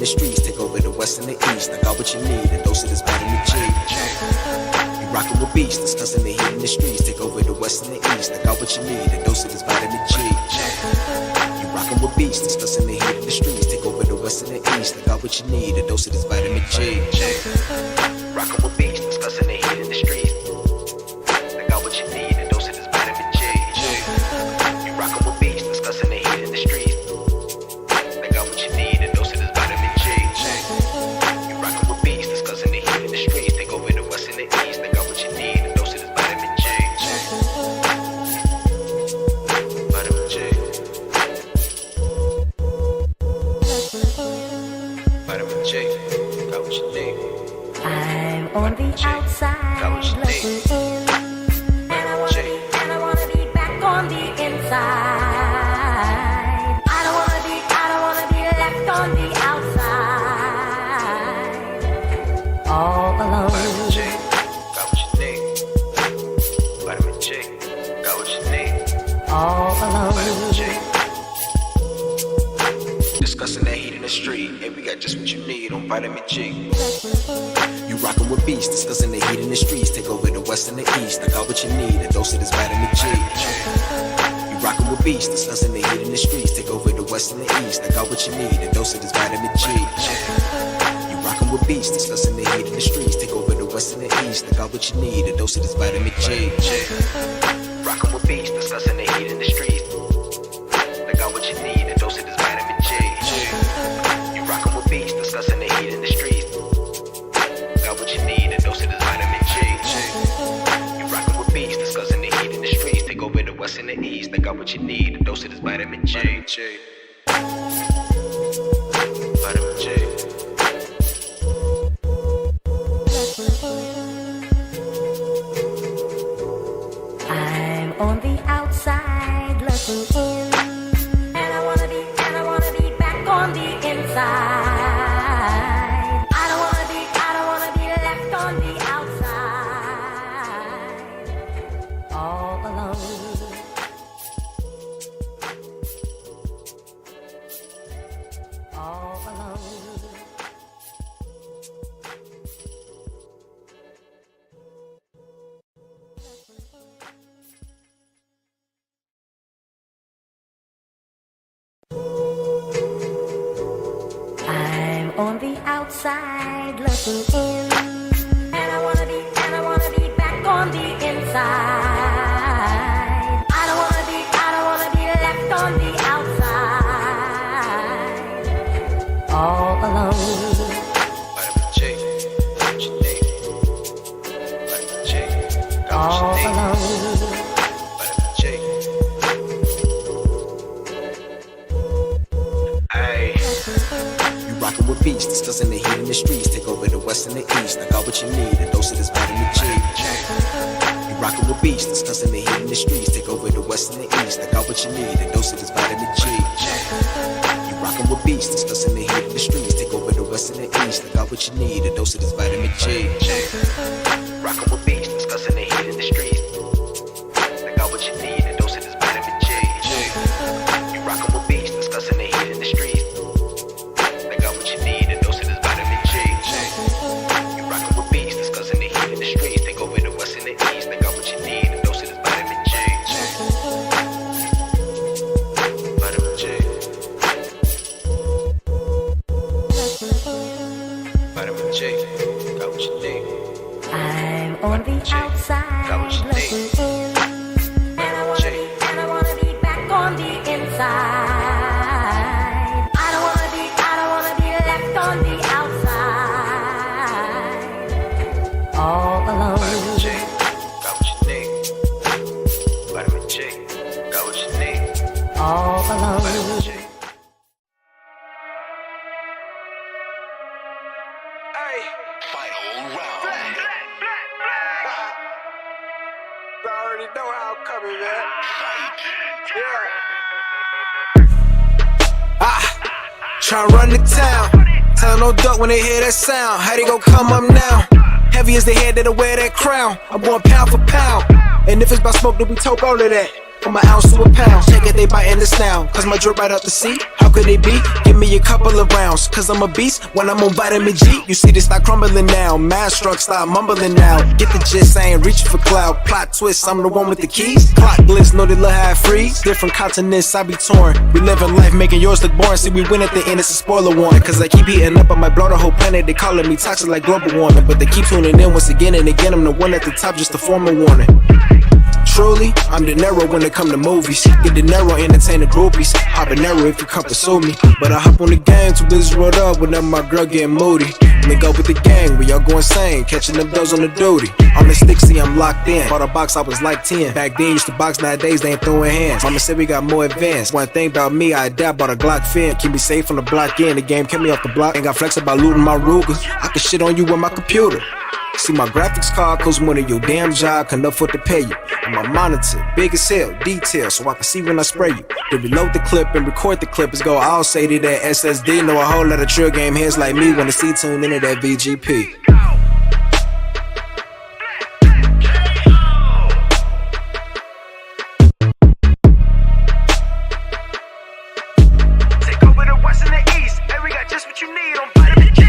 The streets take over the west and the east. I got what you need, a dose of this vitamin G. You rockin' with beats, discussing the heat in the streets. Take over the west and the east. I got what you need, a dose of this vitamin G. You rockin' with beats, discussing the heat in the streets. Take over the west and the east. I got what you need, a dose of this vitamin G. Rockin' with beats, discussing the heat in the streets. I got what you need, a dose of this vitamin G. You rockin' with beats, discussing the heat in the streets. I got what you need, a dose of this vitamin G. You rockin' with beats, discussing the heat in the streets. Take over the west and the east. I got what you need, a dose of this vitamin G. Vitamin G. Vitamin G. Got what you need. I'm on the outside looking in, and I wanna be back on the inside. I don't wanna be left on the outside, all alone. Vitamin G, got what you need. Vitamin G, got what you need. All alone. Vitamin G. Discussing that heat in the street, and we got just what you need on Vitamin G. You rockin' with beats, discussing the heat in the streets. Take over the west and the east. I got what you need, a dose of this vitamin G. You rockin' with beats, discussing the heat in the streets. Take over the west and the east. I got what you need, a dose of this vitamin G. You rockin' with beats, discussing the heat in the streets. Take over the west and the east. I got what you need, a dose of this vitamin G. Rockin' with beats, discussing the heat in the streets. I got what you need, a dose of this vitamin G. You rockin' with beats, discussing the heat in the streets. Got what you need, a dose of this vitamin G. You rockin' with beats, discussing the heat in the streets. Take over the west and the east. I got what you need, a dose of this vitamin G. Vitamin G. I'm on the outside looking in, and I wanna be back on the inside. I don't wanna be left on the outside, all alone. All alone. I'm on the outside looking in, and I wanna be back on the inside. I don't wanna be left on the outside, all alone. Vitamin G, got what you need. Vitamin G, got All what you need. alone. Vitamin G. Ay. You rockin' with beats, discussing the heat in the streets. Take over the west and the east. I got what you need, a dose of this vitamin G. You rockin' with beats, discussing the heat in the streets. Take over the west and the east. I got what you need, a dose of this vitamin G. You rockin' with beats, discussing the heat in the streets. Take over the west and the east. I got what you need, a dose of this vitamin G. Rockin' with beats, discussing the heat in the streets. I got what you need, a dose of this vitamin G. You rockin' with beats, discussing the heat in the streets. I got what you need, a dose of this vitamin G. You rockin' with beats, discussing the heat in the streets. Take over the west and the east. I got what you need, a dose of this vitamin G. Vitamin G. Vitamin G. Got what you need. I'm on the outside looking in, and I wanna be back on the inside. I don't wanna be left on the outside, all alone. Vitamin G. Got what you need. Vitamin G. Got what you need. All alone. Vitamin G. Final round. I already know how I'm coming, man. Try run the town. Tell no duck when they hear that sound. How they gon' come up now? Heavy as the head that'll wear that crown. I'm going pound for pound. And if it's by smoke, then we toke all of that. from an ounce to a pound. Take it, they biting this now, cause my drip right out the seat. How could they be? Give me a couple of rounds, cause I'm a beast when I'm on vitamin G. You see this start crumbling now, mad struck start mumbling now. Get the gist, I ain't reaching for cloud. Plot twist, I'm the one with the keys. Clock glitz, know they look how I freeze. Different continents, I be torn. We living life, making yours look boring. See, we win at the end, it's a spoiler warning. Cause I keep heating up, I might blow the whole planet. They calling me toxic like global warming. But they keep tuning in once again and again. I'm the one at the top, just to form a warning. Truly, I'm De Niro when it come to movies. Get De Niro, entertain the groupies. Habanero if you come pursue me. But I hop on the game, too busy rolled up whenever my girl getting moody. Link up with the gang, we all go insane. Catching them bills on the duty. I'm the stick, see, I'm locked in. Bought a box, I was like 10. Back then, used to box, nowadays they ain't throwing hands. Mama said we got more advanced. One thing about me, I adapt, bought a Glock fin. Keep me safe from the block in. The game kept me off the block. Ain't got flex about looting my Ruger. I can shit on you with my computer. See, my graphics card costs more than your damn job can afford to pay you. And my monitor, big as hell, detail, so I can see when I spray you. To reload the clip and record the clip is go all say to that SSD. Know a whole lot of trill game heads like me wanna see tuned into that VGP. Take over the west and the east. Hey, we got just what you need on vitamin G.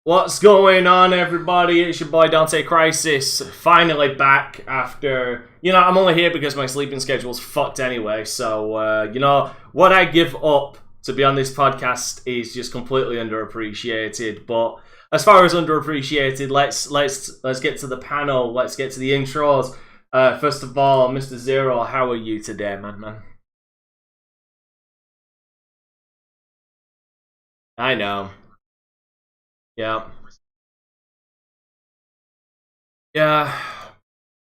What's going on, everybody? It's your boy Dante Crisis, finally back after, I'm only here because my sleeping schedule's fucked anyway, so, what I give up to be on this podcast is just completely underappreciated, but as far as underappreciated, let's get to the panel, let's get to the intros. First of all, Mr. Zero, how are you today, man? I know. Yeah.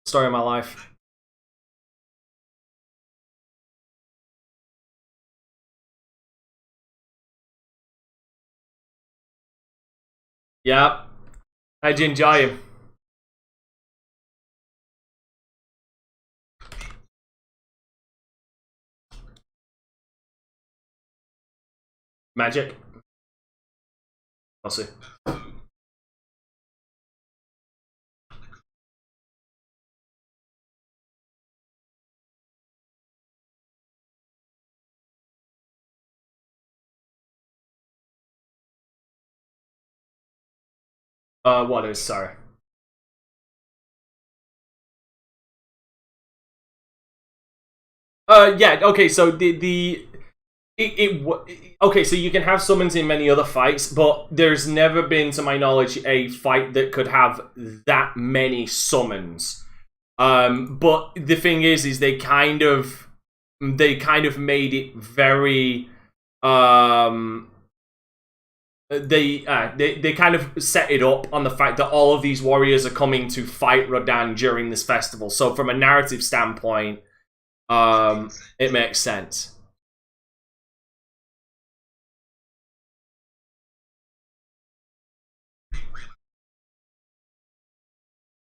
Story of my life. Yeah. How'd you enjoy him? Magic? I'll see. What is, sorry. Yeah, okay, so okay, so you can have summons in many other fights, but there's never been, to my knowledge, a fight that could have that many summons. But the thing is they kind of made it very, they kind of set it up on the fact that all of these warriors are coming to fight Rodan during this festival. So from a narrative standpoint, it makes sense.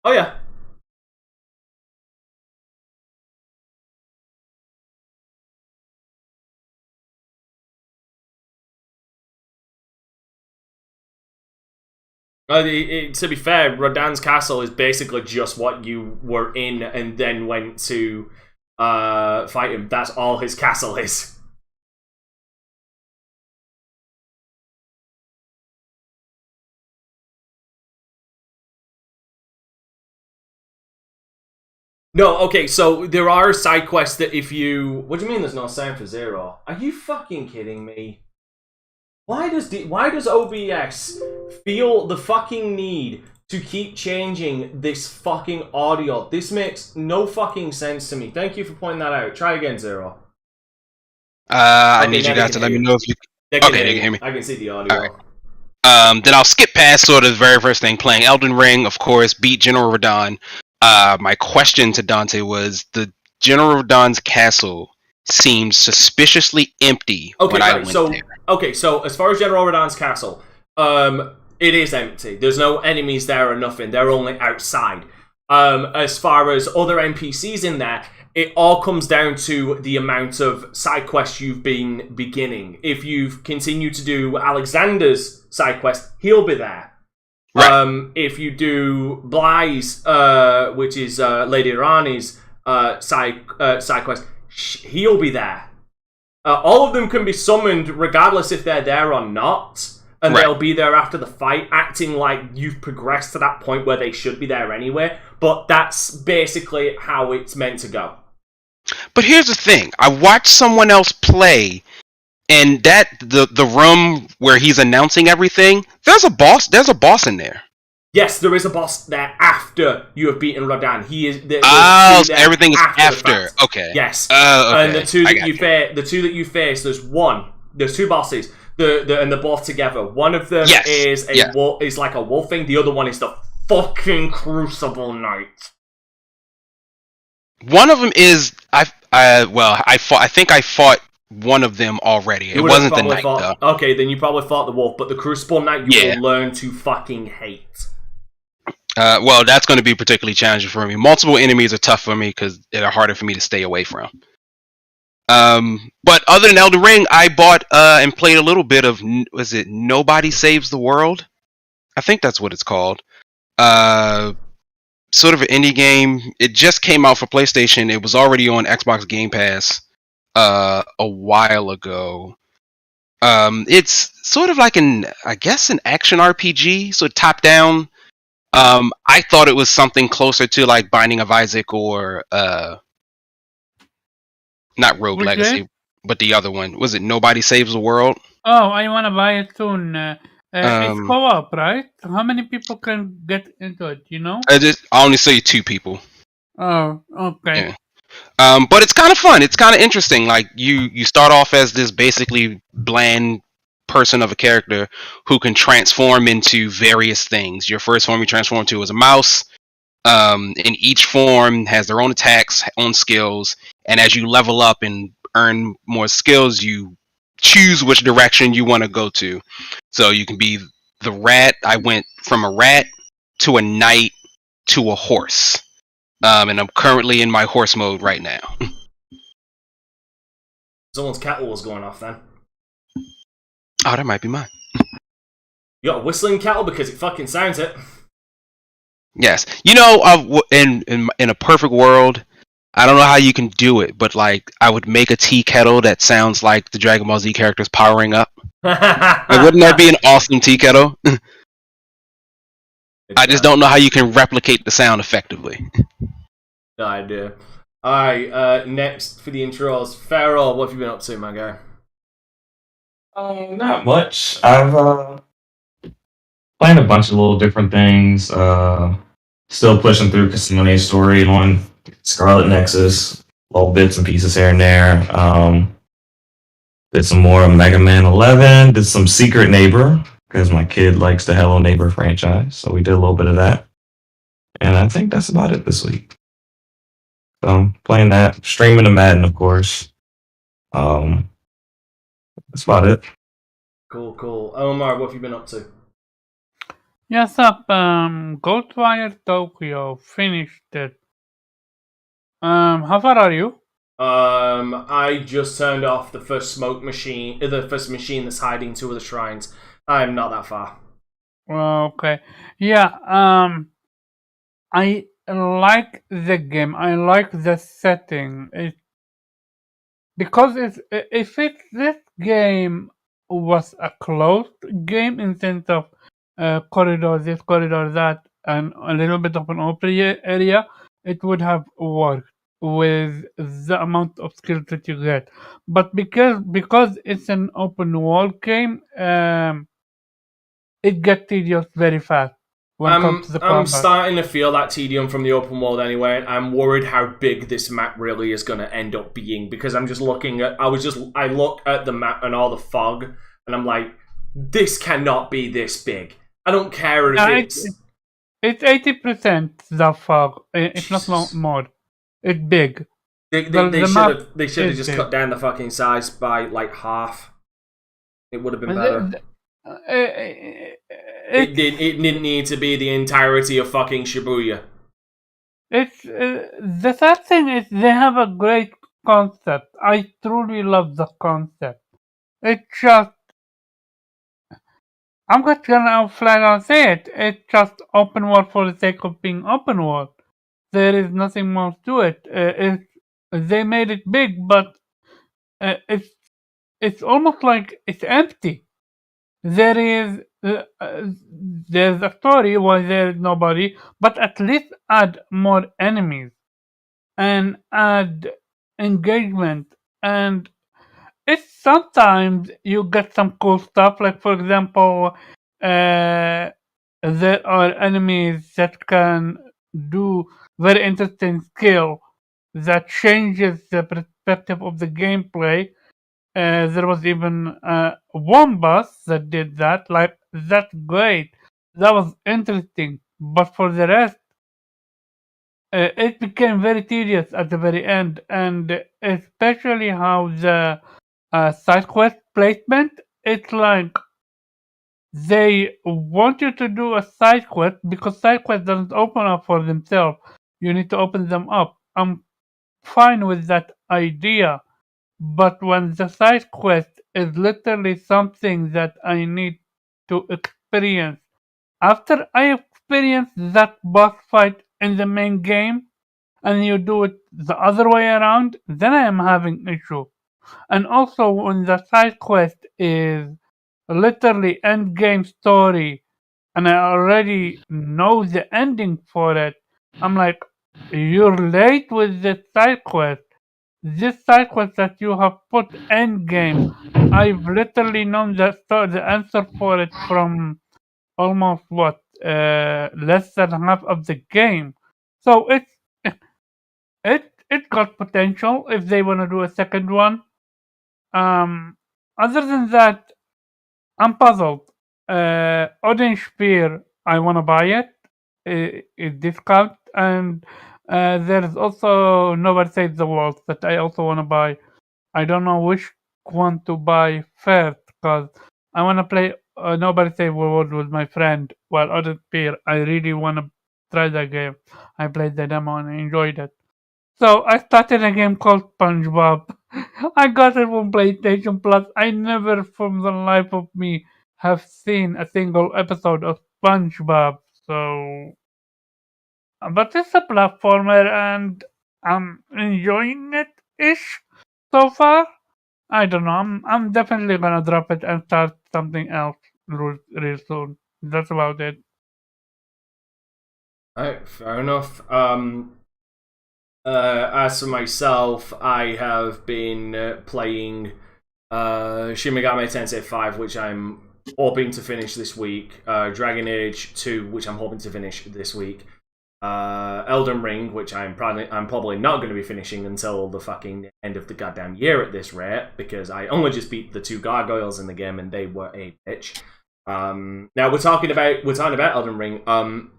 Oh yeah. To be fair, Rodan's castle is basically just what you were in and then went to fight him. That's all his castle is. No, okay, so there are side quests that if you... What do you mean there's no sign for Zero? Are you fucking kidding me? Why does OBS feel the fucking need to keep changing this fucking audio. This makes no fucking sense to me. Thank you for pointing that out. Try again, Zero. I need you guys to let me know if you... Okay, they can hear me. I can see the audio. All right. Then I'll skip past sort of the very first thing. Playing Elden Ring, of course, beat General Radahn. My question to Dante was, the General Radahn's castle seemed suspiciously empty when I went there. Okay, so as far as General Radahn's castle, it is empty. There's no enemies there or nothing. They're only outside. As far as other NPCs in there, it all comes down to the amount of side quests you've been beginning. If you've continued to do Alexander's side quest, he'll be there. Right. If you do Bly's, which is Lady Irani's side quest, he'll be there. All of them can be summoned regardless if they're there or not. And they'll be there after the fight, acting like you've progressed to that point where they should be there anyway. But that's basically how it's meant to go. But here's the thing. I watched someone else play, and the room where he's announcing everything, there's a boss in there. Yes, there is a boss there after you have beaten Radahn. He is. So everything is after. Okay. Yes. Okay. And the two that you face, there's two bosses. And they're both together. One of them is is like a wolf thing. The other one is the fucking Crucible Knight. One of them is I think I fought one of them already. It wasn't the Knight though. Okay, then you probably fought the wolf, but the Crucible Knight you will learn to fucking hate. Well, that's going to be particularly challenging for me. Multiple enemies are tough for me because they're harder for me to stay away from. But other than Elden Ring, I bought and played a little bit of, was it Nobody Saves the World? I think that's what it's called. Sort of an indie game. It just came out for PlayStation. It was already on Xbox Game Pass a while ago. It's sort of like an action RPG, so top down. I thought it was something closer to like Binding of Isaac or not Rogue Legacy, but the other one. Was it Nobody Saves the World? Oh, I want to buy it soon. It's co-op, right? How many people can get into it, you know? I only see 2 people. Oh, okay. Yeah. But it's kind of fun. It's kind of interesting. Like, you start off as this basically bland person of a character who can transform into various things. Your first form you transform to is a mouse. And each form has their own attacks, own skills, and as you level up and earn more skills, you choose which direction you want to go to. So you can be the rat. I went from a rat to a knight to a horse. And I'm currently in my horse mode right now. Someone's kettle was going off then. Oh, that might be mine. You got a whistling kettle because it fucking sounds it. Yes. You know, in a perfect world, I don't know how you can do it, but like I would make a tea kettle that sounds like the Dragon Ball Z characters powering up. Like, wouldn't that be an awesome tea kettle? I just don't know how you can replicate the sound effectively. No idea. Alright, next for the intros, Farrell, what have you been up to, my guy? Not much. I've playing a bunch of little different things. Still pushing through Kasane's story on Scarlet Nexus. Little bits and pieces here and there. Did some more Mega Man 11. Did some Secret Neighbor because my kid likes the Hello Neighbor franchise. So we did a little bit of that. And I think that's about it this week. So I'm playing that. Streaming the Madden, of course. That's about it. Cool. Omar, what have you been up to? Yes, Ghostwire Tokyo finished it. How far are you? I just turned off the first machine that's hiding 2 of the shrines. I'm not that far. Okay. Yeah, I like the game. I like the setting. Because if this game was a closed game in sense of corridor this, corridor that, and a little bit of an open area, it would have worked with the amount of skills that you get. But because it's an open world game, it gets tedious very fast when it comes to the I'm combat. starting to feel that tedium from the open world anyway. I'm worried how big this map really is going to end up being because I'm just looking at. I look at the map and all the fog, and I'm like, this cannot be this big. I don't care if It's 80% the fog. It's not more. It's big. They should have just cut down the fucking size by like half. It would have been better. It didn't need to be the entirety of fucking Shibuya. It's the sad thing is they have a great concept. I truly love the concept. It's just I'm just gonna flat out say it. It's just open world for the sake of being open world. There is nothing more to it. They made it big, but it's almost like it's empty. There's a story why there is nobody, but at least add more enemies and add engagement. And it's sometimes you get some cool stuff, like for example, there are enemies that can do very interesting skill that changes the perspective of the gameplay. There was even one boss that did that. Like, that's great. That was interesting. But for the rest, it became very tedious at the very end. And especially how the side quest placement, it's like they want you to do a side quest because side quest doesn't open up for themselves. You need to open them up. I'm fine with that idea. But when the side quest is literally something that I need to experience, after I experience that boss fight in the main game, and you do it the other way around, then I am having issue. And also when the side quest is literally end game story, and I already know the ending for it, I'm like, you're late with this side quest. This side quest that you have put end game, I've literally known the answer for it from almost less than half of the game. So it got potential if they want to do a second one. Other than that, I'm puzzled. Odin Spear, I want to buy it. It discount, and there's also Nobody Saves the World that I also want to buy. I don't know which one to buy first because I want to play Nobody Save the World with my friend. While Odin Spear, I really want to try that game. I played the demo and I enjoyed it. So I started a game called SpongeBob. I got it from PlayStation Plus. I never, from the life of me, have seen a single episode of SpongeBob. So, but it's a platformer, and I'm enjoying it ish so far. I don't know. I'm definitely gonna drop it and start something else real soon. That's about it. Alright, fair enough. As for myself, I have been playing Shin Megami Tensei 5, which I'm hoping to finish this week. Dragon Age 2, which I'm hoping to finish this week. Elden Ring, which I'm probably not going to be finishing until the fucking end of the goddamn year at this rate, because I only just beat the 2 gargoyles in the game and they were a bitch. Now we're talking about Elden Ring.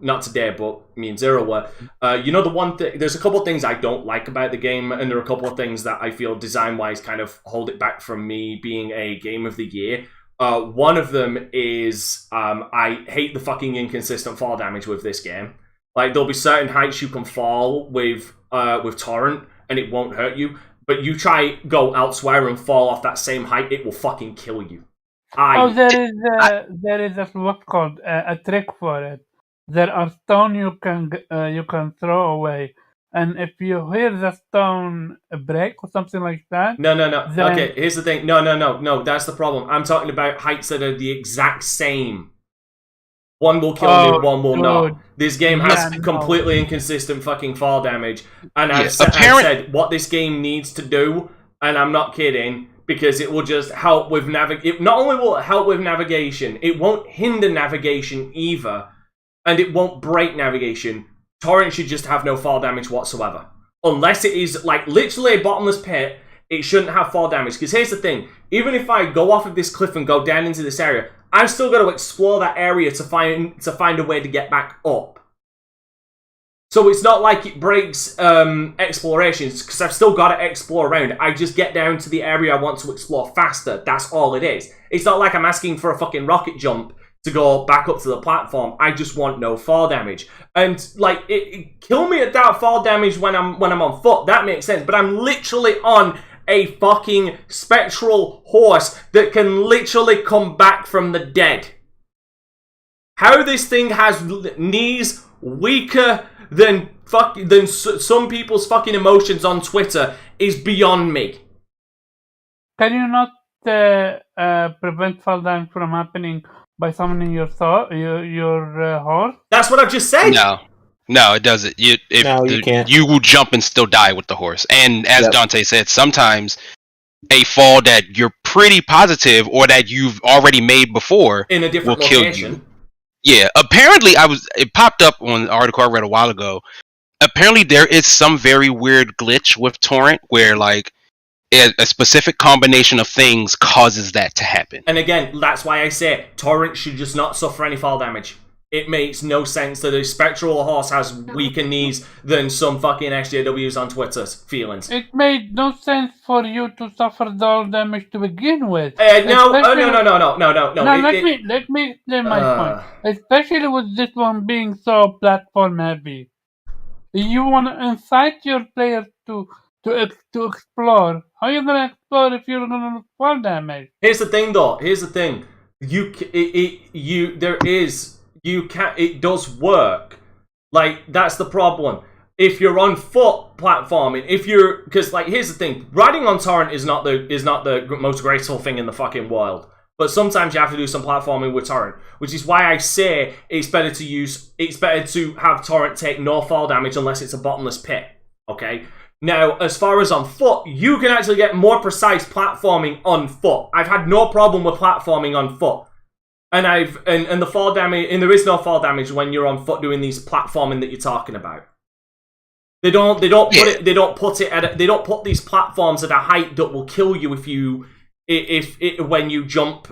Not today, but me and Zero were. The one thing. There's a couple of things I don't like about the game, and there are a couple of things that I feel design-wise kind of hold it back from me being a game of the year. One of them is I hate the fucking inconsistent fall damage with this game. Like, there'll be certain heights you can fall with Torrent, and it won't hurt you. But you try go elsewhere and fall off that same height, it will fucking kill you. There is what's called a trick for it. There are stones you can throw away, and if you hear the stone break or something like that. No. Okay, here's the thing. No. That's the problem. I'm talking about heights that are the exact same. One will kill me, one will not. This game has completely inconsistent fucking fall damage, and I've said what this game needs to do, and I'm not kidding. Because it will just help with navigation. Not only will it help with navigation, it won't hinder navigation either. and it won't break navigation, torrent should just have no fall damage whatsoever. Unless it is, like, literally a bottomless pit, it shouldn't have fall damage. Because here's the thing, even if I go off of this cliff and go down into this area, I've still got to explore that area to find a way to get back up. So it's not like it breaks explorations, because I've still got to explore around. I just get down to the area I want to explore faster. That's all it is. It's not like I'm asking for a fucking rocket jump to go back up to the platform. I just want no fall damage. And like, it kill me at that fall damage when I'm on foot. That makes sense. But I'm literally on a fucking spectral horse that can literally come back from the dead. How this thing has knees weaker than some people's fucking emotions on Twitter is beyond me. Can you not prevent fall damage from happening by summoning your horse? That's what I've just said. No, it doesn't. You can't. You will jump and still die with the horse. And as Dante said, sometimes a fall that you're pretty positive or that you've already made before in a different will location. Kill you. Yeah, apparently it popped up on an article I read a while ago. Apparently there is some very weird glitch with torrent where like a specific combination of things causes that to happen. And again, that's why I say torrent should just not suffer any fall damage. It makes no sense that a spectral horse has weaker knees than some fucking SJWs on Twitter's feelings. It made no sense for you to suffer fall damage to begin with. No. Now, let me explain my point. Especially with this one being so platform heavy. You want to incite your players to explore. How are you going to explore if you're going to fall damage? Here's the thing, though. It does work. Like, that's the problem. If you're on foot platforming, because like, here's the thing, riding on torrent is not the most graceful thing in the fucking world. But sometimes you have to do some platforming with torrent, which is why I say it's better to have torrent take no fall damage unless it's a bottomless pit. Okay. Now, as far as on foot, you can actually get more precise platforming on foot. I've had no problem with platforming on foot. And the fall damage, and there is no fall damage when you're on foot doing these platforming that you're talking about. They don't put these platforms at a height that will kill you when you jump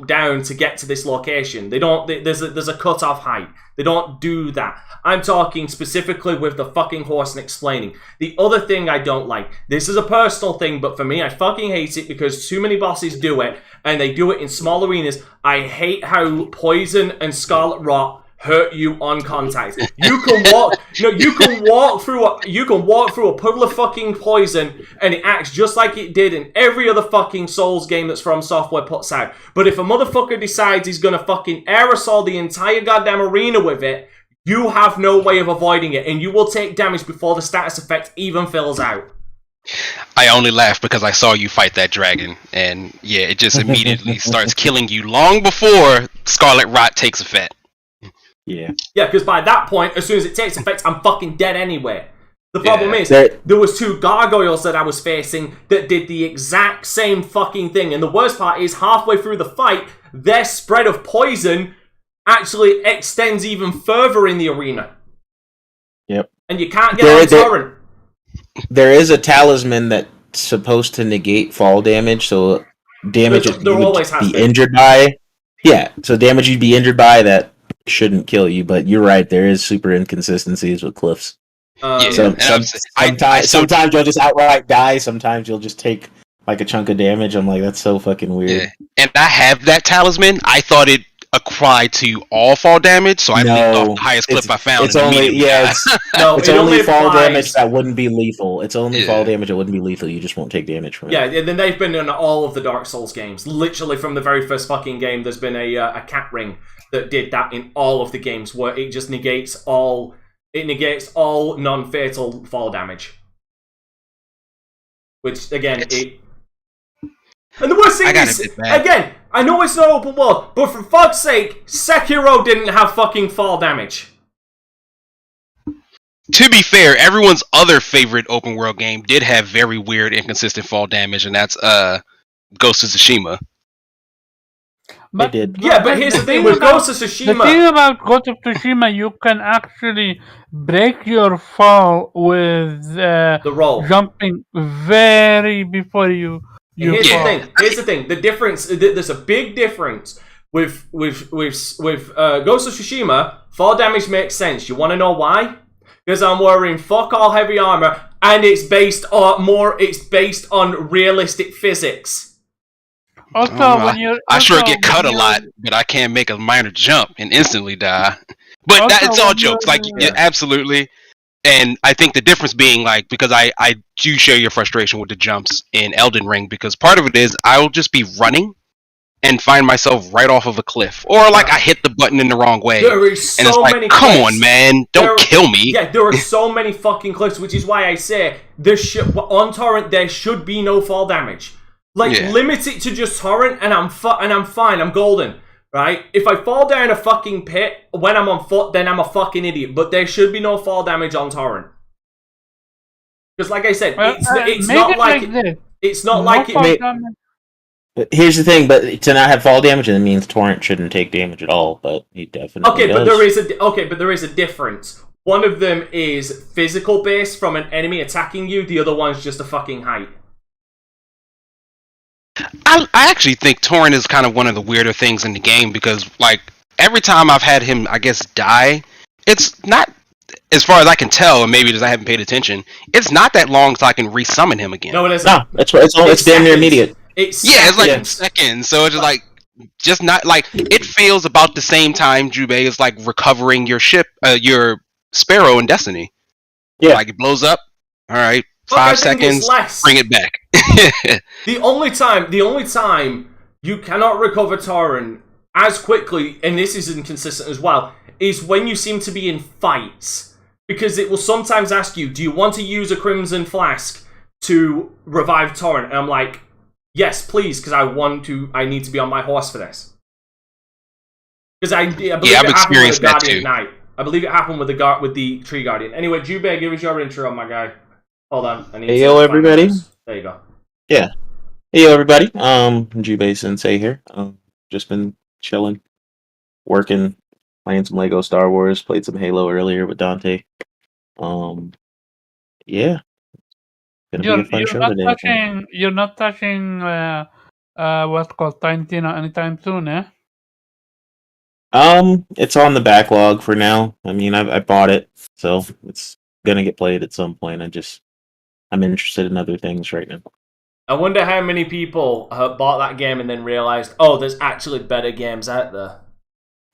down to get to this location. There's a cut-off height. They don't do that. I'm talking specifically with the fucking horse and explaining. The other thing I don't like, this is a personal thing, but for me, I fucking hate it because too many bosses do it, and they do it in small arenas. I hate how Poison and Scarlet Rot hurt you on contact. You can walk through a puddle of fucking poison and it acts just like it did in every other fucking Souls game that's From Software puts out. But if a motherfucker decides he's gonna fucking aerosol the entire goddamn arena with it, you have no way of avoiding it, and you will take damage before the status effect even fills out. I only laughed because I saw you fight that dragon, and yeah, it just immediately starts killing you long before Scarlet Rot takes effect. Yeah, because by that point, as soon as it takes effect, I'm fucking dead anyway. The problem is, there was 2 gargoyles that I was facing that did the exact same fucking thing, and the worst part is, halfway through the fight, their spread of poison actually extends even further in the arena. Yep. And you can't get on torrent. There is a talisman that's supposed to negate fall damage, so damage you'd be injured by. Yeah, so damage you'd be injured by that shouldn't kill you, but you're right, there is super inconsistencies with cliffs. Sometimes you'll just outright die, sometimes you'll just take like a chunk of damage. I'm like, that's so fucking weird. Yeah. And I have that talisman. I thought it applied to all fall damage, so I linked off the highest clip I found. It's only fall damage that wouldn't be lethal. It's only fall damage that wouldn't be lethal. You just won't take damage from it. Yeah, and then they've been in all of the Dark Souls games. Literally from the very first fucking game, there's been a cat ring that did that in all of the games, where it just negates all non-fatal fall damage. Which again, and the worst thing is, again, I know it's not open world, but for fuck's sake, Sekiro didn't have fucking fall damage. To be fair, everyone's other favorite open world game did have very weird, inconsistent fall damage, and that's Ghost of Tsushima. But did. Yeah, but here's the thing with Ghost of The Tsushima. thing about Ghost of Tsushima, you can actually break your fall with The roll. jumping very before you Here's fall. the thing. Here's the thing. The difference. There's a big difference with Ghost of Tsushima. Fall damage makes sense. You want to know why? Because I'm wearing fuck all heavy armor, and it's based on realistic physics. Also, when you I sure get cut a lot, but I can't make a minor jump and instantly die. But Also, it's all when jokes. you're- Like, yeah, absolutely. And I think the difference being, like, because I do share your frustration with the jumps in Elden Ring, because part of it is I'll just be running and find myself right off of a cliff. Or, like, I hit the button in the wrong way. There is And it's so like, many come cliffs. on, man. Don't kill me. Yeah, there are so many fucking cliffs, which is why I say on torrent there should be no fall damage. Like, limit it to just torrent, and I'm fine. I'm golden, right? If I fall down a fucking pit when I'm on foot, then I'm a fucking idiot. But there should be no fall damage on torrent, because, like I said, it's not like this. it's not No like fall it. damage. But here's the thing, but to not have fall damage, it means Torrent shouldn't take damage at all, but he definitely Okay, does. but there is a difference. One of them is physical based from an enemy attacking you. The other one's just a fucking height. I actually think Torrent is kind of one of the weirder things in the game, because, like, every time I've had him, I guess, die, it's not, as far as I can tell, and maybe because I haven't paid attention, it's not that long until I can resummon him again. No, it isn't. No, it's damn near immediate. It's like seconds. So it's just not like, it feels about the same time, Jubei, is like recovering your ship, your Sparrow in Destiny. Yeah, like it blows up. All right, Look, I 5 think it's seconds, less. bring it back. The only time you cannot recover Torrent as quickly, and this is inconsistent as well, is when you seem to be in fights. Because it will sometimes ask you, do you want to use a Crimson Flask to revive Torrent? And I'm like, yes, please, because I need to be on my horse for this. Because I believe I've it happened with experienced the that Guardian too. Knight. I believe it happened with the Tree Guardian. Anyway, Jubei, give us your intro, my guy. Hold on. I need Hey, to yo, find everybody. this. There you go. Yeah. Hey, yo, everybody. Jubei Sensei here. Just been chilling, working, playing some Lego Star Wars, played some Halo earlier with Dante. Yeah. Gonna be a fun show today. You're not touching what's called Tiny Tina anytime soon, eh? It's on the backlog for now. I mean, I bought it, so it's gonna get played at some point. I'm interested in other things right now. I wonder how many people have bought that game and then realized, oh, there's actually better games out there.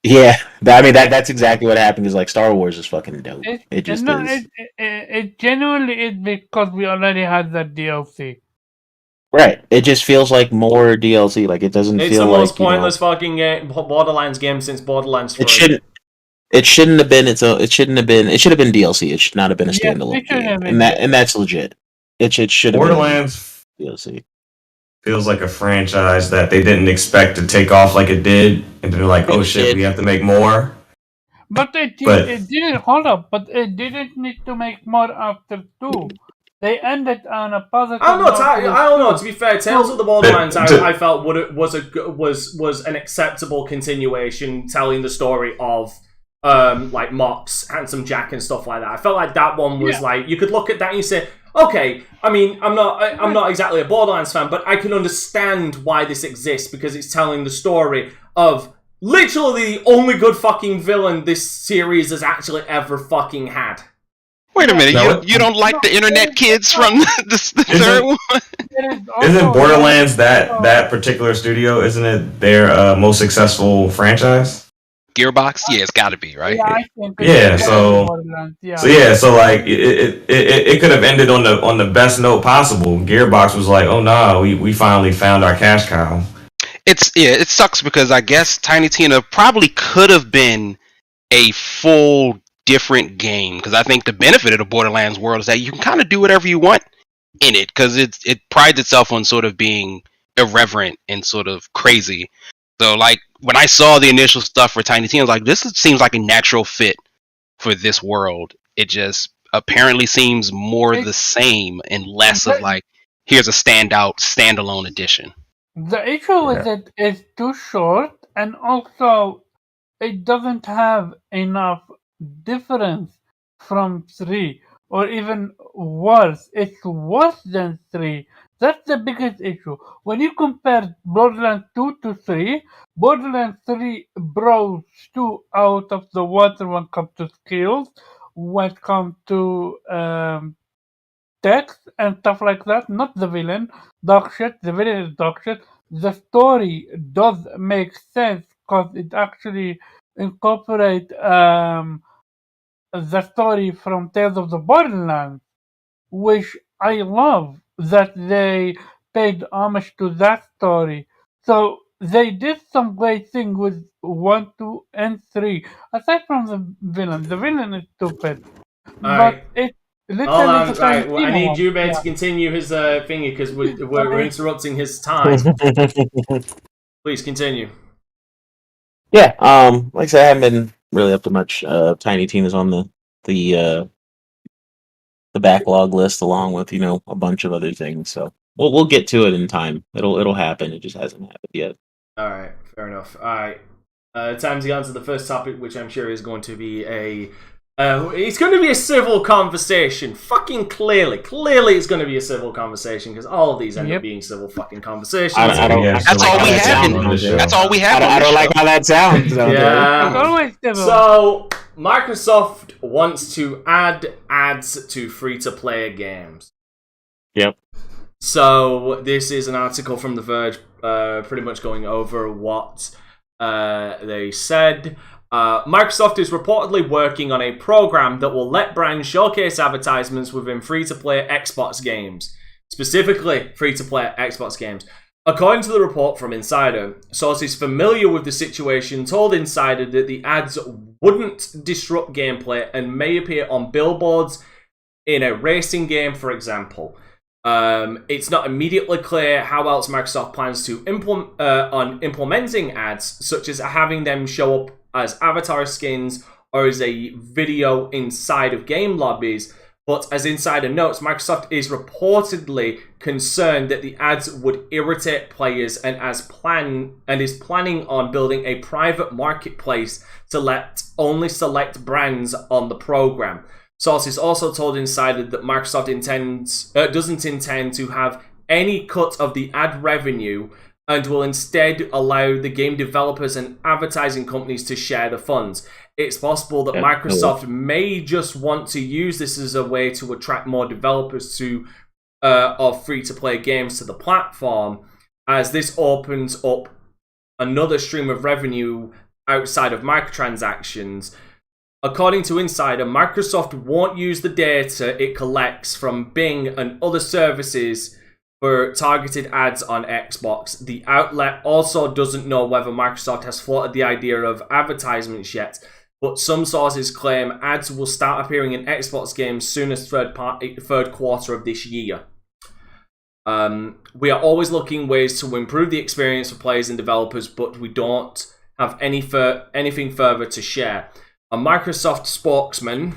Yeah, that's exactly what happened. Is like Star Wars is fucking dope. It just is. It genuinely is because we already had that DLC. Right. It just feels like more DLC. Like it doesn't It's feel the like most pointless fucking Borderlands game since Borderlands 3. It shouldn't have been. It should have been DLC. It should not have been a standalone game. And that's legit. It should have Borderlands been DLC. Feels like a franchise that they didn't expect to take off like it did, and they're like, "Oh shit, we have to make more." But it didn't. Hold up. But it didn't need to make more after 2. They ended on a positive. I don't know. To be fair, Tales of the Borderlands, I felt was an acceptable continuation, telling the story of like Mox, Handsome Jack, and stuff like that. I felt like that one was like, you could look at that and you say, okay. I mean, I'm not exactly a Borderlands fan, but I can understand why this exists because it's telling the story of literally the only good fucking villain this series has actually ever fucking had. Wait a minute, you don't like the internet kids from the third one? Isn't Borderlands that particular studio? Isn't it their most successful franchise? Gearbox? Yeah, it's got to be, right? Yeah, so like it could have ended on the best note possible. Gearbox was like, "Oh no, we finally found our cash cow." It sucks because I guess Tiny Tina probably could have been a full different game, because I think the benefit of the Borderlands world is that you can kind of do whatever you want in it, because it prides itself on sort of being irreverent and sort of crazy. So like when I saw the initial stuff for Tiny Tina, I was like, this seems like a natural fit for this world. It just apparently seems more the same and less of like, here's a standalone edition. The issue with it is too short, and also it doesn't have enough difference from 3, or even worse, it's worse than 3. That's the biggest issue. When you compare Borderlands 2 to 3, Borderlands 3 blows 2 out of the water when it comes to skills, when it comes to text and stuff like that. Not the villain. Dog shit. The villain is dog shit. The story does make sense because it actually incorporate the story from Tales of the Borderlands, which I love that they paid homage to that story. So they did some great thing with 1, 2, and 3. Aside from the villain is stupid, but it Hold literally on, the right. I need one. Jubei to continue his thingy because we're interrupting his time. Please continue. Yeah, like I said, I haven't been really up to much. Tiny Tina's on the backlog list along with a bunch of other things. So we'll get to it in time. It'll happen. It just hasn't happened yet. All right, fair enough. All right, time to get on to the first topic, which I'm sure is going to be it's going to be a civil conversation. Fucking clearly it's going to be a civil conversation because all of these end up being civil fucking conversations. That's all we have. That's all we have. I don't like how that sounds. Yeah. So Microsoft wants to add ads to free-to-play games. Yep. So this is an article from The Verge, pretty much going over what they said. Microsoft is reportedly working on a program that will let brands showcase advertisements within free-to-play Xbox games, specifically free-to-play Xbox games. According to the report from Insider, sources familiar with the situation told Insider that the ads wouldn't disrupt gameplay and may appear on billboards in a racing game, for example. It's not immediately clear how else Microsoft plans to implementing ads, such as having them show up as avatar skins or as a video inside of game lobbies. But as Insider notes, Microsoft is reportedly concerned that the ads would irritate players and is planning on building a private marketplace to let only select brands on the program. Sources also told Insider that Microsoft doesn't intend to have any cut of the ad revenue and will instead allow the game developers and advertising companies to share the funds. It's possible that Microsoft may just want to use this as a way to attract more developers of free-to-play games to the platform, as this opens up another stream of revenue outside of microtransactions. According to Insider, Microsoft won't use the data it collects from Bing and other services for targeted ads on Xbox. The outlet also doesn't know whether Microsoft has floated the idea of advertisements yet, but some sources claim ads will start appearing in Xbox games soon as third quarter of this year. We are always looking ways to improve the experience for players and developers, but we don't have anything further to share. A Microsoft spokesman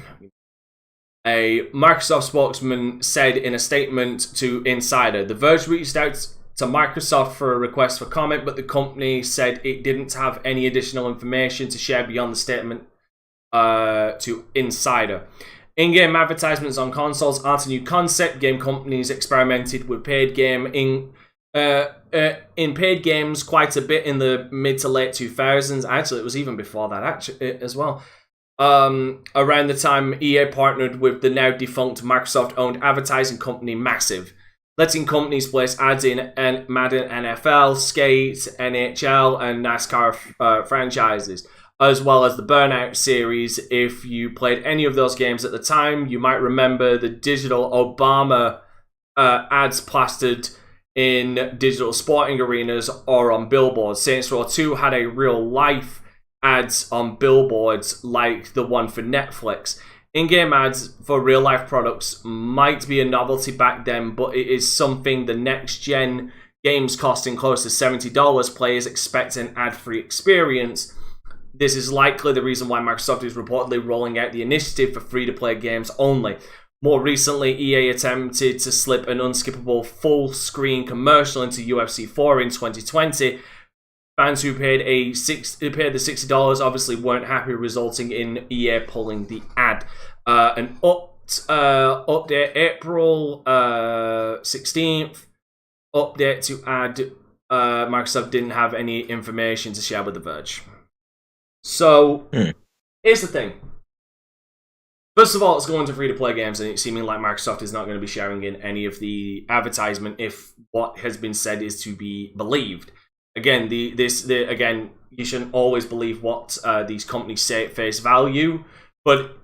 said in a statement to Insider, The Verge reached out to Microsoft for a request for comment, but the company said it didn't have any additional information to share beyond the statement to Insider. In-game advertisements on consoles aren't a new concept. Game companies experimented with paid paid games quite a bit in the mid to late 2000s. Actually, it was even before that as well. Around the time EA partnered with the now defunct Microsoft-owned advertising company Massive, letting companies place ads in Madden NFL, Skate, NHL, and NASCAR franchises, as well as the Burnout series. If you played any of those games at the time, you might remember the digital Obama ads plastered in digital sporting arenas or on billboards. Saints Row 2 had a real-life ads on billboards like the one for Netflix. In-game ads for real-life products might be a novelty back then, but it is something the next-gen games costing close to $70 players expect an ad-free experience. This is likely the reason why Microsoft is reportedly rolling out the initiative for free-to-play games only. More recently, EA attempted to slip an unskippable full-screen commercial into UFC 4 in 2020. Fans who paid the $60 obviously weren't happy, resulting in EA pulling the ad. An update April 16th. Update to add Microsoft didn't have any information to share with The Verge. So, here's the thing. First of all, it's going to free-to-play games, and it's seeming like Microsoft is not going to be sharing in any of the advertisement if what has been said is to be believed. Again, again, you shouldn't always believe what these companies say at face value, but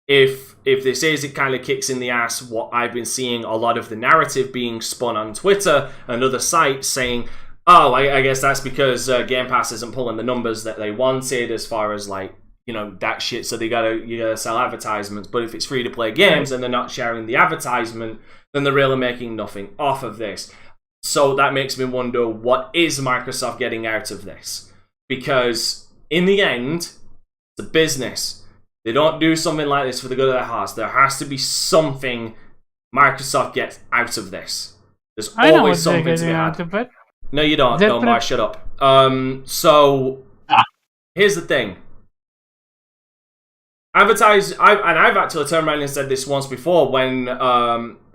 if this is, it kind of kicks in the ass what I've been seeing a lot of the narrative being spun on Twitter and other sites saying, oh, I guess that's because Game Pass isn't pulling the numbers that they wanted as far as like, you know, that shit, so you gotta sell advertisements. But if it's free to play games and they're not sharing the advertisement, then they're really making nothing off of this. So that makes me wonder, what is Microsoft getting out of this? Because in the end, it's a business. They don't do something like this for the good of their hearts. There has to be something Microsoft gets out of this. There's always something to be had. No, you don't. No, Mark, shut up. So here's the thing. I've actually turned around and said this once before when we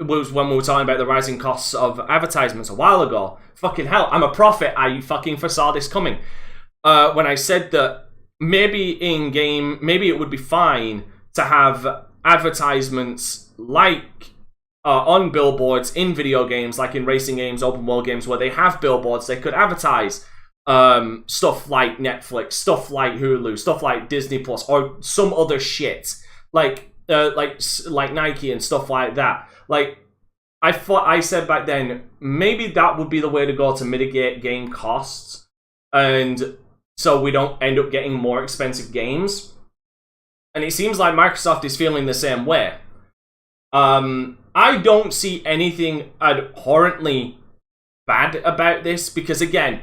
were talking about the rising costs of advertisements a while ago. Fucking hell, I'm a prophet. I fucking foresaw this coming. When I said that maybe in-game, maybe it would be fine to have advertisements like on billboards in video games, like in racing games, open world games, where they have billboards, they could advertise stuff like Netflix, stuff like Hulu, stuff like Disney Plus, or some other shit like Nike and stuff like that. Like I said back then, maybe that would be the way to go to mitigate game costs, and so we don't end up getting more expensive games. And it seems like Microsoft is feeling the same way. I don't see anything abhorrently bad about this because, again,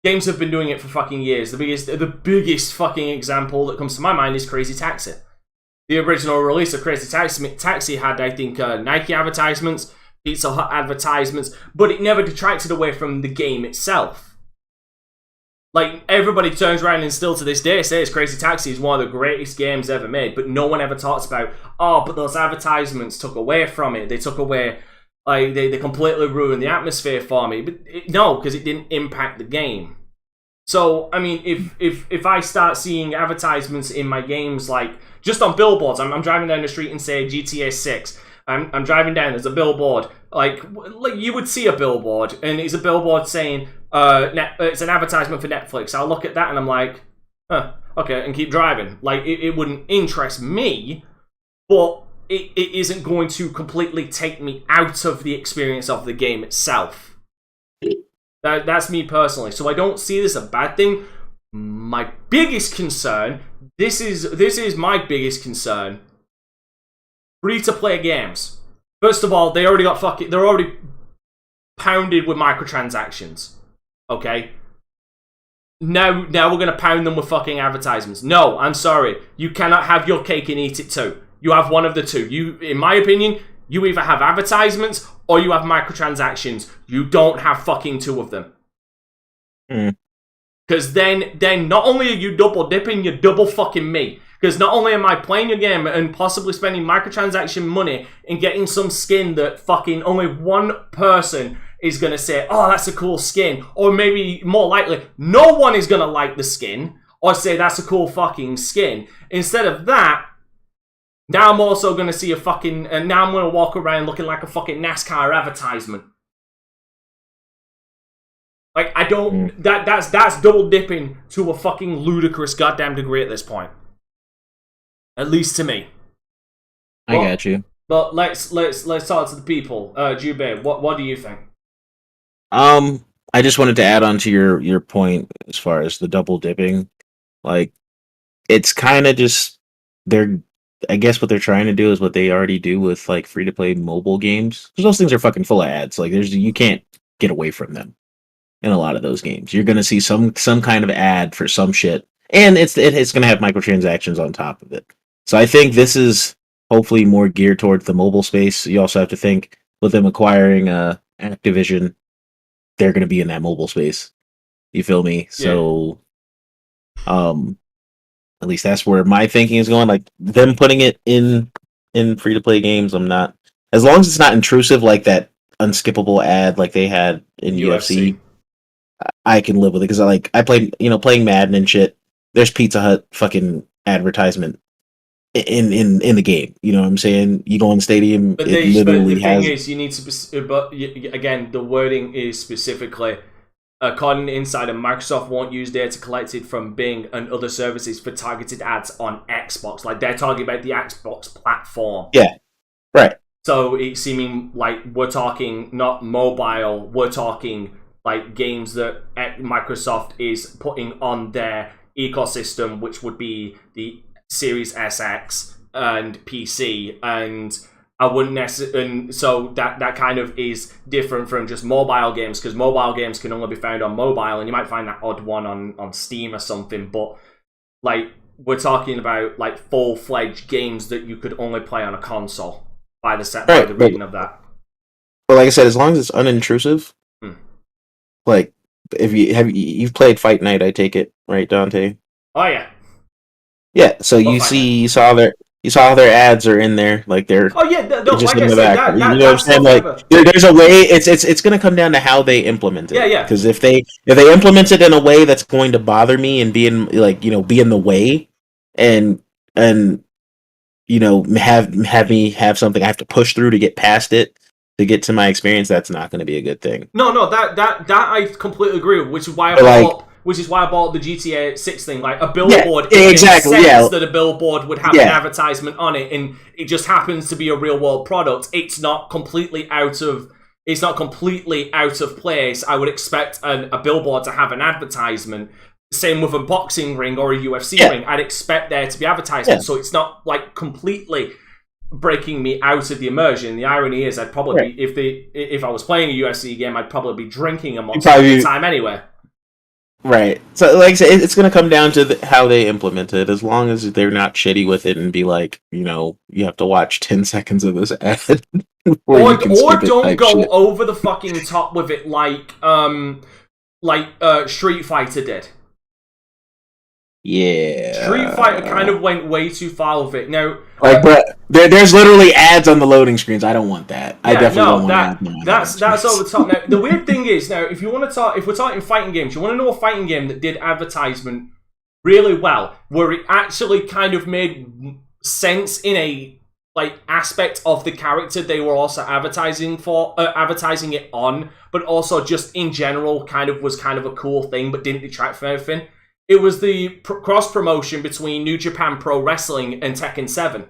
games have been doing it for fucking years. The biggest fucking example that comes to my mind is Crazy Taxi. The original release of Crazy Taxi had, I think, Nike advertisements, Pizza Hut advertisements, but it never detracted away from the game itself. Like, everybody turns around and still to this day says Crazy Taxi is one of the greatest games ever made, but no one ever talks about, oh, but those advertisements took away from it. They took away, like, they completely ruined the atmosphere for me. But no, because it didn't impact the game. So, I mean, if I start seeing advertisements in my games, like, just on billboards, I'm driving down the street and say GTA 6, I'm driving down, there's a billboard, like you would see a billboard, and it's a billboard saying, it's an advertisement for Netflix. I'll look at that and I'm like, okay, and keep driving. Like, it wouldn't interest me, but it isn't going to completely take me out of the experience of the game itself. That's me personally. So I don't see this a bad thing. My biggest concern, this is my biggest concern, free-to-play games. First of all, they're already pounded with microtransactions. Okay? Now we're gonna pound them with fucking advertisements. No, I'm sorry. You cannot have your cake and eat it too. You have one of the two. In my opinion, you either have advertisements or you have microtransactions. You don't have fucking two of them. Because then not only are you double dipping, you're double fucking me. Because not only am I playing your game and possibly spending microtransaction money and getting some skin that fucking only one person is going to say, oh, that's a cool skin. Or maybe more likely, no one is going to like the skin or say that's a cool fucking skin. Instead of that, now I'm also going to see a fucking, and now I'm going to walk around looking like a fucking NASCAR advertisement. Like, I don't, that's double dipping to a fucking ludicrous goddamn degree at this point. At least to me. I got you. But let's talk to the people. Jubei, what do you think? I just wanted to add on to your point as far as the double dipping. Like, it's kind of just, I guess what they're trying to do is what they already do with, like, free-to-play mobile games. Because those things are fucking full of ads. Like, you can't get away from them in a lot of those games. You're going to see some kind of ad for some shit. And it's going to have microtransactions on top of it. So I think this is hopefully more geared towards the mobile space. You also have to think with them acquiring Activision, they're going to be in that mobile space. You feel me? So, at least that's where my thinking is going. Like them putting it in free to play games, I'm not, as long as it's not intrusive like that unskippable ad like they had in UFC. I can live with it because I played, playing Madden and shit. There's Pizza Hut fucking advertisement in the game. You know what I'm saying? You go in the stadium, but it literally the has. thing is, you need to. But again, the wording is specifically. According to Insider, Microsoft won't use data collected from Bing and other services for targeted ads on Xbox. Like, they're talking about the Xbox platform. Yeah, right. So it's seeming like we're talking not mobile, we're talking like games that Microsoft is putting on their ecosystem, which would be the Series SX and PC, and I wouldn't necessarily, and so that kind of is different from just mobile games, because mobile games can only be found on mobile, and you might find that odd one on Steam or something, but like we're talking about like full-fledged games that you could only play on a console by the reading of that. But like I said, as long as it's unintrusive, like if you've played Fight Night, I take it, right, Dante? Oh yeah. Yeah, so you saw their ads are in there, like they're just in the back. You know what I'm saying? Like there's a way. It's going to come down to how they implement it. Yeah. Because if they implement it in a way that's going to bother me and be in the way, and have me have something I have to push through to get past it to get to my experience, that's not going to be a good thing. No, that I completely agree with, which is why I bought the GTA 6 thing, like a billboard. Exactly. That a billboard would have an advertisement on it, and it just happens to be a real world product. It's not completely out of place. I would expect a billboard to have an advertisement. Same with a boxing ring or a UFC ring. I'd expect there to be advertisement, so it's not like completely breaking me out of the immersion. The irony is, I'd probably if I was playing a UFC game, I'd probably be drinking a monster at the time anyway. Right. So, like I said, it's going to come down to how they implement it. As long as they're not shitty with it and be like, you have to watch 10 seconds of this ad. or don't go over the fucking top with it like Street Fighter did. Yeah. Street Fighter kind of went way too far with it. Now, there's literally ads on the loading screens. I don't want that. I definitely don't want that. That's over the top. Now, the weird thing is, now, if we're talking fighting games, you want to know a fighting game that did advertisement really well, where it actually kind of made sense in a aspect of the character they were also advertising it on, but also just in general was kind of a cool thing, but didn't detract from everything. It was the cross-promotion between New Japan Pro Wrestling and Tekken 7.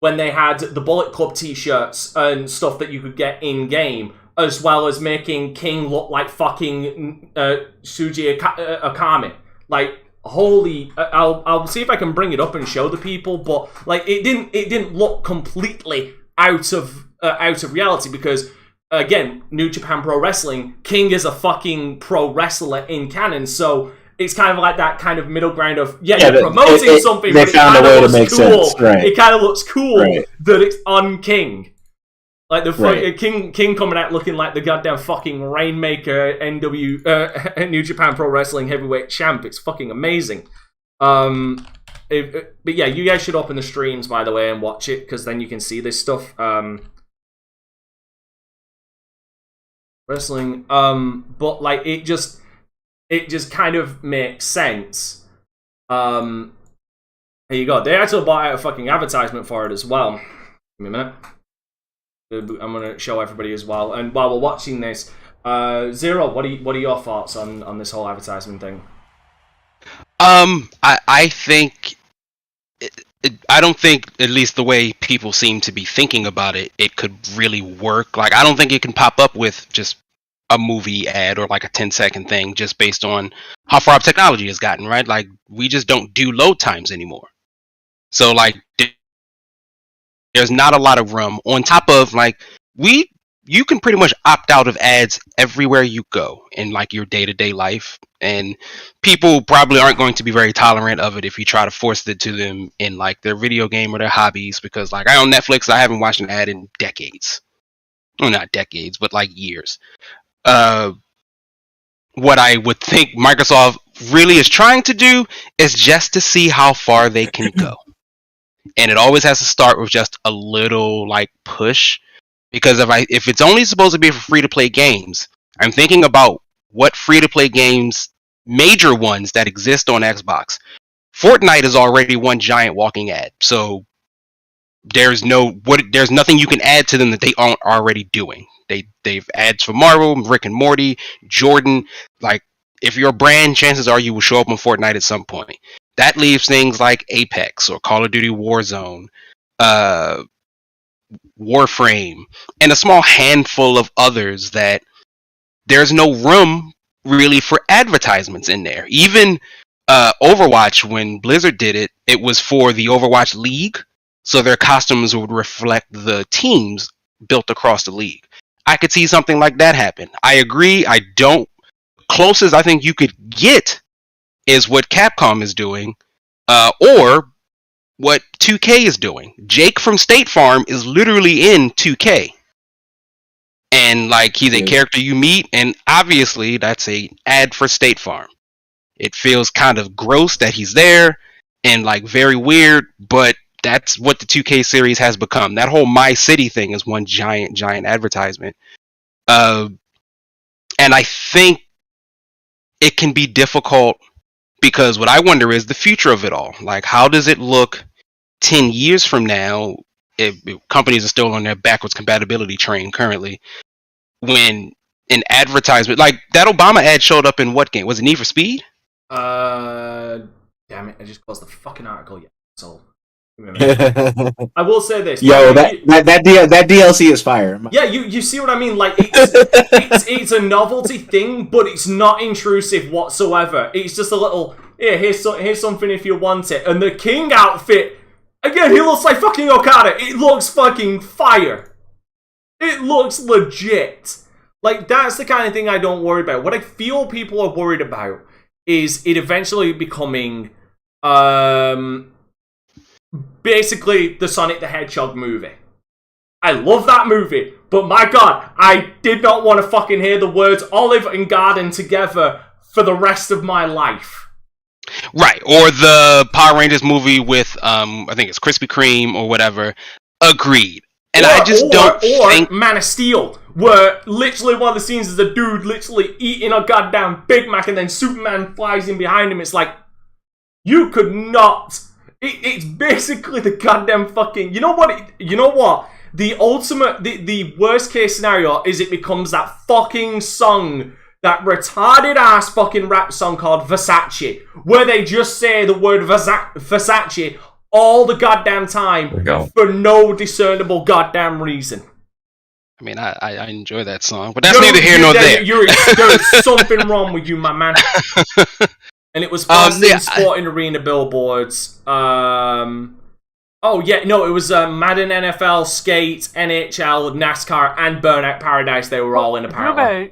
When they had the Bullet Club t-shirts and stuff that you could get in-game, as well as making King look like fucking Shuji Akami. Like, holy... I'll see if I can bring it up and show the people, but it didn't look completely out of reality, because... Again, New Japan Pro Wrestling, King is a fucking pro wrestler in canon, so it's kind of like that kind of middle ground of, you're promoting something, but it kind of looks cool. Right. It kind of looks cool that it's on King. Like the King coming out looking like the goddamn fucking Rainmaker New Japan Pro Wrestling heavyweight champ. It's fucking amazing. But yeah, you guys should open the streams, by the way, and watch it, because then you can see this stuff. Wrestling, but it just kind of makes sense. Here you go. They actually bought out a fucking advertisement for it as well. Give me a minute. I'm gonna show everybody as well. And while we're watching this, Zero, what are your thoughts on this whole advertisement thing? I think. I don't think, at least the way people seem to be thinking about it, it could really work. I don't think it can pop up with just a movie ad or a 10-second thing just based on how far up technology has gotten, right? We just don't do load times anymore. So, there's not a lot of room. On top of, we you can pretty much opt out of ads everywhere you go in like your day-to-day life, and people probably aren't going to be very tolerant of it if you try to force it to them in like their video game or their hobbies, because like I own Netflix, I haven't watched an ad in decades. Well, not decades, but like years. What I would think Microsoft really is trying to do is just to see how far they can go. And it always has to start with just a little like push, because if it's only supposed to be for free to play games, I'm thinking about what free to play games, major ones that exist on Xbox. Fortnite is already one giant walking ad, so there's nothing you can add to them that they aren't already doing. They've ads for Marvel, Rick and Morty, Jordan. Like, if you're a brand, chances are you will show up on Fortnite at some point. That leaves things like Apex or Call of Duty Warzone, Warframe, and a small handful of others that there's no room really for advertisements in there. Even Overwatch, when Blizzard did it, it was for the Overwatch League, so their costumes would reflect the teams built across the league. I could see something like that happen. I agree. Closest I think you could get is what Capcom is doing, or what 2K is doing. Jake from State Farm is literally in 2K. And like, he's a character you meet, and obviously that's a ad for State Farm. It feels kind of gross that he's there and like very weird, but that's what the 2K series has become. That whole My City thing is one giant advertisement. And I think it can be difficult, because what I wonder is the future of it all. Like, how does it look 10 years from now, if companies are still on their backwards compatibility train currently, when an advertisement, like that Obama ad showed up in what game? Was it Need for Speed? Damn it, I just closed the fucking article yet. So I will say this. Yo, that DLC is fire. Yeah, you see what I mean? Like, it's a novelty thing, but it's not intrusive whatsoever. It's just a little, here's something if you want it. And the King outfit, again, he looks like fucking Okada. It looks fucking fire. It looks legit. Like, that's the kind of thing I don't worry about. What I feel people are worried about is it eventually becoming basically the Sonic the Hedgehog movie. I love that movie, but my god, I did not want to fucking hear the words Olive and Garden together for the rest of my life. Right, or the Power Rangers movie with, I think it's Krispy Kreme or whatever. Agreed. And I just don't think... Man of Steel, where literally one of the scenes is a dude literally eating a goddamn Big Mac and then Superman flies in behind him. It's like, you could not... It's basically the goddamn fucking... You know what? The ultimate... The worst case scenario is it becomes that fucking song, that retarded ass fucking rap song called Versace, where they just say the word Versace all the goddamn time for no discernible goddamn reason. I mean, I enjoy that song, but that's neither here nor there. There's something wrong with you, my man. And it was posted Sporting Arena billboards. It was Madden, NFL, Skate, NHL, NASCAR, and Burnout Paradise. They were all in apparel.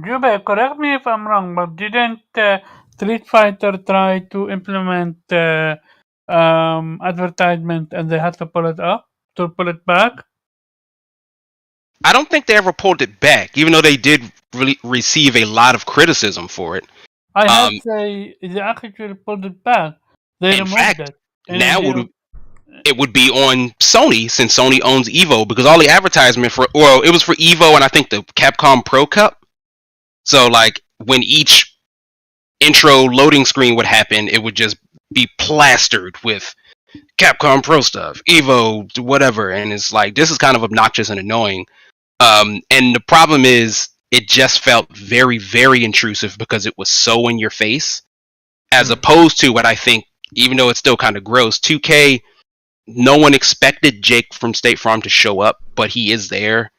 Jube, correct me if I'm wrong, but didn't Street Fighter try to implement advertisement and they had to pull it back? I don't think they ever pulled it back, even though they did really receive a lot of criticism for it. I have to say, they actually pulled it back. They removed it. Now it would be on Sony, since Sony owns Evo, because all the advertisement it was for Evo and I think the Capcom Pro Cup. So, like, when each intro loading screen would happen, it would just be plastered with Capcom Pro stuff, Evo, whatever, and it's like, this is kind of obnoxious and annoying. And the problem is, it just felt very, very intrusive because it was so in your face, as opposed to what I think, even though it's still kind of gross, 2K, no one expected Jake from State Farm to show up, but he is there.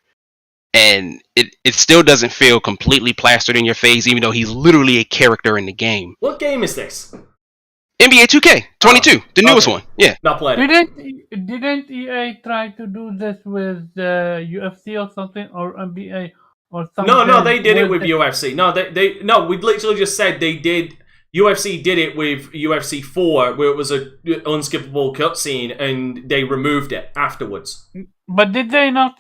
And it still doesn't feel completely plastered in your face, even though he's literally a character in the game. What game is this? NBA 2K22, the newest one. Yeah. Not playing it. Didn't EA try to do this with UFC or something, or NBA or something? No, they did it with UFC. No, we literally just said they did. UFC did it with UFC 4, where it was a unskippable cutscene, and they removed it afterwards. But did they not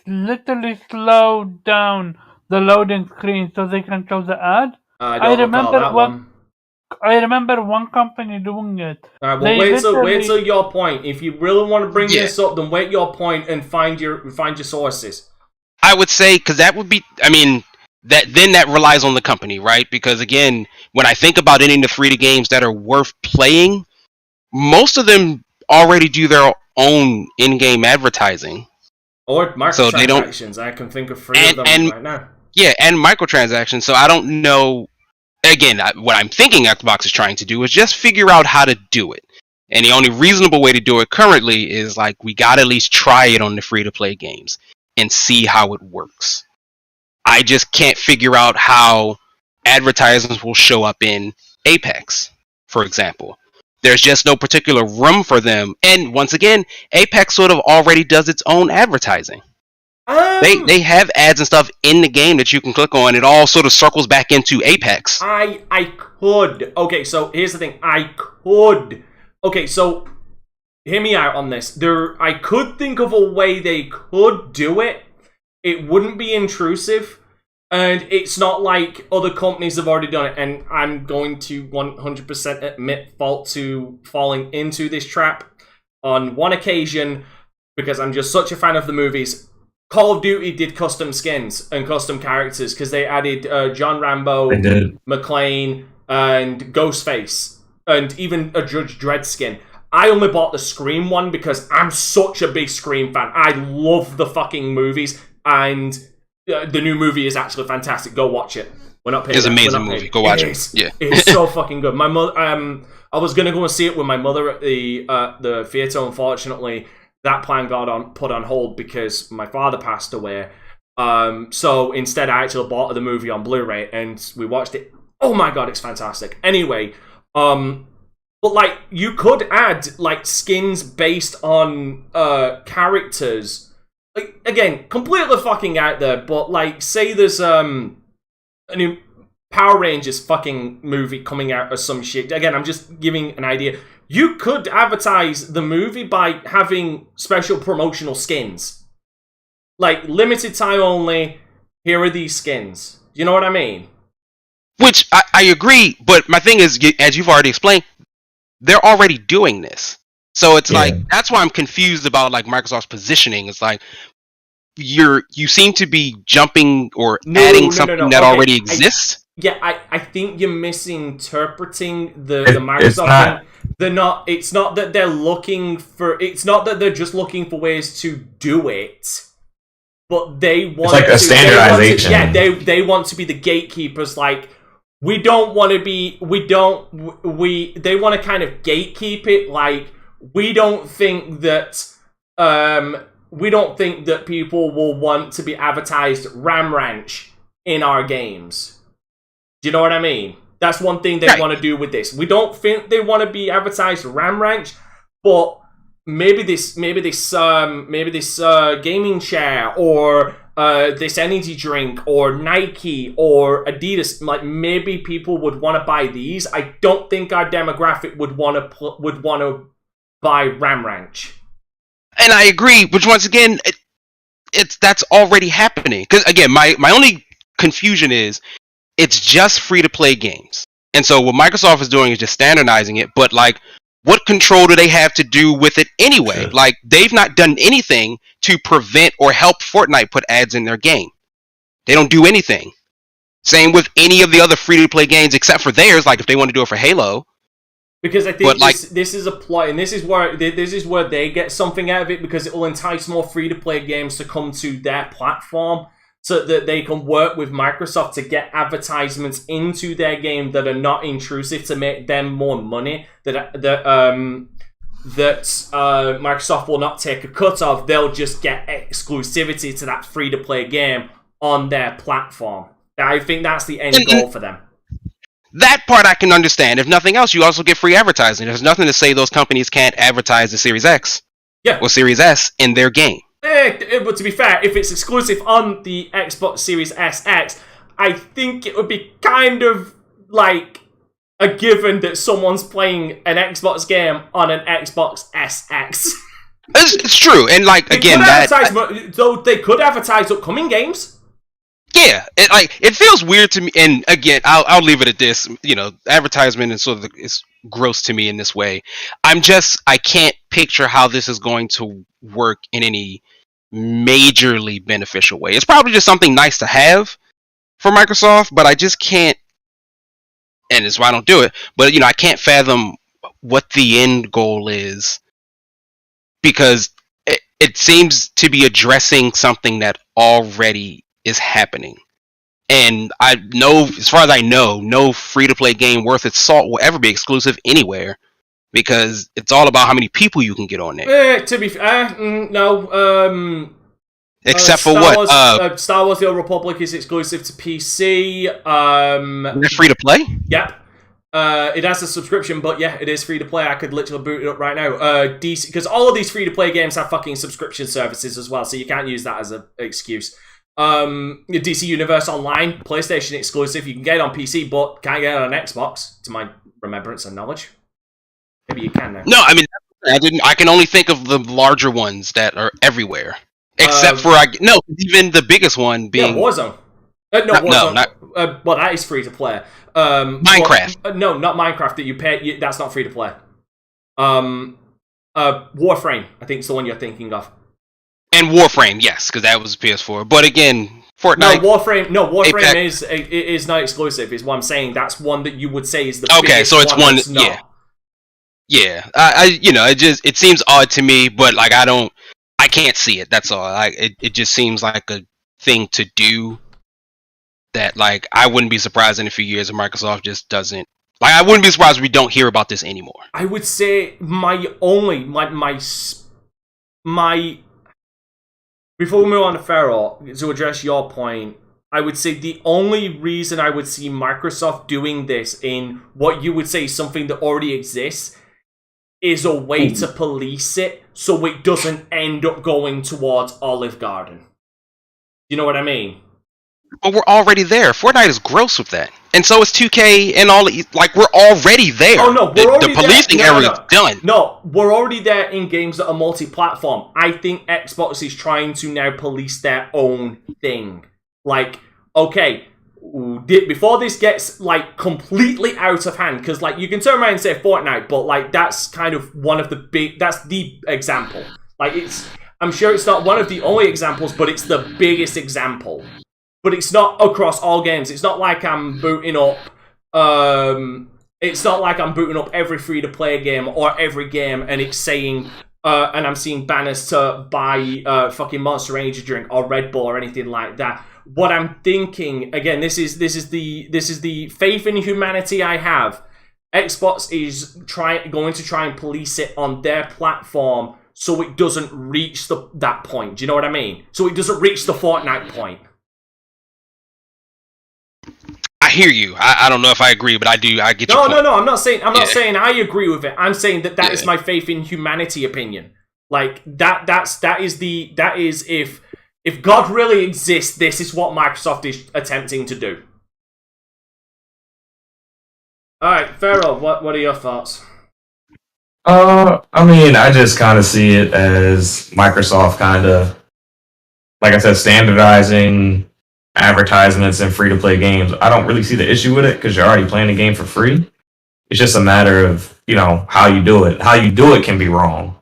literally slow down the loading screen so they can show the ad? I remember that one. I remember one company doing it. Alright, well, wait till your point. If you really want to bring this up, then wait your point and find your sources. I would say, because that would be, I mean, that relies on the company, right? Because again, when I think about any of the free to games that are worth playing, most of them already do their own in-game advertising. Or microtransactions. So I can think of 3 of them right now. Yeah, and microtransactions. So I don't know. Again, what I'm thinking Xbox is trying to do is just figure out how to do it. And the only reasonable way to do it currently is like, we gotta at least try it on the free-to-play games and see how it works. I just can't figure out how advertisements will show up in Apex, for example. There's just no particular room for them. And once again, Apex sort of already does its own advertising. They have ads and stuff in the game that you can click on. It all sort of circles back into Apex. I could. Okay, so here's the thing. I could. Okay, so hear me out on this. I could think of a way they could do it. It wouldn't be intrusive. And it's not like other companies have already done it. And I'm going to 100% admit fault to falling into this trap on one occasion, because I'm just such a fan of the movies. Call of Duty did custom skins and custom characters because they added John Rambo, McClane, and Ghostface, and even a Judge Dredd skin. I only bought the Scream one because I'm such a big Scream fan. I love the fucking movies, and the new movie is actually fantastic. Go watch it. We're not paying. It's an amazing movie. Go watch it. Yeah, it's so fucking good. My mother, I was gonna go and see it with my mother at the theater. Unfortunately, that plan got put on hold because my father passed away. So instead, I actually bought the movie on Blu-ray and we watched it. Oh my god, it's fantastic. Anyway, but like you could add like skins based on characters. Like again, completely fucking out there. But like, say there's a new Power Rangers fucking movie coming out or some shit. Again, I'm just giving an idea. You could advertise the movie by having special promotional skins. Like, limited time only, here are these skins. You know what I mean? Which, I agree, but my thing is, as you've already explained, they're already doing this. So it's like, that's why I'm confused about, like, Microsoft's positioning. It's like, you seem to be jumping or adding something that already exists. I think you're misinterpreting the Microsoft thing. It's not that they're looking for, it's not that they're just looking for ways to do it, but they want it's like a standardization. They want to be the gatekeepers. Like, we don't want to be, they want to kind of gatekeep it. Like, we don't think that people will want to be advertised Ram Ranch in our games. Do you know what I mean? That's one thing they want to do with this. We don't think they want to be advertised Ram Ranch, but maybe this gaming chair or this energy drink or Nike or Adidas, like maybe people would want to buy these. I don't think our demographic would want to buy Ram Ranch. And I agree, which once again, that's already happening. Because again, my only confusion is, it's just free-to-play games. And so what Microsoft is doing is just standardizing it, but like, what control do they have to do with it anyway? Sure. Like, they've not done anything to prevent or help Fortnite put ads in their game. They don't do anything. Same with any of the other free-to-play games except for theirs, like if they want to do it for Halo. Because I think this is a ploy, and this is where they get something out of it, because it will entice more free-to-play games to come to their platform, so that they can work with Microsoft to get advertisements into their game that are not intrusive to make them more money. That Microsoft will not take a cut of. They'll just get exclusivity to that free-to-play game on their platform. I think that's the end goal for them. That part I can understand. If nothing else, you also get free advertising. There's nothing to say those companies can't advertise the Series X or Series S in their game. But to be fair, if it's exclusive on the Xbox Series SX, I think it would be kind of like a given that someone's playing an Xbox game on an Xbox SX. It's true, and like again, though they could advertise upcoming games. Yeah, it feels weird to me, and again, I'll leave it at this. Advertisement is sort of is gross to me in this way. I can't picture how this is going to work in any majorly beneficial way. It's probably just something nice to have for Microsoft, but I just can't, and that's why I don't do it. But I can't fathom what the end goal is, because it seems to be addressing something that already is happening. And I know, as far as I know, no free-to-play game worth its salt will ever be exclusive anywhere, because it's all about how many people you can get on there. To be fair, no. Except for what? Star Wars The Old Republic is exclusive to PC. They're free-to-play? Yep. It has a subscription, but yeah, it is free-to-play. I could literally boot it up right now. DC, because all of these free-to-play games have fucking subscription services as well, so you can't use that as an excuse. DC Universe Online, PlayStation exclusive. You can get it on PC, but can't get it on Xbox, to my remembrance and knowledge. Maybe you can now. No, I mean, I can only think of the larger ones that are everywhere, except for even the biggest one being Warzone. Warzone. Well, that is free to play. Minecraft. No, not Minecraft. That you pay. That's not free to play. Warframe, I think, is the one you're thinking of. And Warframe, yes, because that was PS4. But again, Fortnite. Warframe is not exclusive. Is what I'm saying. That's one that you would say is the biggest so it's one. That's not. Yeah. It seems odd to me, but like I can't see it. That's all. It just seems like a thing to do that like I wouldn't be surprised in a few years if Microsoft just doesn't. Like I wouldn't be surprised if we don't hear about this anymore. I would say my before we move on to Pharaoh, to address your point, I would say the only reason I would see Microsoft doing this in what you would say is something that already exists is a way to police it so it doesn't end up going towards Olive Garden. You know what I mean? But we're already there. Fortnite is gross with that. And so is 2K and all. Like, we're already there. Oh, no, we're already the policing area is done. No, we're already there in games that are multi-platform. I think Xbox is trying to now police their own thing. Like, okay, before this gets, like, completely out of hand, because, like, you can turn around and say Fortnite, but, like, that's kind of one of the that's the example. Like, I'm sure it's not one of the only examples, but it's the biggest example. But it's not across all games. It's not like I'm booting up. It's not like I'm booting up every free-to-play game or every game, and it's saying, and I'm seeing banners to buy fucking Monster Energy drink or Red Bull or anything like that. What I'm thinking, again, this is the faith in humanity I have. Xbox is going to try and police it on their platform so it doesn't reach that point. Do you know what I mean? So it doesn't reach the Fortnite point. I hear you. I don't know if I agree, but I do. I get your point. No. I'm not saying I agree with it. I'm saying that is my faith in humanity opinion. Like that is if God really exists, this is what Microsoft is attempting to do. All right, Pharaoh, what are your thoughts? I mean, I just kind of see it as Microsoft kind of, like I said, standardizing advertisements and free-to-play games. I don't really see the issue with it because you're already playing the game for free. It's just a matter of, how you do it. How you do it can be wrong,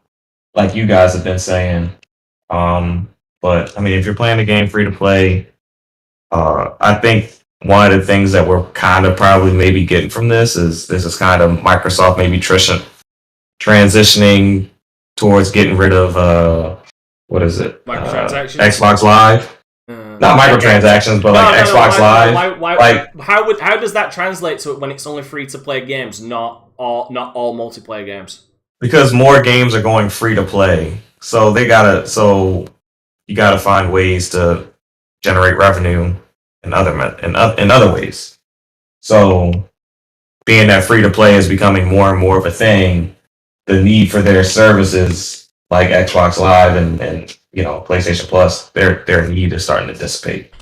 like you guys have been saying. But, I mean, if you're playing the game free-to-play, I think one of the things that we're kind of probably maybe getting from this is kind of Microsoft maybe transitioning towards getting rid of, what is it? Microtransactions? Xbox Live. Not microtransactions, but Xbox Live. How does that translate to it when it's only free to play games, not all multiplayer games? Because more games are going free to play, so you gotta find ways to generate revenue in other ways. So being that free to play is becoming more and more of a thing, the need for their services like Xbox Live and PlayStation Plus, their need is starting to dissipate.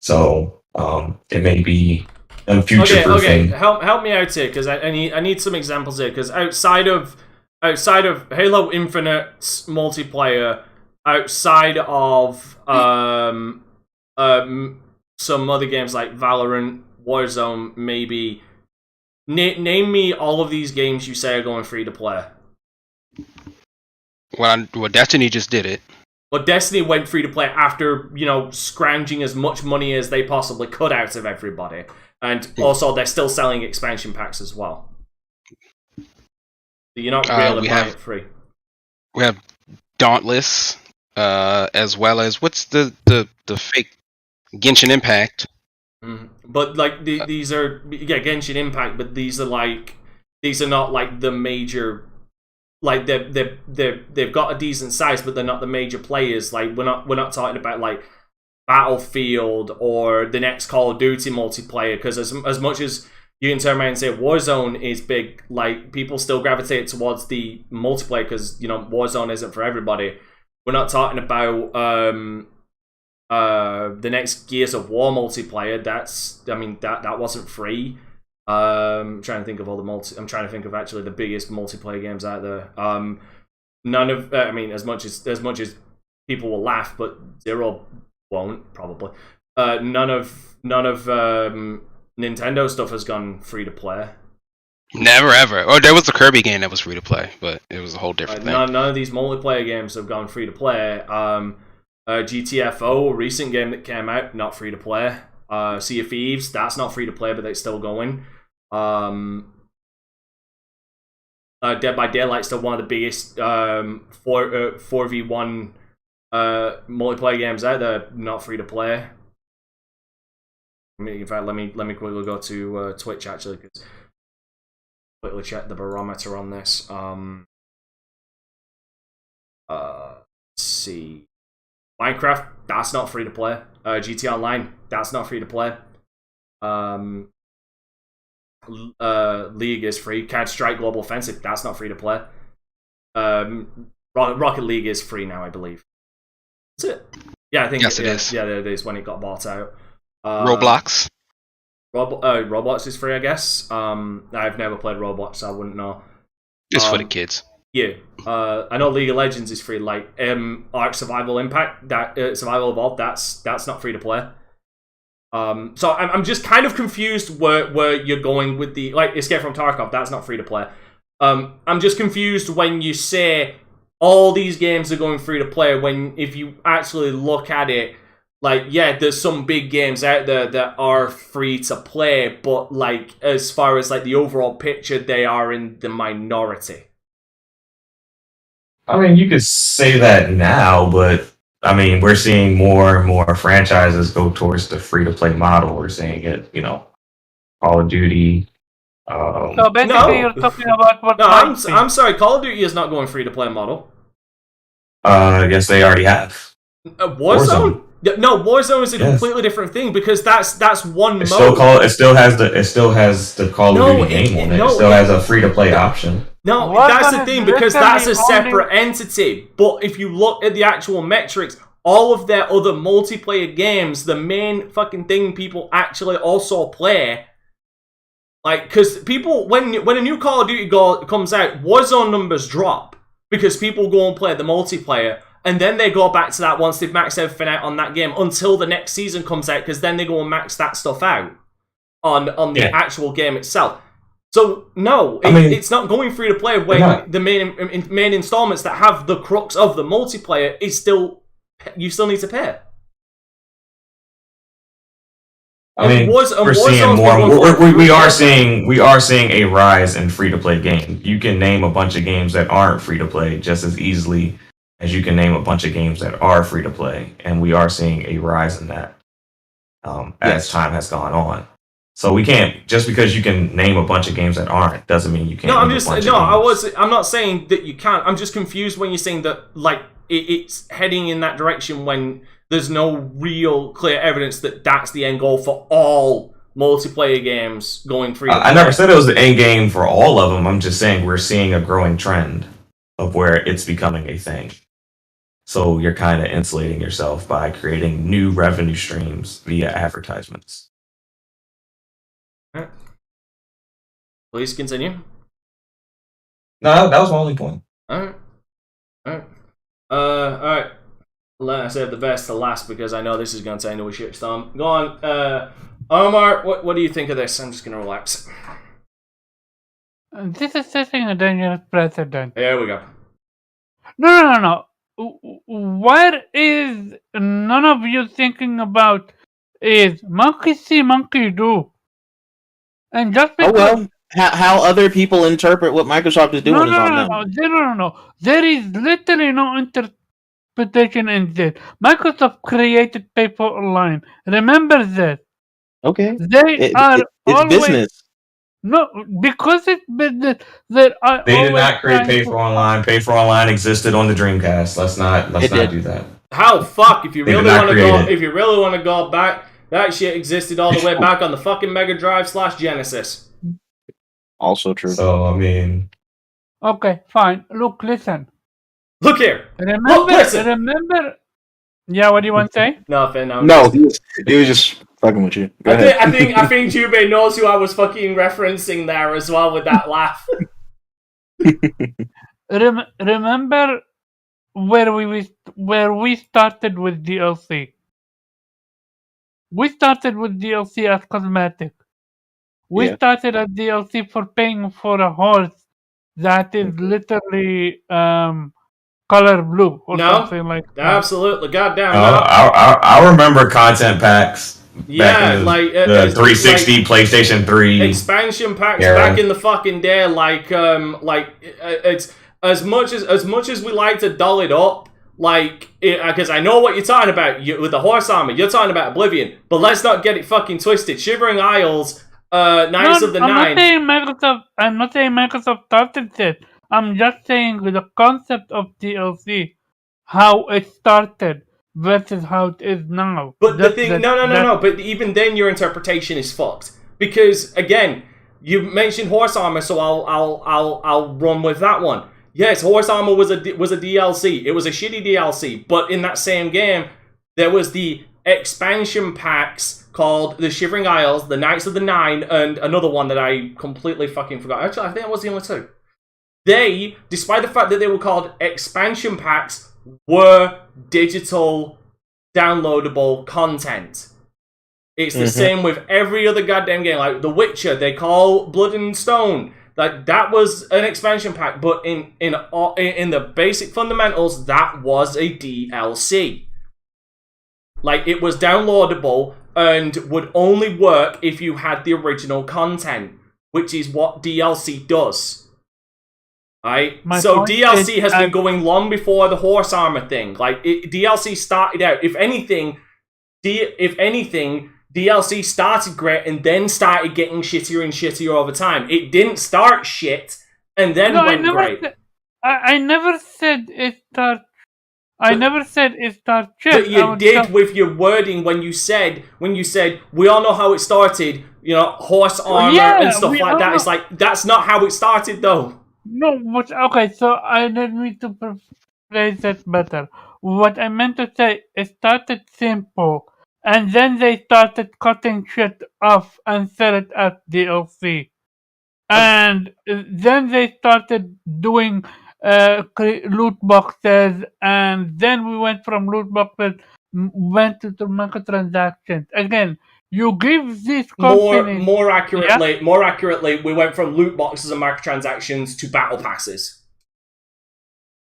So it may be a future proofing. Okay. Help me out here, because I need some examples here. Because outside of Halo Infinite's multiplayer, outside of some other games like Valorant, Warzone, maybe. Name me all of these games you say are going free to play. Well, Destiny just did it. But Destiny went free to play after, scrounging as much money as they possibly could out of everybody. And also, they're still selling expansion packs as well. So you're not really buying it free. We have Dauntless, as well as, what's the fake Genshin Impact? But these are Genshin Impact, but these are not like the major, like they've got a decent size, but they're not the major players. Like we're not talking about like Battlefield or the next Call of Duty multiplayer, because as much as you can turn around and say Warzone is big, like people still gravitate towards the multiplayer because Warzone isn't for everybody. We're not talking about the next Gears of War multiplayer. That wasn't free. I'm trying to think of I'm trying to think of actually the biggest multiplayer games out there. None of as much as people will laugh, but Zero won't probably. None of Nintendo stuff has gone free to play. Never ever. Oh, there was the Kirby game that was free to play, but it was a whole different thing. None of these multiplayer games have gone free to play. GTFO, a recent game that came out, not free to play. Sea of Thieves, that's not free to play, but it's still going. Dead by Daylight, still one of the biggest 4v1 multiplayer games out there, not free to play. In fact, let me quickly go to Twitch actually, because quickly check the barometer on this. Let's see. Minecraft, that's not free to play. GT Online, that's not free to play. League is free. Counter-Strike Global Offensive, that's not free to play. Rocket League is free now, I believe. Is it? Yeah, I think it is. Yeah, it is when it got bought out. Roblox. Roblox is free, I guess. I've never played Roblox, so I wouldn't know. It's for the kids. Yeah, I know League of Legends is free. Like Ark Survival Impact, that Survival Evolved, that's not free to play. So I'm just kind of confused where you're going with the Escape from Tarkov. That's not free to play. I'm just confused when you say all these games are going free to play. When if you actually look at it, there's some big games out there that are free to play, but as far as the overall picture, they are in the minority. I mean, you could say that now, but we're seeing more and more franchises go towards the free-to-play model. We're seeing it, Call of Duty. So basically, you're talking about what? No, I'm sorry. Call of Duty is not going free-to-play model. Yes, they already have. Warzone? No, Warzone is a completely different thing because that's one mode. It still has the Call of Duty name on it. It still has a free-to-play option. No, that's the thing, because that's a separate entity. But if you look at the actual metrics, all of their other multiplayer games, the main fucking thing people actually also play, because people, when a new Call of Duty comes out, Warzone numbers drop because people go and play the multiplayer, and then they go back to that once they've maxed everything out on that game until the next season comes out, because then they go and max that stuff out on the actual game itself. So no, it's not going free to play when the main installments that have the crux of the multiplayer is still you still need to pay. We're seeing more. We are seeing a rise in free to play games. You can name a bunch of games that aren't free to play just as easily as you can name a bunch of games that are free to play, and we are seeing a rise in that as time has gone on. So we can't, just because you can name a bunch of games that aren't, doesn't mean you can't. I'm not saying that you can't. I'm just confused when you're saying that it's heading in that direction when there's no real clear evidence that that's the end goal for all multiplayer games going free. I never said it was the end game for all of them. I'm just saying we're seeing a growing trend of where it's becoming a thing. So you're kind of insulating yourself by creating new revenue streams via advertisements. All right. Please continue. No, that was my only point. All right. All right. I saved the best to last because I know this is going to turn into a shitstorm. Go on. Omar, what do you think of this? I'm just going to relax. This is setting a dangerous precedent. There we go. No. What is none of you thinking about is monkey see, monkey do. And just because... How other people interpret what Microsoft is doing is on them. No. There is literally no interpretation in this. Microsoft created paper online. Remember that. Okay. It's always business. No, because it's business. They did not create Pay for Online. Pay for Online existed on the Dreamcast. Let's not do that. How fuck if you really want to go back, that shit existed all the way back on the fucking Mega Drive / Genesis. Also true. So I mean, okay, fine. Look, listen. Look here. Remember. Yeah, what do you want to say? Nothing. No, he was just fucking with you. I think Jube knows who I was fucking referencing there as well with that laugh. Remember where we started with DLC. We started with DLC as cosmetic. We started a DLC for paying for a horse that is literally color blue or something like that. Absolutely, goddamn. I remember content packs. Yeah, like the 360, like, PlayStation 3 expansion packs back in the fucking day. It's as much as we like to doll it up. Because I know what you're talking about with the horse armor. You're talking about Oblivion, but let's not get it fucking twisted. Shivering Isles. Knights of the Nine. I'm not saying Microsoft started it. I'm just saying the concept of DLC, how it started versus how it is now. But the thing, no. But even then, your interpretation is fucked because again, you mentioned horse armor, so I'll run with that one. Yes, horse armor was a DLC. It was a shitty DLC, but in that same game, there was the expansion packs called the Shivering Isles, the Knights of the Nine, and another one that I completely fucking forgot. Actually, I think that was the only two. They, despite the fact that they were called expansion packs, were digital downloadable content. It's the same with every other goddamn game. Like The Witcher, they call Blood and Stone. That was an expansion pack, but in the basic fundamentals, that was a DLC. Like, it was downloadable and would only work if you had the original content, which is what DLC does. Right? So DLC has been going long before the horse armor thing. Like, DLC started out, if anything, DLC started great and then started getting shittier and shittier over time. It didn't start shit and then went great. I never said it started. I never said it started shit. But you did with your wording when you said we all know how it started, horse armor and stuff like that. It's like, that's not how it started though. No, but okay, so I didn't mean to phrase that better. What I meant to say, it started simple, and then they started cutting shit off and sell it as DLC. And then they started doing loot boxes, and then we went from loot boxes, went to microtransactions. Again, you give these companies... More accurately, we went from loot boxes and microtransactions to battle passes.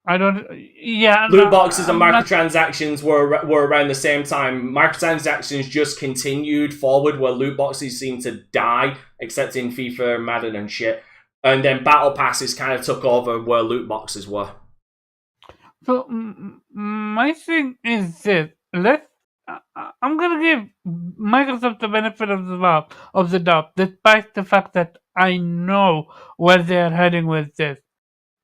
Loot boxes and microtransactions were around the same time. Microtransactions just continued forward where loot boxes seemed to die, except in FIFA, Madden and shit. And then battle passes kind of took over where loot boxes were. So my thing is this: I'm gonna give Microsoft the benefit of the doubt, despite the fact that I know where they are heading with this.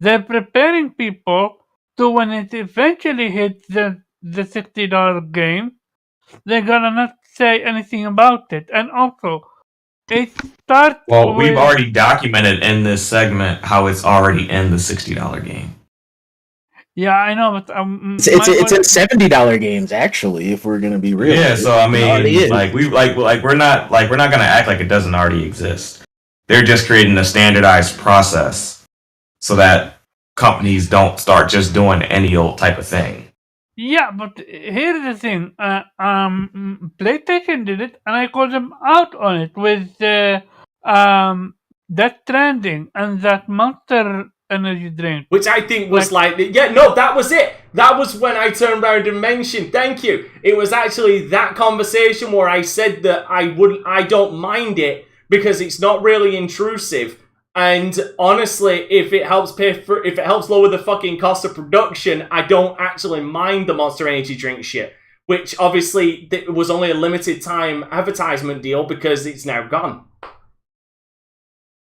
They're preparing people to, when it eventually hits the $60 game, they're gonna not say anything about it. And also, it starts. Well, we've already documented in this segment how it's already in the $60 game. Yeah, I know, but It's in $70 games actually. If we're gonna be real, Yeah, so I mean, we're not gonna act like it doesn't already exist. They're just creating a standardized process so that companies don't start just doing any old type of thing. Yeah, but here's the thing. PlayStation did it, and I called them out on it with Death Stranding and that Monster Energy drink. Which I think was that was it. That was when I turned around and mentioned, thank you. It was actually that conversation where I said that I don't mind it because it's not really intrusive. And honestly, if it helps lower the fucking cost of production, I don't actually mind the Monster Energy drink shit. Which obviously it was only a limited time advertisement deal because it's now gone.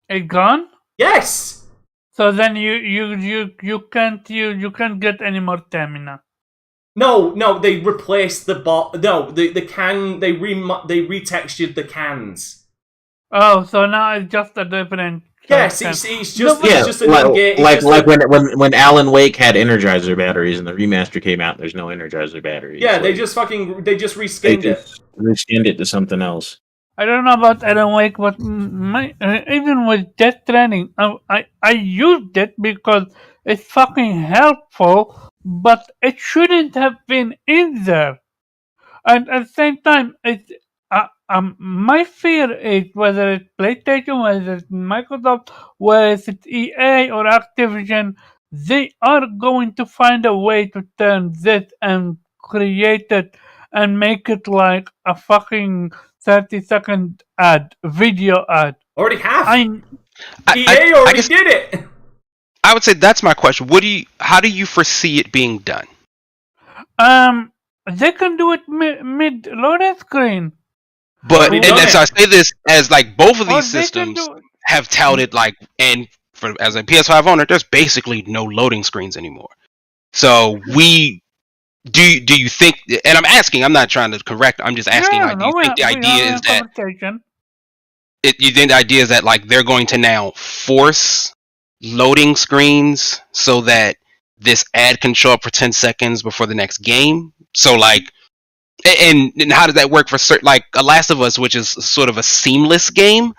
It gone? Yes. So then you can't get any more stamina. No, they replaced the No, the can they retextured the cans. Oh, so now it's just a different. Yes, it's just a when Alan Wake had Energizer batteries and the remaster came out, there's no Energizer batteries. Yeah, they just reskinned it. Reskinned it to something else. I don't know about Alan Wake, but even with Death Stranding, I used it because it's fucking helpful, but it shouldn't have been in there. And at the same time, my fear is whether it's PlayStation, whether it's Microsoft, whether it's EA or Activision, they are going to find a way to turn this and create it and make it like a fucking 30-second video ad. Already have. EA already did it. I would say that's my question. How do you foresee it being done? They can do it mid loading screen. But so I say this as like both of these systems have touted as a PS5 owner, there's basically no loading screens anymore. So do you think? And I'm asking. I'm not trying to correct. I'm just asking. Do you think the idea is that? You think the idea is that like they're going to now force loading screens so that this ad can show up for 10 seconds before the next game? So like, and how does that work for certain, like a Last of Us, which is sort of a seamless game?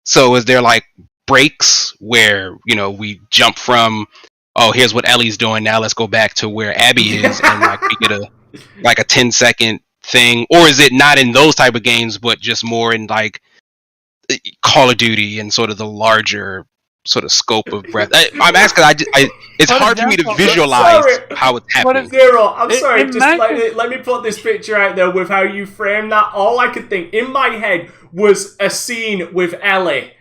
So is there like breaks where we jump from, oh, here's what Ellie's doing, now let's go back to where Abby is, and like we get a 10-second thing? Or is it not in those type of games, but just more in like Call of Duty and sort of the larger sort of scope of breadth? I'm asking. It's hard for me to visualize how it's happening. Zero, I'm sorry. Just let me put this picture out there with how you frame that. All I could think in my head was a scene with Ellie,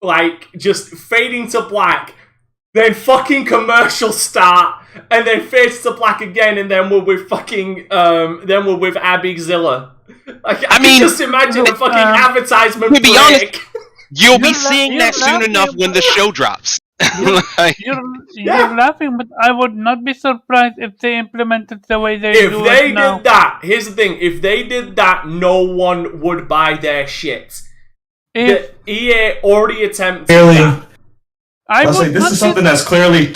like just fading to black, then fucking commercial start, and then fades to black again, and then we're with fucking then we're with Abby Zilla. Like, I mean, just imagine a fucking advertisement break. To be honest, you'll be seeing that soon enough when the show drops. You're laughing, but I would not be surprised if they implemented the way they do it now. If they did that, here's the thing. If they did that, no one would buy their shit. The EA already attempted that. This is something that's clearly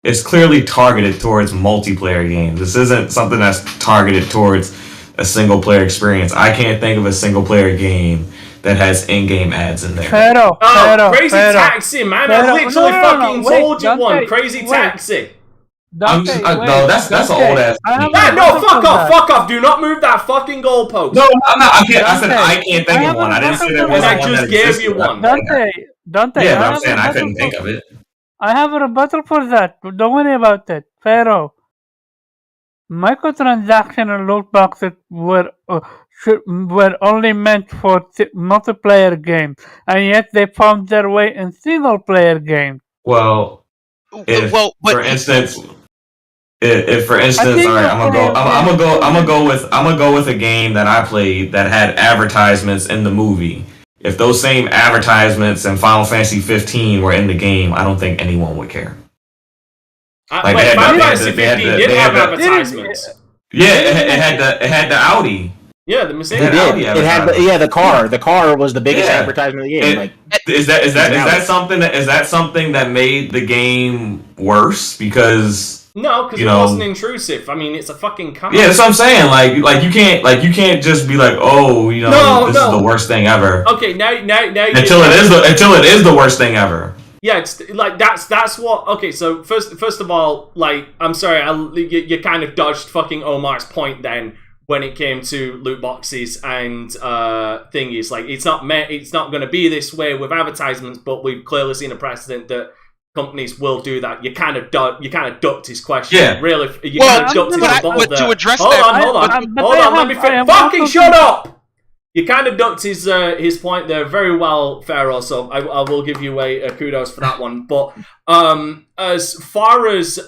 it's clearly targeted towards multiplayer games. This isn't something that's targeted towards a single player experience. I can't think of a single player game that has in-game ads in there. Crazy Taxi, man! I literally fucking told you one. Crazy Taxi. No, that's an old ass. Fuck off! Do not move that fucking goalpost. No, I'm not. I can't think of one. I didn't say there was one. I just gave you one. Dante. Yeah, but I'm saying I couldn't think of it. I have a rebuttal for that. Don't worry about it. Pharaoh. Microtransactional loot boxes were only meant for multiplayer games, and yet they found their way in single-player games. Well, for instance, all right, I'm gonna go with a game that I played that had advertisements in the movie. If those same advertisements in Final Fantasy 15 were in the game, I don't think anyone would care. Final Fantasy 15 did have advertisements. Yeah, it had the Audi. Yeah, the Mercedes. It did. It had the car. The car was the biggest advertisement of the game. Is that something that made the game worse? Because no, because it wasn't intrusive. I mean, it's a fucking car. Yeah, that's what I'm saying. Like you can't just be like, oh, this is the worst thing ever. Okay, now until it is the worst thing ever. Yeah, it's like that's what. Okay, so first of all, like, I'm sorry, you kind of dodged fucking Omar's point then when it came to loot boxes and thingies. Like, it's not going to be this way with advertisements, but we've clearly seen a precedent that companies will do that. You kind of ducked his question. Yeah, really. You kind of ducked his ball there. To address hold that, on. Let me finish. Fucking shut up. You kind of ducked his point there very well, Pharaoh, so I will give you a kudos for that one. But as far as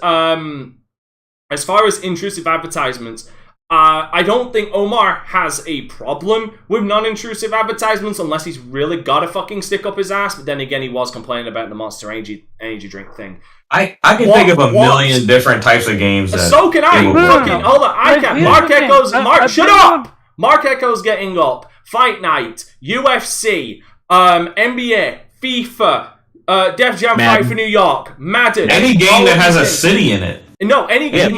intrusive advertisements, I don't think Omar has a problem with non-intrusive advertisements unless he's really got to fucking stick up his ass. But then again, he was complaining about the Monster energy drink thing. I can think of a million different types of games. So can I. Hold on, I can. Shut up! Mark Echo's getting up. Fight Night, UFC, NBA, FIFA, Def Jam Fight for New York, Madden. Any game that has a city in it. No, any game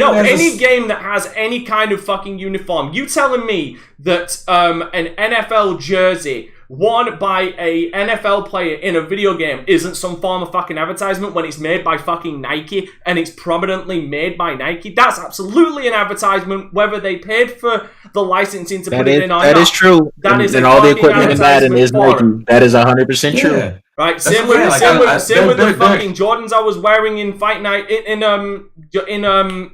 that has any kind of fucking uniform. You telling me that an NFL jersey worn by a NFL player in a video game isn't some form of fucking advertisement when it's made by fucking Nike and it's prominently made by Nike? That's absolutely an advertisement, whether they paid for the licensing to put it in or not. That is true. And all the equipment in Madden is Nike. That is 100% true. Yeah. Right, same with the fucking Jordans I was wearing in Fight Night in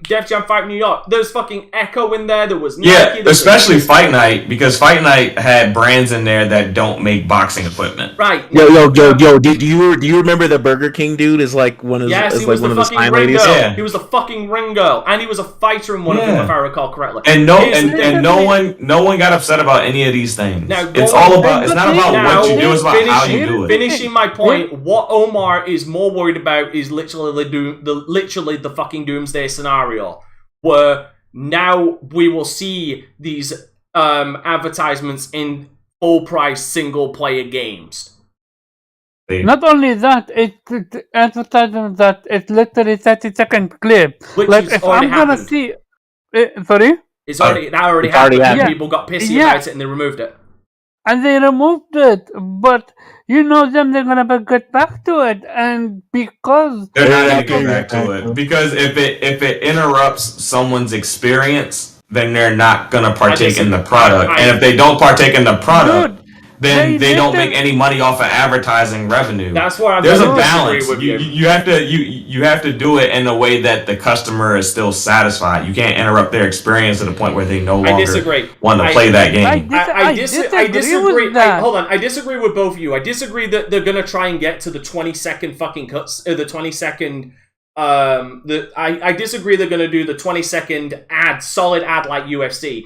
Def Jam Fight New York. There's fucking Echo in there. There was Nike. Yeah, especially Fight Night, because Fight Night had brands in there that don't make boxing equipment. Right. Yo. Do you remember the Burger King dude? Is like one of he was the fucking ring girl. Yeah. He was the fucking ring girl, and he was a fighter in one of them, if I recall correctly. And no one got upset about any of these things. Now, it's not about what you do; it's about how you do it. Finishing my point, what Omar is more worried about is literally the fucking doomsday scenario, where now we will see these advertisements in full price single player games. Not only that, it's advertisement that it's literally 30-second clip. Which like is if already I'm gonna happened. see, sorry, that already happened. Yeah. People got pissy about it and they removed it. And they removed it, but you know them, they're gonna get back to it, and because they're not gonna get back to it, because if it interrupts someone's experience, then they're not gonna partake in the product, and if they don't partake in the product, then they don't make any money off of advertising revenue. That's where there's a balance. You have to do it in a way that the customer is still satisfied. You can't interrupt their experience to the point where they no longer want to play that game. I disagree. Hold on, I disagree with both of you. I disagree that they're gonna try and get to the 20-second fucking cuts, the 20-second. I disagree they're gonna do the 20-second solid ad like UFC.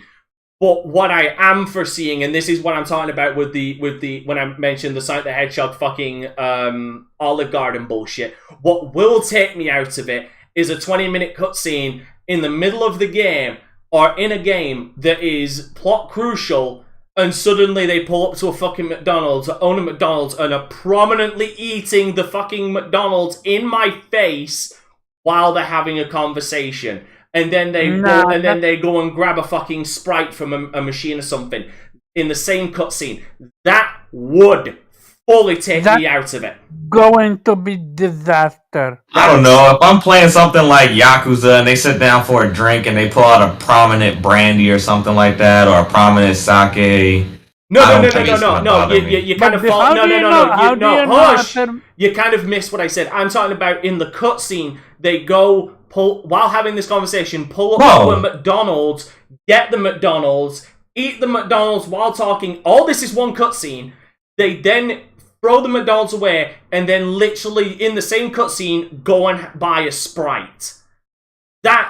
But what I am foreseeing, and this is what I'm talking about with the when I mentioned the Sonic the Hedgehog fucking Olive Garden bullshit, what will take me out of it is a 20-minute cutscene in the middle of the game or in a game that is plot crucial, and suddenly they pull up to a fucking McDonald's, own a McDonald's, and are prominently eating the fucking McDonald's in my face while they're having a conversation. And then they go and grab a fucking Sprite from a machine or something in the same cutscene. That would fully take me out of it. Going to be disaster. I don't know. If I'm playing something like Yakuza and they sit down for a drink and they pull out a prominent brandy or something like that, or a prominent sake. No. You kind of fall. No. Hush. You kind of missed what I said. I'm talking about in the cutscene. They go. While having this conversation, pull up to a McDonald's, get the McDonald's, eat the McDonald's while talking. All this is one cutscene. They then throw the McDonald's away, and then literally in the same cutscene, go and buy a Sprite. I'm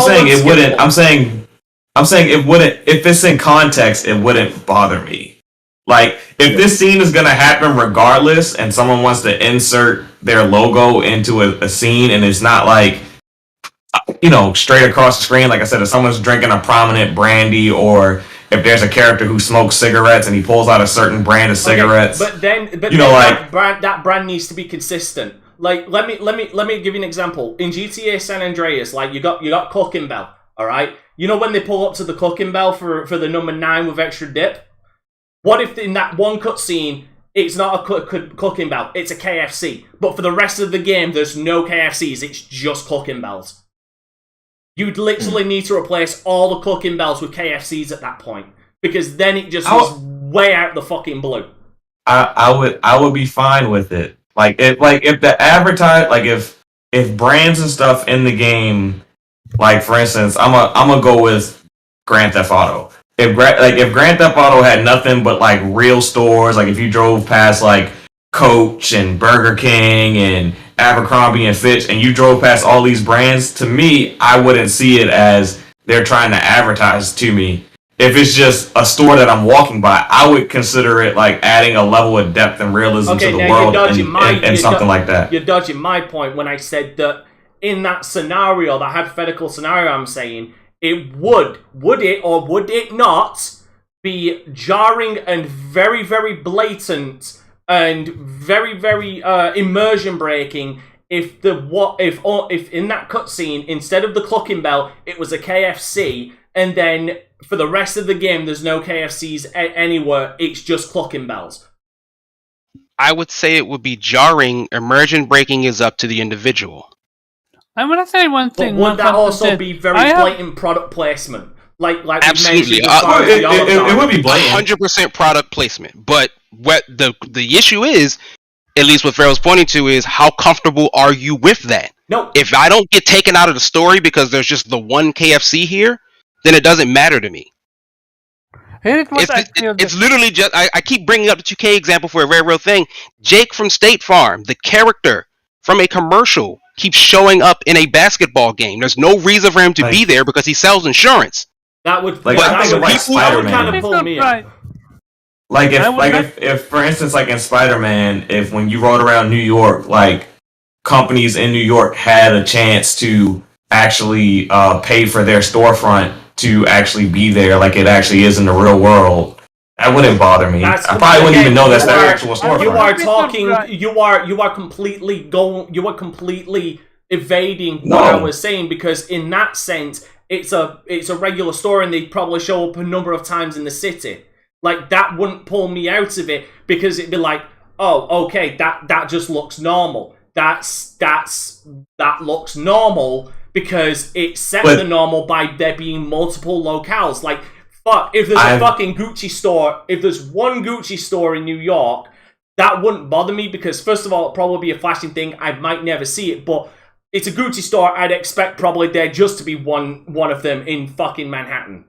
saying it wouldn't. I'm saying it wouldn't. If it's in context, it wouldn't bother me. Like, if this scene is going to happen regardless and someone wants to insert their logo into a scene and it's not like... like, straight across the screen, like I said, if someone's drinking a prominent brandy, or if there's a character who smokes cigarettes and he pulls out a certain brand of cigarettes. But then that brand needs to be consistent. Like, let me give you an example. In GTA San Andreas, like, you got Cooking Bell, all right? You know when they pull up to the Cooking Bell for the number 9 with extra dip? What if in that one cutscene, it's not a Cooking Bell, it's a KFC. But for the rest of the game, there's no KFCs, it's just Cooking Bells. You'd literally need to replace all the Cooking Bells with KFCs at that point. Because then it just was way out the fucking blue. I would be fine with it. If the advertise, if brands and stuff in the game, like for instance, I'm gonna go with Grand Theft Auto. If Grand Theft Auto had nothing but like real stores, like if you drove past like Coach and Burger King and Abercrombie and Fitch, and you drove past all these brands, to me, I wouldn't see it as they're trying to advertise to me. If it's just a store that I'm walking by, I would consider it like adding a level of depth and realism to the world and something like that. You're dodging my point when I said that in that scenario, that hypothetical scenario I'm saying, it would it or would it not be jarring and very, very blatant and very, very immersion breaking if in that cutscene, instead of the Clucking Bell, it was a KFC, and then for the rest of the game, there's no KFCs anywhere. It's just Clucking Bells. I would say it would be jarring. Immersion breaking is up to the individual. I'm gonna say one thing. But would that also be very blatant product placement? Like absolutely, it would be blatant. 100% product placement. But what the issue is, at least what Pharaoh's pointing to, is how comfortable are you with that? No. If I don't get taken out of the story because there's just the one KFC here, then it doesn't matter to me. It's literally just, I keep bringing up the 2K example for a very real thing. Jake from State Farm, the character from a commercial, keeps showing up in a basketball game. There's no reason for him to be there because he sells insurance. That would kind of pull me up. If for instance, like in Spider-Man, if when you rode around New York, like companies in New York had a chance to actually pay for their storefront to actually be there, like it actually is in the real world, that wouldn't bother me. I probably wouldn't even know that's their actual storefront. You are completely evading what I was saying, because in that sense, it's a regular store and they probably show up a number of times in the city. Like, that wouldn't pull me out of it, because it'd be like, oh, okay, that just looks normal. That looks normal because it's set the normal by there being multiple locales. Like, fuck, if there's a fucking Gucci store, if there's one Gucci store in New York, that wouldn't bother me, because first of all, it'd probably be a flashing thing. I might never see it, but it's a Gucci store. I'd expect probably there just to be one of them in fucking Manhattan.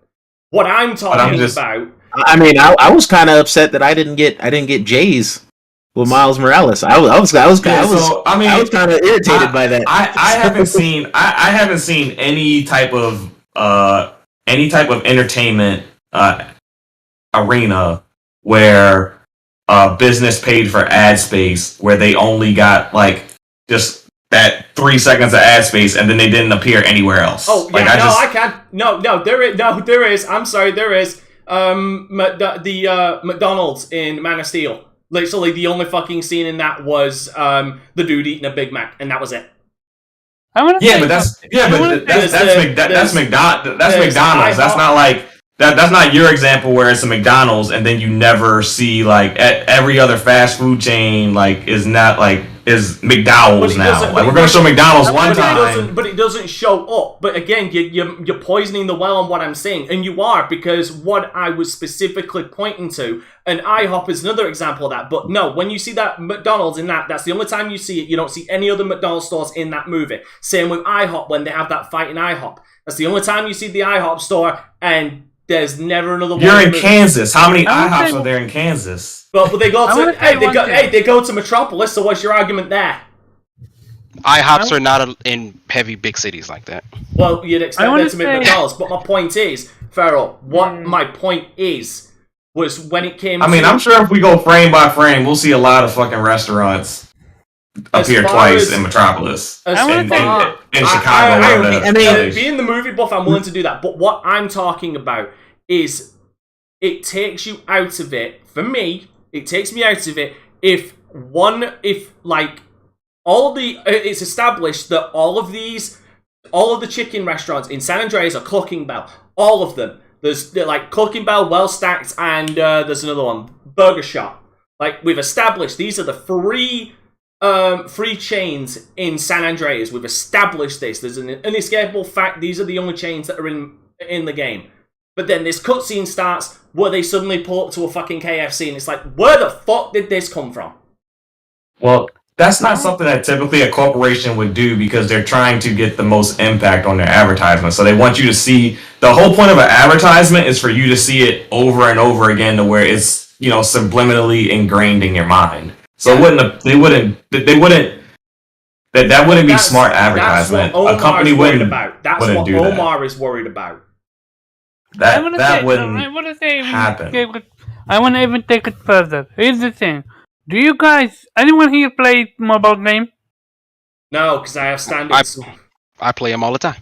What I'm talking about. I mean, I was kind of upset that I didn't get J's with Miles Morales. I was kind of irritated by that. I haven't seen any type of entertainment arena where business paid for ad space, where they only got like just that 3 seconds of ad space and then they didn't appear anywhere else. Oh yeah, there is. I'm sorry, there is. The McDonald's in Man of Steel. Literally, the only fucking scene in that was the dude eating a Big Mac, and that was it. That's McDonald's. That's not like that's not your example where it's a McDonald's and then you never see like every other fast food chain like is McDowell's now. Like we're gonna show McDonald's one time, but it doesn't show up. But again, you're poisoning the well on what I'm saying, and you are, because what I was specifically pointing to, and IHOP is another example of that. But no, when you see that McDonald's in that's the only time you see it. You don't see any other McDonald's stores in that movie. Same with IHOP when they have that fight in IHOP. That's the only time you see the IHOP store, and there's never another one. You're in Kansas. How many IHOPs are there in Kansas? Well, they go to they go to Metropolis. So what's your argument there? IHOPs are not in heavy big cities like that. Well, you'd expect them to make McDonald's, but my point is, Farrell, what my point is was when it came. I mean, I'm sure if we go frame by frame, we'll see a lot of fucking restaurants appear twice in Metropolis. In Chicago. Being the movie buff, I'm willing to do that. But what I'm talking about is it takes you out of it. For me, it takes me out of it it's established that all of the chicken restaurants in San Andreas are Clucking Bell. All of them. There's like Clucking Bell, Well Stacked, and there's another one, Burger Shop. Like, we've established these are the free chains in San Andreas. We've established this. There's an inescapable fact. These are the only chains that are in the game. But then this cutscene starts where they suddenly pull up to a fucking KFC, and it's like, where the fuck did this come from? Well, that's not something that typically a corporation would do because they're trying to get the most impact on their advertisement. So they want you to see, the whole point of an advertisement is for you to see it over and over again to where it's, subliminally ingrained in your mind. So that wouldn't be smart advertisement. A company wouldn't do that. Omar is worried about. That wouldn't happen. I want to even take it further. Here's the thing. Do you guys, anyone here play mobile game? No, because I have standards. I play them all the time.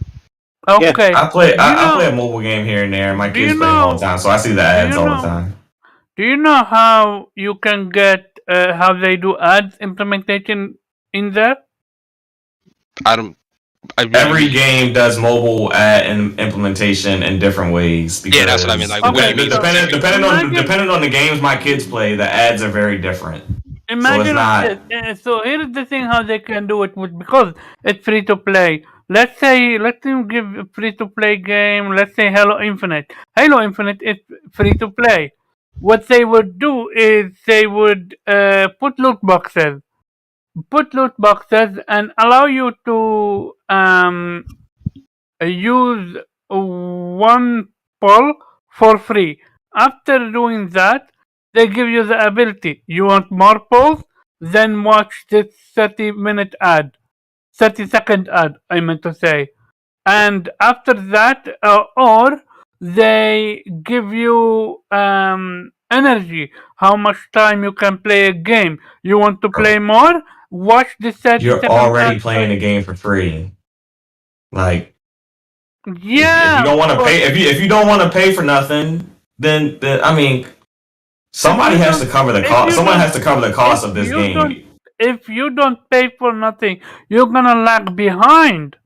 Okay. I play a mobile game here and there. My kids play them all the time, so I see the ads all the time. Do you know how you can get how they do ads implementation in there? Every game does mobile ad implementation in different ways. Yeah, that's what I mean. Like, depending on the games my kids play, the ads are very different. Imagine so here's the thing how they can do it because it's free to play. Let's them give a free to play game. Let's say Halo Infinite. Halo Infinite is free to play. What they would do is they would put loot boxes and allow you to use one pull for free. After doing that, they give you the ability. You want more pulls? Then watch this 30-second ad, I meant to say. And after that, or they give you energy, how much time you can play a game. You want to play more? Watch the 30 You're already playing the game for free. Like, yeah. If you don't want to pay, if you don't want to pay for nothing, then I mean, somebody has to cover the cost. Someone has to cover the cost of this game. If you don't pay for nothing, you're gonna lag behind.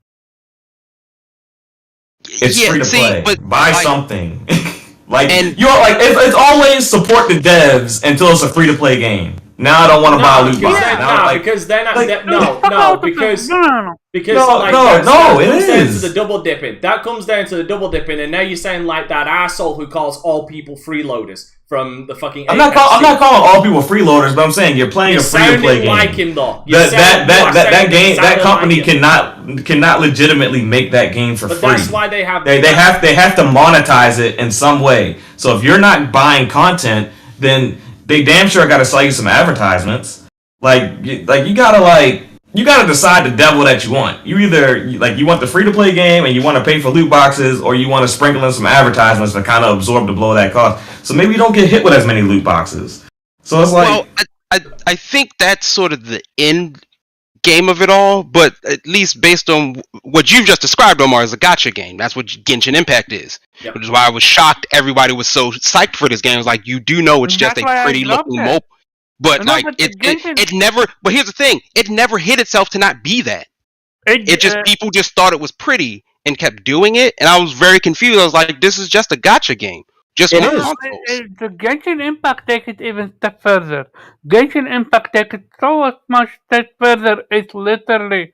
It's free to play. But buy something. It's always support the devs until it's a free to play game. Now I don't want to buy a loot box. Because then it is the double dipping. That comes down to the double dipping, and now you're saying like that asshole who calls all people freeloaders from the fucking. I'm not calling all people freeloaders, but I'm saying you're playing a free to play game. Like him though. That company cannot legitimately make that game for free. That's why they have they have to monetize it in some way. So if you're not buying content, then they damn sure gotta sell you some advertisements. You gotta decide the devil that you want. You either you want the free to play game and you want to pay for loot boxes, or you want to sprinkle in some advertisements to kind of absorb the blow of that cost. So maybe you don't get hit with as many loot boxes. So it's like, well, I think that's sort of the end game of it all. But at least based on what you've just described, Omar, is a gacha game. That's what Genshin Impact is. Yep. Which is why I was shocked everybody was so psyched for this game. It was like, you do know it's just a pretty looking mobile. But it never. But here's the thing: it never hit itself to not be that. People just thought it was pretty and kept doing it, and I was very confused. I was like, this is just a gacha game. Just it is. The Genshin Impact take it even a step further. Genshin Impact take it so much step further. It literally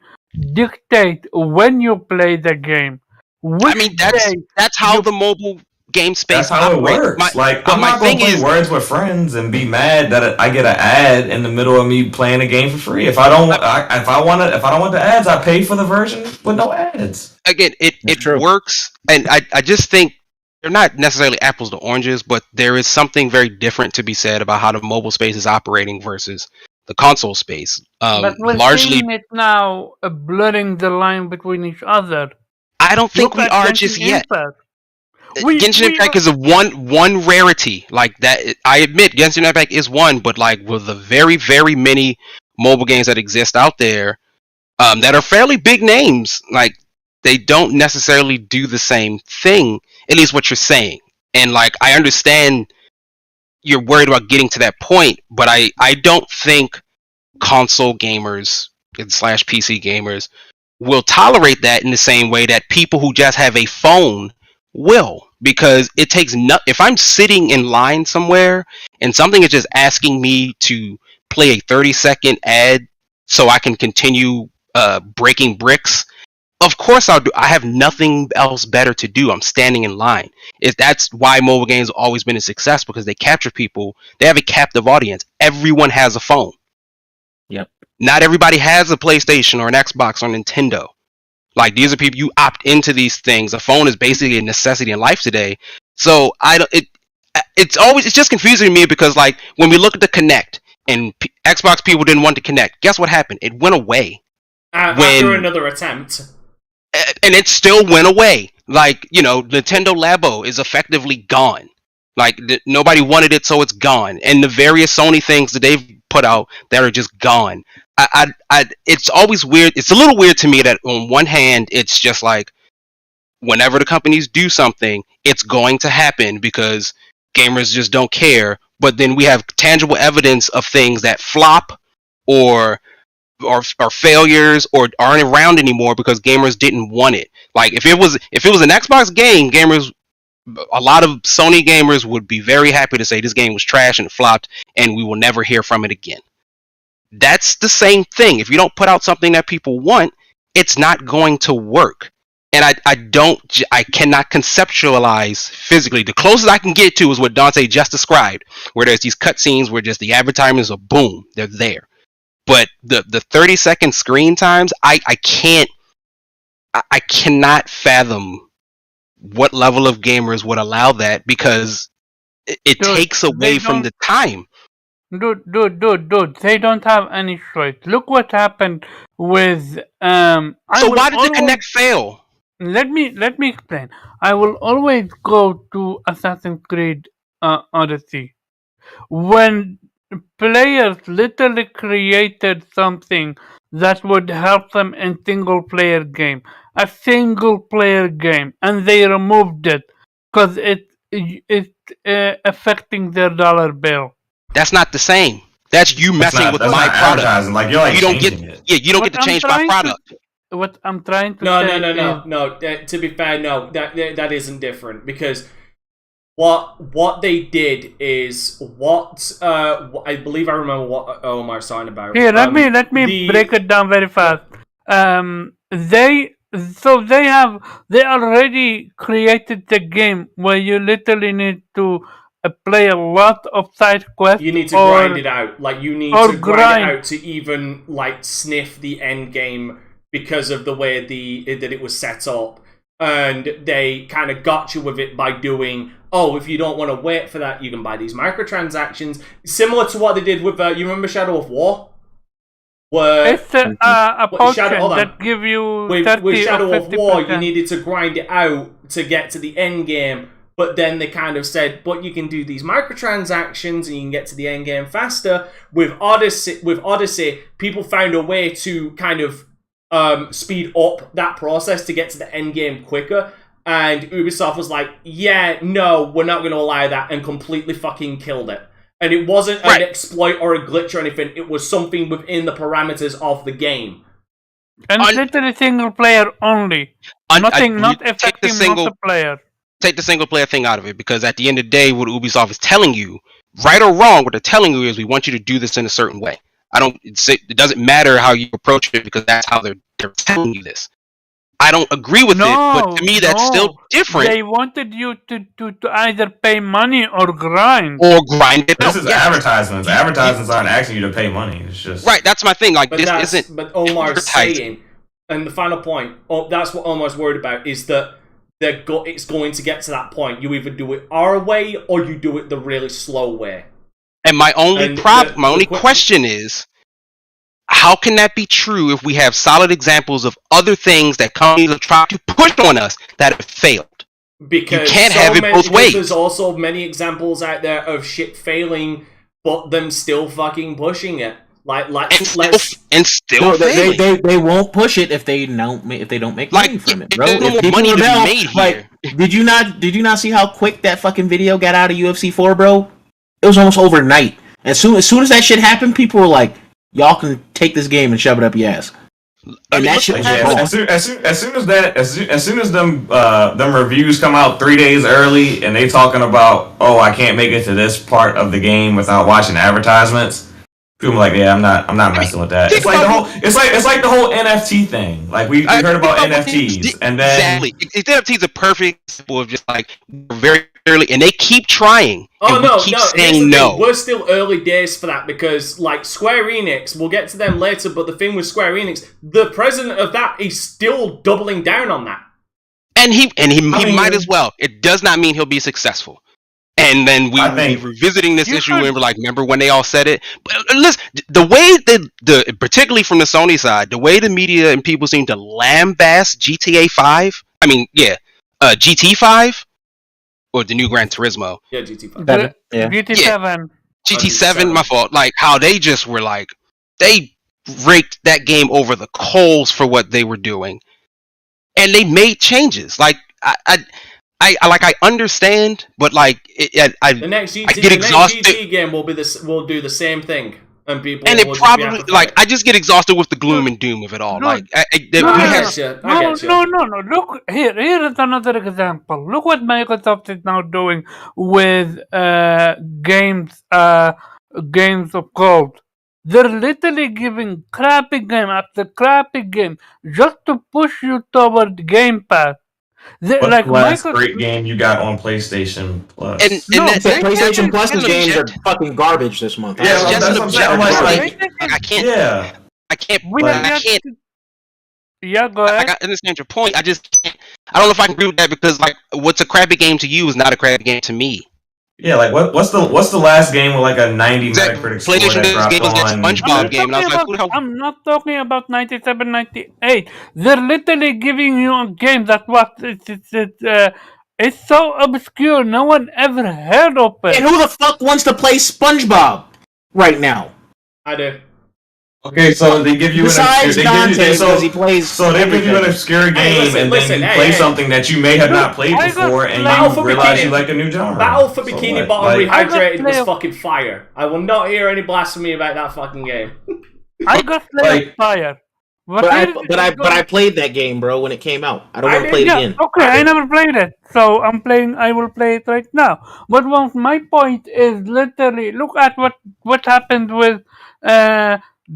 dictate when you play the game. That's how the mobile game space. That's how it works. I'm not going to play Words with Friends and be mad that I get an ad in the middle of me playing a game for free. If I don't want the ads, I pay for the version with no ads. Again, it works, and I just think they're not necessarily apples to oranges, but there is something very different to be said about how the mobile space is operating versus the console space. But we're seeing it now blurring the line between each other. I don't think we are just yet. Genshin Impact is a one rarity like that. I admit Genshin Impact is one, but like with the very, very many mobile games that exist out there that are fairly big names, like they don't necessarily do the same thing, at least what you're saying. And like, I understand you're worried about getting to that point, but I don't think console gamers / PC gamers will tolerate that in the same way that people who just have a phone will, because it takes if I'm sitting in line somewhere and something is just asking me to play a 30-second ad so I can continue breaking bricks, of course I'll do. I have nothing else better to do. I'm standing in line. That's why mobile games have always been a success, because they capture people. They have a captive audience. Everyone has a phone. Yep. Not everybody has a PlayStation or an Xbox or Nintendo. Like, these are people, you opt into these things. A phone is basically a necessity in life today. So it's just confusing to me, because like, when we look at the Kinect and Xbox people didn't want to connect, guess what happened? It went away. After another attempt. And it still went away. Like, Nintendo Labo is effectively gone. Like, nobody wanted it, so it's gone. And the various Sony things that they've put out that are just gone. It's always weird. It's a little weird to me that on one hand, it's just like, whenever the companies do something, it's going to happen because gamers just don't care. But then we have tangible evidence of things that flop or failures or aren't around anymore because gamers didn't want it. Like, if it was an Xbox game, a lot of Sony gamers would be very happy to say this game was trash and it flopped and we will never hear from it again. That's the same thing. If you don't put out something that people want, it's not going to work. And I cannot conceptualize physically. The closest I can get to is what Dante just described, where there's these cutscenes where just the advertisements are boom, they're there. But the 30-second screen times, I cannot fathom what level of gamers would allow that, because it takes away from the time. Dude, they don't have any choice. Look what happened with So why did the Kinect fail? Let me explain. I will always go to Assassin's Creed Odyssey. When players literally created something that would help them in a single player game, and they removed it because it's affecting their dollar bill. That's not the same. That's you messing with my product. Like, you're like, you don't get to change my product. What I'm trying to say No. To be fair, no, that isn't different, because what they did is what I believe I remember what Omar's talking about. Here, let me break it down very fast. They already created the game where you literally need to play a lot of side quests. You need to grind it out. Like, you need to grind it out to even like sniff the end game, because of the way that it was set up. And they kind of got you with it by doing, if you don't want to wait for that, you can buy these microtransactions. Similar to what they did with, you remember Shadow of War? Where it's a potion that give you 30 with Shadow or 50%. of War, you needed to grind it out to get to the end game. But then they kind of said, but you can do these microtransactions and you can get to the end game faster. With Odyssey, people found a way to kind of speed up that process to get to the end game quicker, and Ubisoft was like, yeah, no, we're not going to allow that, and completely fucking killed it. And it wasn't an exploit or a glitch or anything, it was something within the parameters of the game. And literally single player only. Not affecting multiplayer. Take the single player thing out of it, because at the end of the day, what Ubisoft is telling you, right or wrong, what they're telling you is, we want you to do this in a certain way. It doesn't matter how you approach it, because that's how they're telling you this. I don't agree with it, but to me that's still different. They wanted you to either pay money or grind. It. This is advertisements. Advertisements aren't asking you to pay money. It's just right. That's my thing. Like, this isn't. But Omar's saying, and the final point, that's what Omar's worried about, is that it's going to get to that point. You either do it our way or you do it the really slow way. And my only question is, how can that be true if we have solid examples of other things that companies have tried to push on us that have failed? Because you can't have it both ways. There's also many examples out there of shit failing, but them still fucking pushing it. No, they won't push it if they don't make money from it, bro. If people money to be rebel, made like, here. did you not see how quick that fucking video got out of UFC 4, bro? It was almost overnight. As soon as that shit happened, people were like, "Y'all can take this game and shove it up your ass." And that shit was as soon as them reviews come out 3 days early and they talking about, oh, I can't make it to this part of the game without watching advertisements. People are like, yeah, I'm not messing with that. It's like the whole NFT thing. Like we heard about NFTs, and then exactly, NFTs a perfect example of just like very early, and they keep trying. Oh and we keep saying no. We're still early days for that because, like, Square Enix, we'll get to them later. But the thing with Square Enix, the president of that is still doubling down on that, and he might as well. It does not mean he'll be successful. And then we're revisiting this issue, and we're like, remember when they all said it? But listen, the way the particularly from the Sony side, the way the media and people seem to lambaste GTA 5. I mean, GT 5 or the new Gran Turismo. Yeah, GT 5. GT 7. GT 7. My fault. Like how they just were like they raked that game over the coals for what they were doing, and they made changes. Like I understand, but like the next GT game will do the same thing, and people. And it probably like I just get exhausted with the gloom and doom of it all. Like I get you. No. Look here is another example. Look what Microsoft is now doing with games of gold. They're literally giving crappy game after crappy game just to push you toward Game Pass. What's the last great game you got on PlayStation Plus? And PlayStation Plus's games are fucking garbage this month. Yeah, that's what I'm saying. I can't. Yeah, I can't. Yeah, go ahead. I understand your point. I just can't. I don't know if I can agree with that because like, what's a crappy game to you is not a crappy game to me. Yeah, like what's the last game with like a 90 Metacritic score that dropped on? SpongeBob game, and I was like, who the hell? I'm not talking about 97, 98. They're literally giving you a game that it's so obscure, no one ever heard of it. And who the fuck wants to play SpongeBob right now? I do. Okay, so they give you because he plays. So they give you an obscure game, and then you play something that you may have not played before, and you realize you like a new genre. Battle for Bikini Bottom Rehydrated was fucking fire. I will not hear any blasphemy about that fucking game. I got Slay Fire. But I played that game, bro, when it came out. I don't want to play it again. Okay, I never played it, so I will play it right now. But my point is literally look at what happened with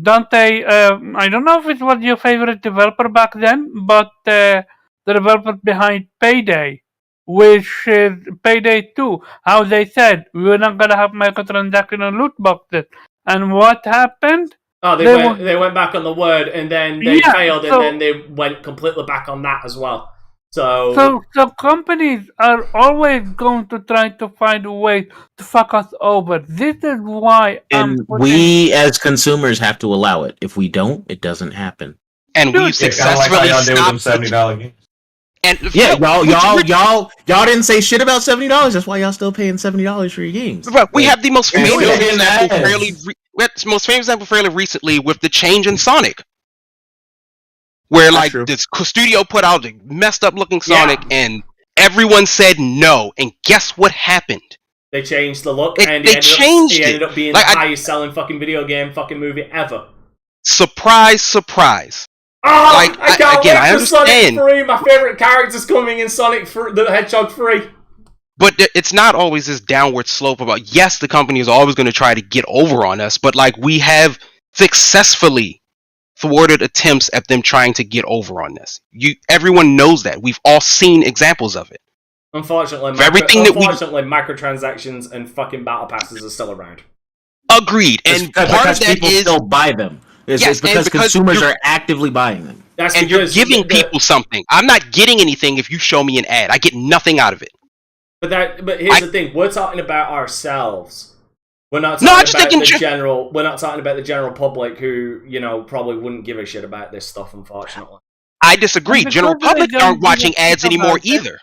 Dante. I don't know if it was your favorite developer back then, but the developer behind Payday, which is Payday 2, how they said we're not gonna have microtransactional loot boxes, and what happened? Oh, they went back on the word, and then they failed, and then they went completely back on that as well. So companies are always going to try to find a way to fuck us over. This is why we as consumers have to allow it. If we don't, it doesn't happen. And we successfully stopped $70 games. And y'all didn't say shit about $70. That's why y'all still paying $70 for your games. Bro, we have the most famous example fairly recently with the change in Sonic. Where this studio put out a messed up looking Sonic and everyone said no. And guess what happened? They changed the look and they changed it. He ended up being the highest selling fucking video game fucking movie ever. Surprise, surprise. Oh, I can't wait for Sonic 3. My favorite character's coming in Sonic the Hedgehog 3. But it's not always this downward slope about, yes, the company is always going to try to get over on us, but like we have successfully thwarted attempts at them trying to get over on this. Everyone knows that. We've all seen examples of it. Unfortunately, microtransactions and fucking battle passes are still around. Agreed. And part of that people still buy them. It's because consumers are actively buying them. And you're giving people something. I'm not getting anything if you show me an ad. I get nothing out of it. But here's the thing. We're talking about ourselves. We're not talking about the general. We're not talking about the general public who, probably wouldn't give a shit about this stuff. Unfortunately, I disagree. General public aren't watching ads anymore either.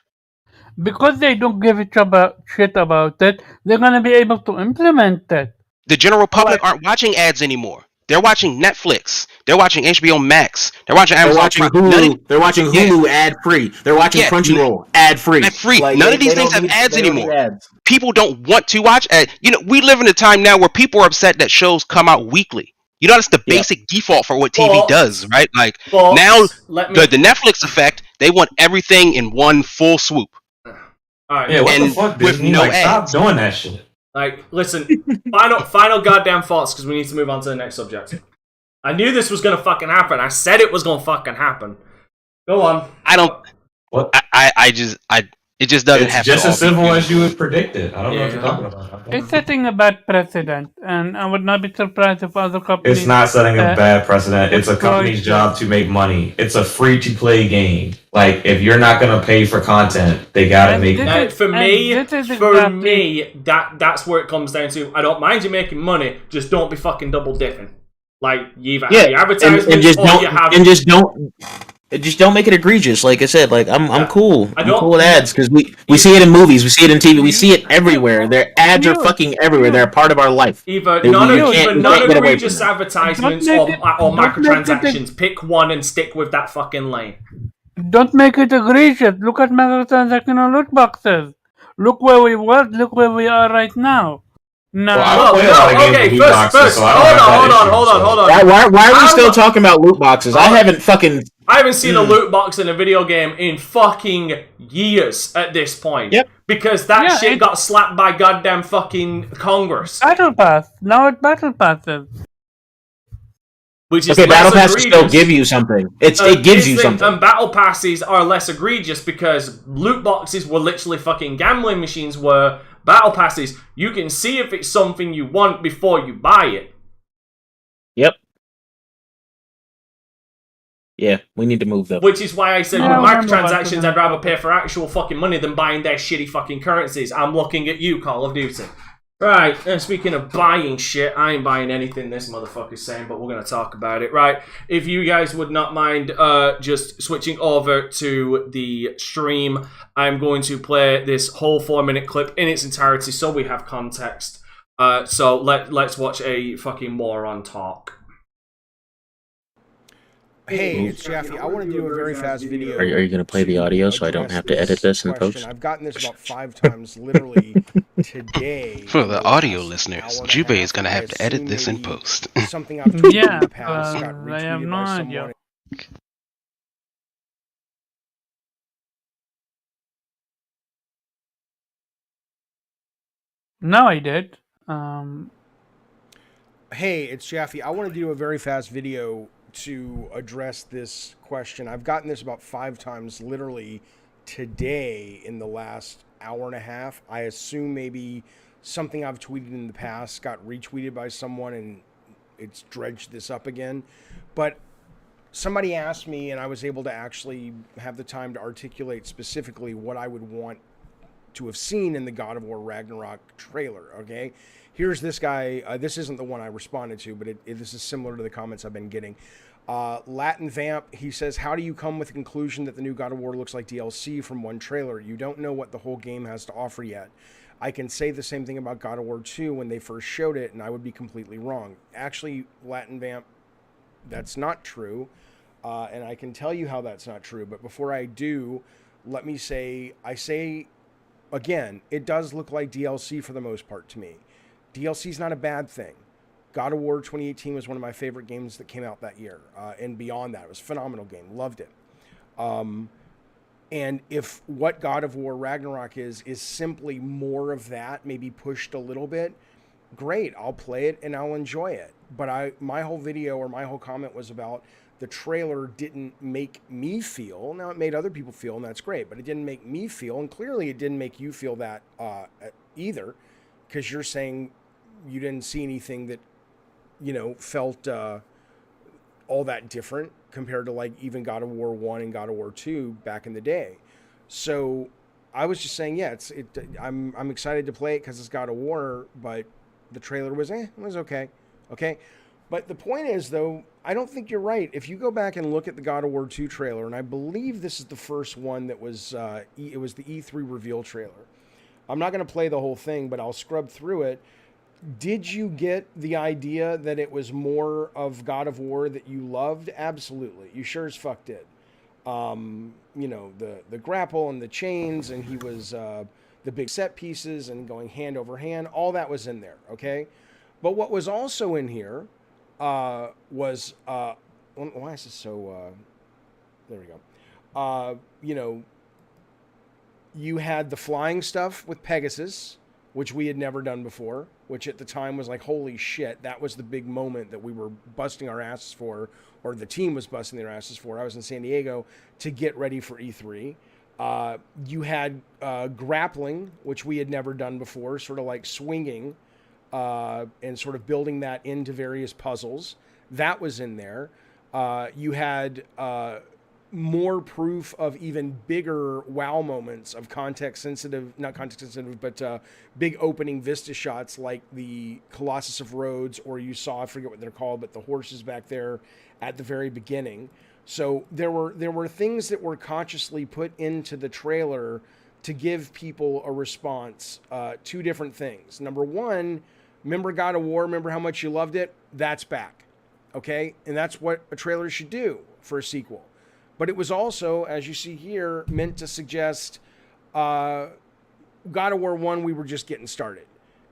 Because they don't give a shit about it, they're gonna be able to implement it. The general public aren't watching ads anymore. They're watching Netflix. They're watching HBO Max. They're watching Amazon. They're watching Hulu. They're watching Hulu ad free. They're watching Crunchyroll ad free. Ad free. Like, None of these things have ads anymore. People don't want to watch ads. You know, we live in a time now where people are upset that shows come out weekly. You know, that's the basic default for what TV does, right? Like now, the Netflix effect, they want everything in one full swoop. All right. Yeah, what the fuck, Disney? Like, stop doing that shit. Like, listen, final goddamn thoughts, because we need to move on to the next subject. I knew this was gonna fucking happen. I said it was gonna fucking happen. Go on. I don't. What? It just doesn't it's have just to as simple as you would predict it. I don't know what you're talking about. It's setting a bad precedent, and I would not be surprised if other companies... It's not setting a bad precedent. It's a company's job to make money. It's a free-to-play game. Like, if you're not going to pay for content, they got to make money. For me, that's where it comes down to. I don't mind you making money, just don't be fucking double dipping. Like, you either have the advertisements just don't make it egregious. Like I said, like I'm cool. I'm cool with ads because we see it in movies, we see it in TV, we see it everywhere. Their ads are fucking everywhere. They're a part of our life. Either non-egregious advertisements or microtransactions. Pick one and stick with that fucking lane. Don't make it egregious. Look at microtransactional loot boxes. Look where we were. Look where we are right now. No. Okay, first, hold on. Why are we still talking about loot boxes? I haven't seen a loot box in a video game in fucking years at this point. Yep. Because that shit got slapped by goddamn fucking Congress. Battle Pass. Now it's Battle Passes. Which is Battle Passes still give you something. It gives you something. And Battle Passes are less egregious because loot boxes were literally fucking gambling machines where Battle Passes, you can see if it's something you want before you buy it. Yep. Yeah, we need to move though. Which is why I said with microtransactions, I'd rather pay for actual fucking money than buying their shitty fucking currencies. I'm looking at you, Call of Duty. Right, and speaking of buying shit, I ain't buying anything this motherfucker's saying, but we're going to talk about it. Right, if you guys would not mind just switching over to the stream, I'm going to play this whole 4-minute clip in its entirety so we have context. So let's watch a fucking moron talk. Hey, it's Jeffy. I want to do a very fast video. Are you going to play the audio so I don't have to edit this in post? I've gotten this about 5 times literally today. For the audio listeners, Jube is going to have to edit this in post. Something I've tweeted in the past got retweeted by someone. No, I did. Hey, it's Jeffy. I want to do a very fast video to address this question. I've gotten this about 5 times literally today in the last hour and a half. I assume maybe something I've tweeted in the past got retweeted by someone and it's dredged this up again. But somebody asked me and I was able to actually have the time to articulate specifically what I would want to have seen in the God of War Ragnarok trailer, okay? Here's this guy. This isn't the one I responded to, but this is similar to the comments I've been getting. Latin Vamp, he says, how do you come with the conclusion that the new God of War looks like DLC from one trailer? You don't know what the whole game has to offer yet. I can say the same thing about God of War 2 when they first showed it, and I would be completely wrong. Actually, Latin Vamp, that's not true, and I can tell you how that's not true. But before I do, let me say, again, it does look like DLC for the most part to me. DLC is not a bad thing. God of War 2018 was one of my favorite games that came out that year. And beyond that, it was a phenomenal game. Loved it. And if what God of War Ragnarok is simply more of that, maybe pushed a little bit, great. I'll play it and I'll enjoy it. But my whole video or my whole comment was about the trailer didn't make me feel. Now, it made other people feel, and that's great. But it didn't make me feel. And clearly it didn't make you feel that either. Because you're saying you didn't see anything that, felt all that different compared to like even God of War 1 and God of War 2 back in the day. So I was just saying, yeah, I'm excited to play it because it's God of War, but the trailer was it was okay. Okay. But the point is, though, I don't think you're right. If you go back and look at the God of War 2 trailer, and I believe this is the first one that was, it was the E3 reveal trailer. I'm not going to play the whole thing, but I'll scrub through it. Did you get the idea that it was more of God of War that you loved? Absolutely. You sure as fuck did. You know, the grapple and the chains, and he was the big set pieces and going hand over hand. All that was in there, okay? But what was also in here was... why is this so... there we go. You know, you had the flying stuff with Pegasus, which we had never done before, which at the time was like, holy shit, that was the big moment that we were busting our asses for, or the team was busting their asses for. I was in San Diego to get ready for E3. You had grappling, which we had never done before, sort of like swinging and sort of building that into various puzzles. That was in there. You had more proof of even bigger wow moments of not context sensitive, but big opening vista shots like the Colossus of Rhodes, or you saw, I forget what they're called, but the horses back there at the very beginning. So there were things that were consciously put into the trailer to give people a response. Two different things. Number one, remember God of War? Remember how much you loved it? That's back. Okay? And that's what a trailer should do for a sequel. But it was also, as you see here, meant to suggest God of War 1, we were just getting started.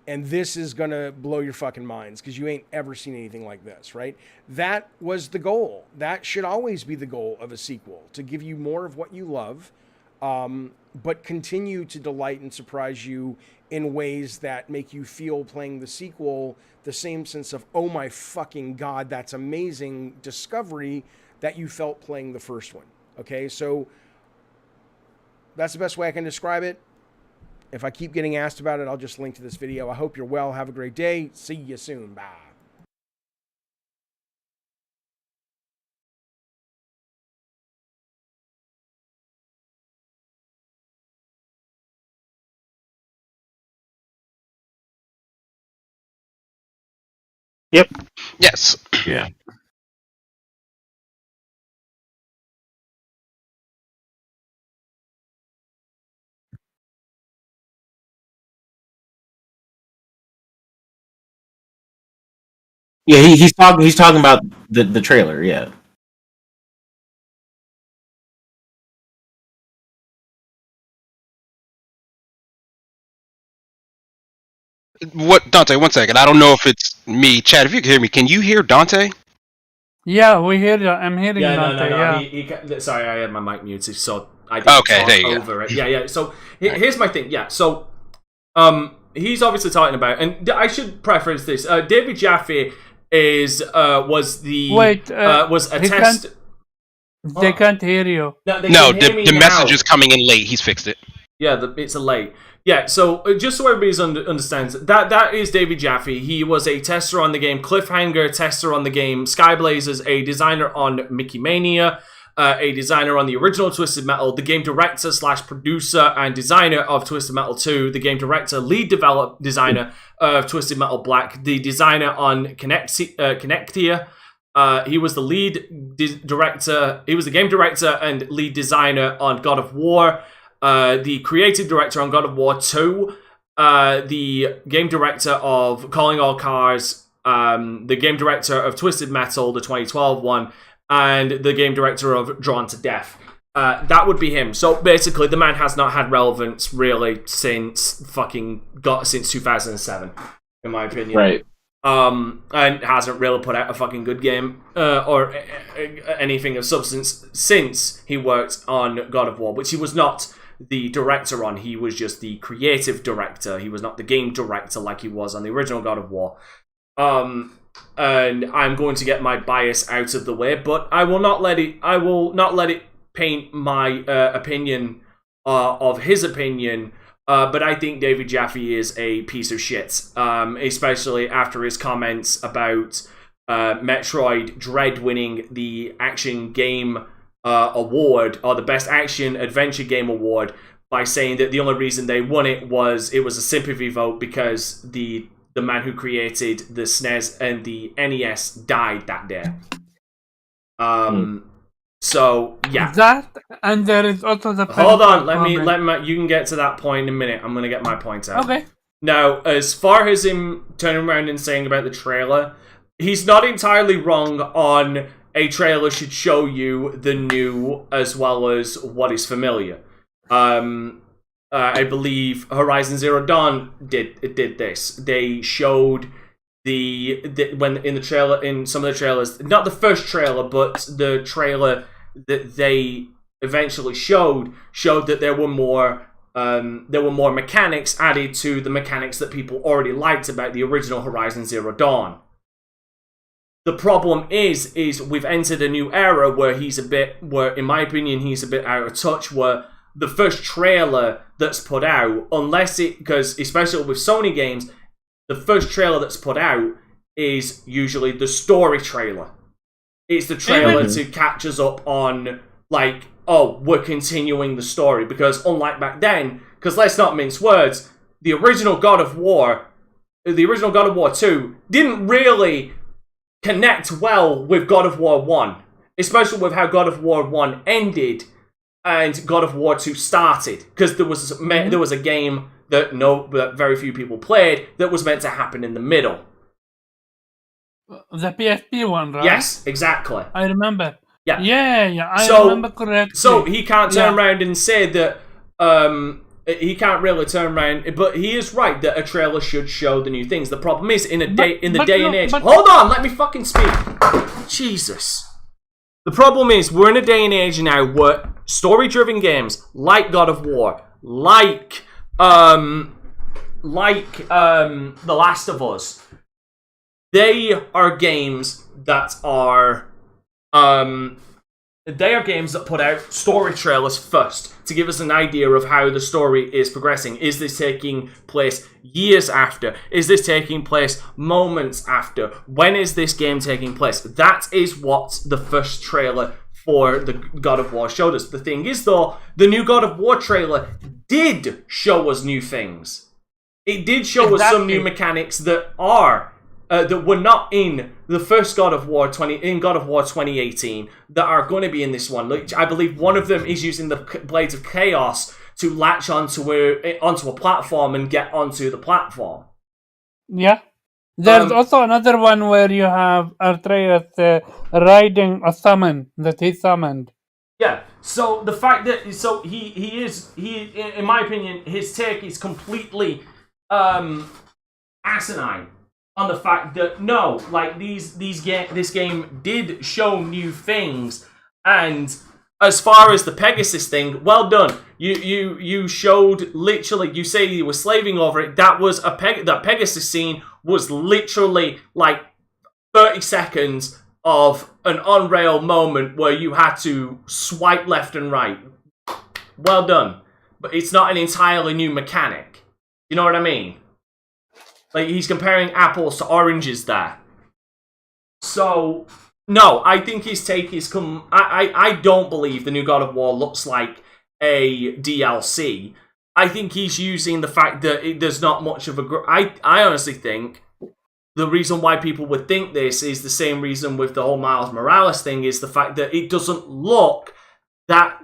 And this is going to blow your fucking minds because you ain't ever seen anything like this, right? That was the goal. That should always be the goal of a sequel, to give you more of what you love, but continue to delight and surprise you in ways that make you feel playing the sequel the same sense of, oh my fucking God, that's amazing discovery that you felt playing the first one. Okay, so that's the best way I can describe it. If I keep getting asked about it, I'll just link to this video. I hope you're well. Have a great day. See you soon. Bye. Yep. Yes. Yeah. Yeah, he's talking about the trailer, yeah. What, Dante? 1 second. I don't know if it's me. Chad, if you can hear me, can you hear Dante? Yeah, we hear you. I'm hearing Dante. No. Yeah. Sorry, I had my mic muted, so I didn't talk over it. Yeah. So here's my thing. Yeah, so he's obviously talking about, and I should preference this. David Jaffe was a test. They can't hear you. The message is coming in late. He's fixed it. Yeah, it's a late. Yeah, so just so everybody understands, that is David Jaffe. He was a tester on the game Cliffhanger, tester on the game Skyblazers, a designer on Mickey Mania, a designer on the original Twisted Metal, the game director / producer and designer of Twisted Metal 2, the game director, lead designer of Twisted Metal Black, the designer on Connectia. He was the lead director. He was the game director and lead designer on God of War. The creative director on God of War 2, the game director of Calling All Cars, the game director of Twisted Metal, the 2012 one, and the game director of Drawn to Death. That would be him. So basically, the man has not had relevance really since 2007, in my opinion. Right. And hasn't really put out a fucking good game or anything of substance since he worked on God of War, which he was not the director on. He was just the creative director. He was not the game director like he was on the original God of War. And I'm going to get my bias out of the way, but I will not let it paint my opinion of his opinion. But I think David Jaffe is a piece of shit, especially after his comments about Metroid Dread winning the Action Game Award, or the Best Action Adventure Game Award, by saying that the only reason they won it was a sympathy vote because the man who created the SNES and the NES died that day. So yeah, that, and there is also the. Hold on, let me. You can get to that point in a minute. I'm gonna get my point out. Okay. Now, as far as him turning around and saying about the trailer, he's not entirely wrong on a trailer should show you the new as well as what is familiar. I believe Horizon Zero Dawn did this. They showed when in the trailer, in some of the trailers, not the first trailer, but the trailer that they eventually showed that there were more mechanics added to the mechanics that people already liked about the original Horizon Zero Dawn. The problem is we've entered a new era where in my opinion, he's a bit out of touch, where the first trailer that's put out, because especially with Sony games, the first trailer that's put out is usually the story trailer. It's the trailer to catch us up on, like, oh, we're continuing the story. Because unlike back then, because let's not mince words, the original God of War 2 didn't really connect well with God of War 1. Especially with how God of War 1 ended and God of War 2 started. Because there was a game that very few people played that was meant to happen in the middle. The PSP one, right? Yes, exactly. I remember. Yeah. Yeah, I remember correctly. So he can't turn around and say that, he can't really turn around, but he is right that a trailer should show the new things. The problem is, in the day and age... Hold on, let me fucking speak. Jesus. The problem is, we're in a day and age now where story-driven games, like God of War, like The Last of Us, they are games that put out story trailers first to give us an idea of how the story is progressing. Is this taking place years after? Is this taking place moments after? When is this game taking place? That is what the first trailer for the God of War showed us. The thing is, though, the new God of War trailer did show us new things. It did show us some new mechanics that were not in the first God of War 2018 that are going to be in this one. I believe one of them is using the Blades of Chaos to latch onto a platform and get onto the platform. Yeah. There's also another one where you have Atreus riding a summon that he summoned. Yeah. So the fact that he in my opinion, his take is completely asinine. On the fact that no, like this game did show new things, and as far as the Pegasus thing, well done. You showed literally. You say you were slaving over it. That was that Pegasus scene was literally like 30 seconds of an on-rail moment where you had to swipe left and right. Well done, but it's not an entirely new mechanic. You know what I mean? Like, he's comparing apples to oranges there. So, no, I think his take is... I don't believe the new God of War looks like a DLC. I think he's using the fact that there's not much of a... I honestly think the reason why people would think this is the same reason with the whole Miles Morales thing, is the fact that it doesn't look that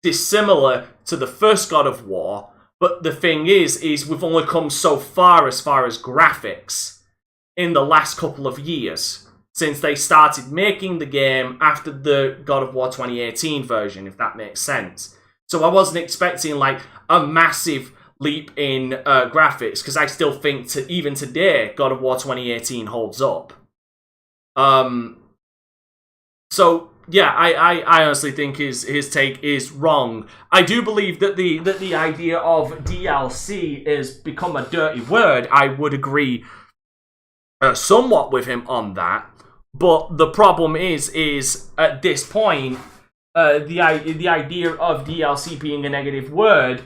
dissimilar to the first God of War. But the thing is we've only come so far as graphics in the last couple of years since they started making the game after the God of War 2018 version, if that makes sense. So I wasn't expecting like a massive leap in graphics, because I still think even today God of War 2018 holds up. So yeah, I honestly think his take is wrong. I do believe that the idea of DLC has become a dirty word. I would agree somewhat with him on that. But the problem is at this point, the idea of DLC being a negative word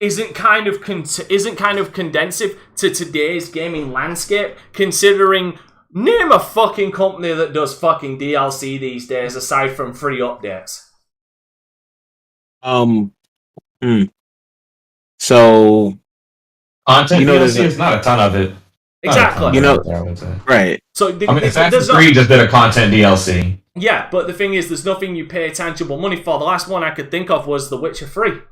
isn't kind of condensive to today's gaming landscape, considering. Name a fucking company that does fucking DLC these days, aside from free updates. So content DLC is not a ton of it. Exactly. Right. So Assassin's Creed just did a content DLC. Yeah, but the thing is, there's nothing you pay tangible money for. The last one I could think of was The Witcher 3.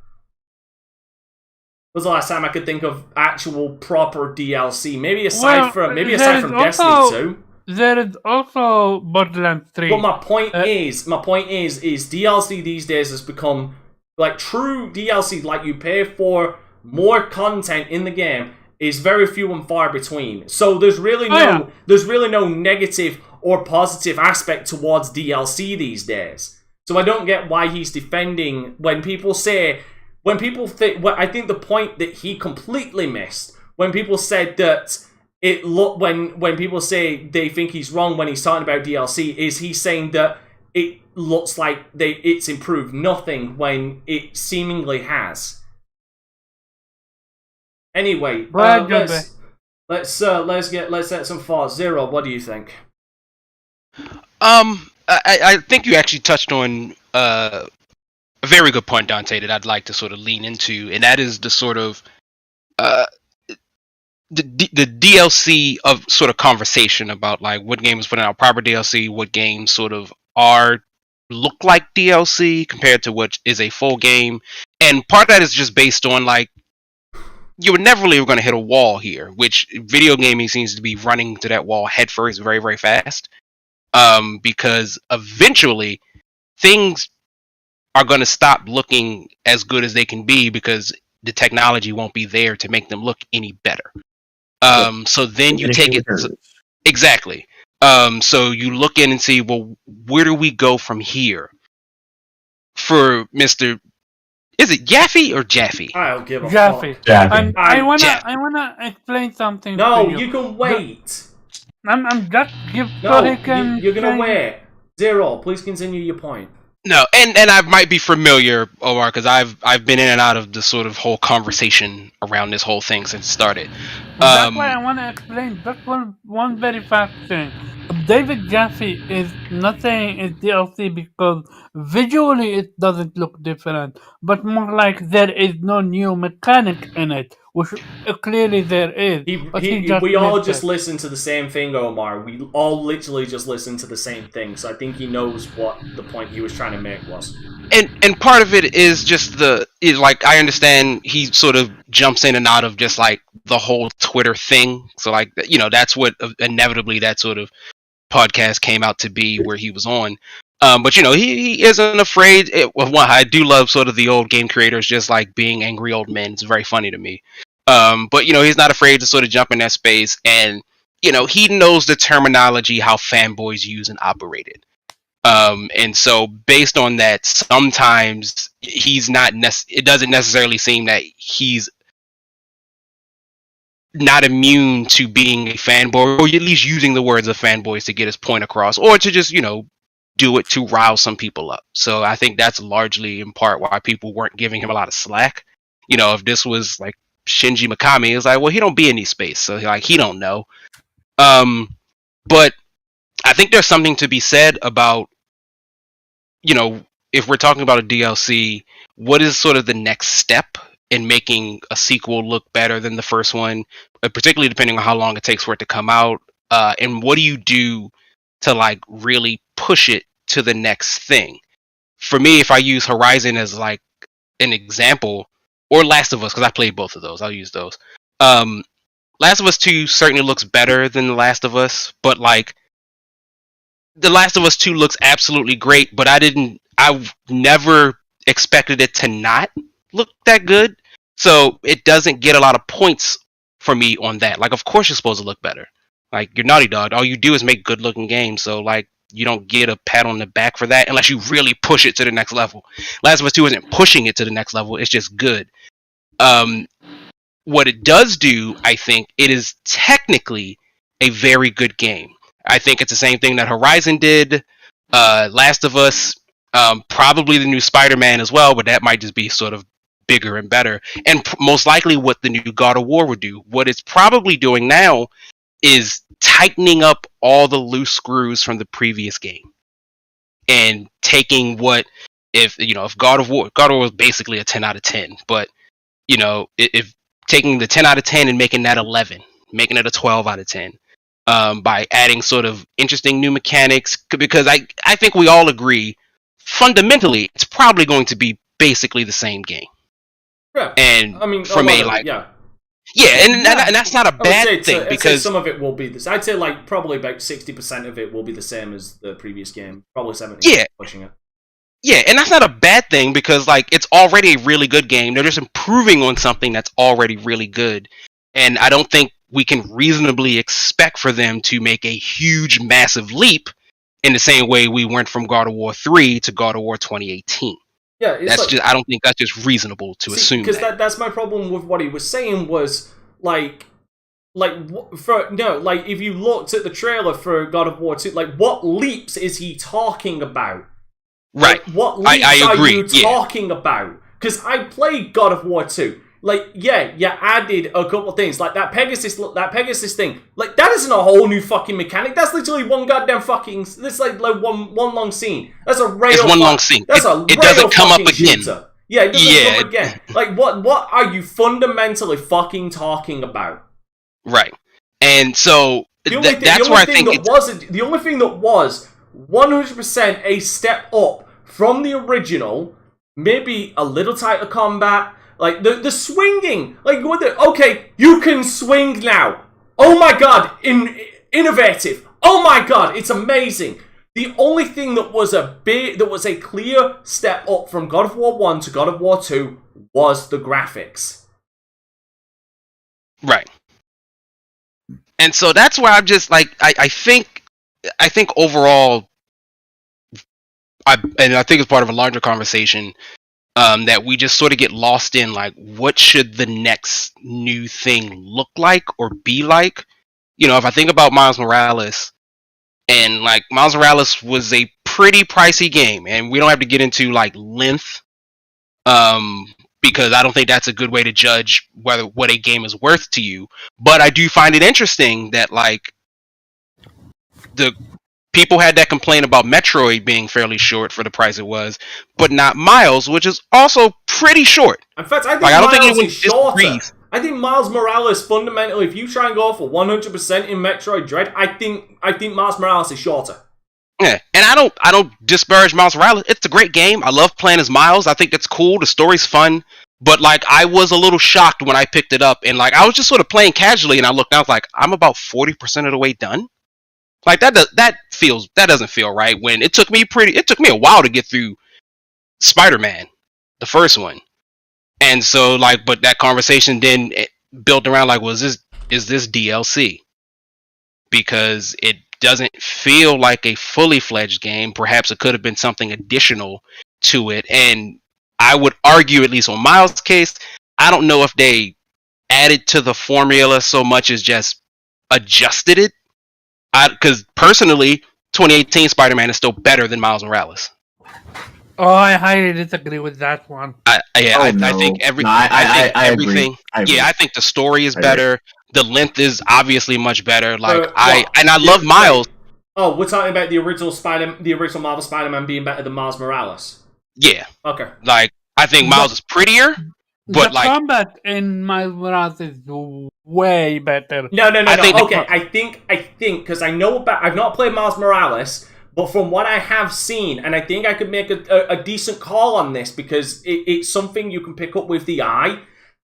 was the last time I could think of actual proper DLC. Maybe aside from Destiny 2. There is also Borderlands 3. But my point is DLC these days has become like true DLC, like you pay for more content in the game is very few and far between. So there's really no negative or positive aspect towards DLC these days. So I don't get why he's defending when people think I think the point that he completely missed when people said that when people say they think he's wrong when he's talking about DLC is he's saying that it looks like it's improved nothing when it seemingly has. Anyway, let's set some thoughts. Zero, what do you think? I think you actually touched on a very good point, Dante, that I'd like to sort of lean into, and that is the sort of the DLC of sort of conversation about like what games putting out proper DLC, what games sort of look like DLC compared to what is a full game, and part of that is just based on like you were never really going to hit a wall here, which video gaming seems to be running to that wall headfirst very, very fast. Because eventually things are going to stop looking as good as they can be because the technology won't be there to make them look any better. So then you take it exactly. So you look in and see, well, where do we go from here? For Mr. Is it Jaffe or Jaffe? I don't give a Jaffe. fuck. And I wanna explain something. No, to you can wait. I'm just you're gonna wait. Zero, please continue your point. No, and I might be familiar, Omar, because I've been in and out of the sort of whole conversation around this whole thing since it started. That's why I want to explain just one very fast thing. David Jaffe is not saying it's DLC because visually it doesn't look different, but more like there is no new mechanic in it, which clearly there is. We all just listen to the same thing, Omar. We all literally just listen to the same thing, so I think he knows what the point he was trying to make was. And part of it is just like I understand he sort of jumps in and out of just like the whole Twitter thing. So like that's what inevitably that sort of podcast came out to be where he was on. But he isn't afraid. I do love sort of the old game creators just like being angry old men. It's very funny to me. But he's not afraid to sort of jump in that space, and he knows the terminology how fanboys use and operate it. And so based on that, sometimes he's not it doesn't necessarily seem that he's not immune to being a fanboy, or at least using the words of fanboys to get his point across, or to just do it to rile some people up. So I think that's largely in part why people weren't giving him a lot of slack. If this was like Shinji Mikami, it's like, well, he don't be in these space, so like he don't know. But I think there's something to be said about if we're talking about a DLC, what is sort of the next step in making a sequel look better than the first one, particularly depending on how long it takes for it to come out, and what do you do to like really push it to the next thing? For me, if I use Horizon as like an example, or Last of Us, because I played both of those, I'll use those. Last of Us 2 certainly looks better than The Last of Us, but like The Last of Us 2 looks absolutely great, but I never expected it to not look that good. So it doesn't get a lot of points for me on that. Like, of course you're supposed to look better. Like, you're Naughty Dog. All you do is make good looking games. So like, you don't get a pat on the back for that unless you really push it to the next level. Last of Us 2 isn't pushing it to the next level. It's just good. What it does do, I think, it is technically a very good game. I think it's the same thing that Horizon did, Last of Us, probably the new Spider-Man as well, but that might just be sort of bigger and better. And most likely what the new God of War would do. What it's probably doing now is tightening up all the loose screws from the previous game. And taking if God of War was basically a 10 out of 10, but if taking the 10 out of 10 and making that 11, making it a 12 out of 10. By adding sort of interesting new mechanics, because I think we all agree, fundamentally, it's probably going to be basically the same game. Yeah. And I mean, from a like, and that's not a bad thing because some of it will be this. I'd say like probably about 60% of it will be the same as the previous game. Probably 70%. Yeah. Pushing it. Yeah, and that's not a bad thing because like it's already a really good game. They're just improving on something that's already really good. And I don't think we can reasonably expect for them to make a huge, massive leap in the same way we went from God of War 3 to God of War 2018. Yeah, that's just I don't think that's just reasonable to assume. Because that's my problem with what he was saying was like if you looked at the trailer for God of War 2, like what leaps is he talking about? Right. Like, what leaps I agree. are you talking about? Because I played God of War 2. Like, yeah, you added a couple of things. Like that Pegasus thing. Like, that isn't a whole new fucking mechanic. That's literally one goddamn fucking... This like one long scene. That's a rail... It's one long scene. It doesn't come up again. Shooter. Yeah, it doesn't come up again. Like, what are you fundamentally fucking talking about? Right. And so, that's where I think... The only thing that was 100% a step up from the original, maybe a little tighter combat, like the swinging, like okay, you can swing now. Oh my god, innovative. Oh my god, it's amazing. The only thing that was a clear step up from God of War 1 to God of War 2 was the graphics. Right. And so that's where I'm just like I think overall I think it's part of a larger conversation that we just sort of get lost in, like, what should the next new thing look like or be like? You know, if I think about Miles Morales, and, like, Miles Morales was a pretty pricey game, and we don't have to get into, like, length, because I don't think that's a good way to judge what a game is worth to you. But I do find it interesting that, like, the people had that complaint about Metroid being fairly short for the price it was, but not Miles, which is also pretty short. In fact, I think Miles is shorter. I think Miles Morales fundamentally, if you try and go for 100% in Metroid Dread, I think Miles Morales is shorter. Yeah, and I don't disparage Miles Morales. It's a great game. I love playing as Miles. I think it's cool. The story's fun. But like, I was a little shocked when I picked it up, and like, I was just sort of playing casually, and I looked down, I was like, I'm about 40% of the way done. Like that doesn't feel right. When it took me a while to get through Spider-Man, the first one, and so like, but that conversation then built around like, is this DLC? Because it doesn't feel like a fully fledged game. Perhaps it could have been something additional to it. And I would argue, at least on Miles' case, I don't know if they added to the formula so much as just adjusted it. Because personally, 2018 Spider-Man is still better than Miles Morales. Oh, I highly disagree with that one. I think everything. I agree. Yeah, I think the story is better. The length is obviously much better. Like I love Miles. Oh, we're talking about the original Marvel Spider-Man being better than Miles Morales. Yeah. Okay. Like I think Miles is prettier. But the combat in Miles Morales is way better. No. I think because I've not played Miles Morales, but from what I have seen, and I think I could make a decent call on this because it's something you can pick up with the eye.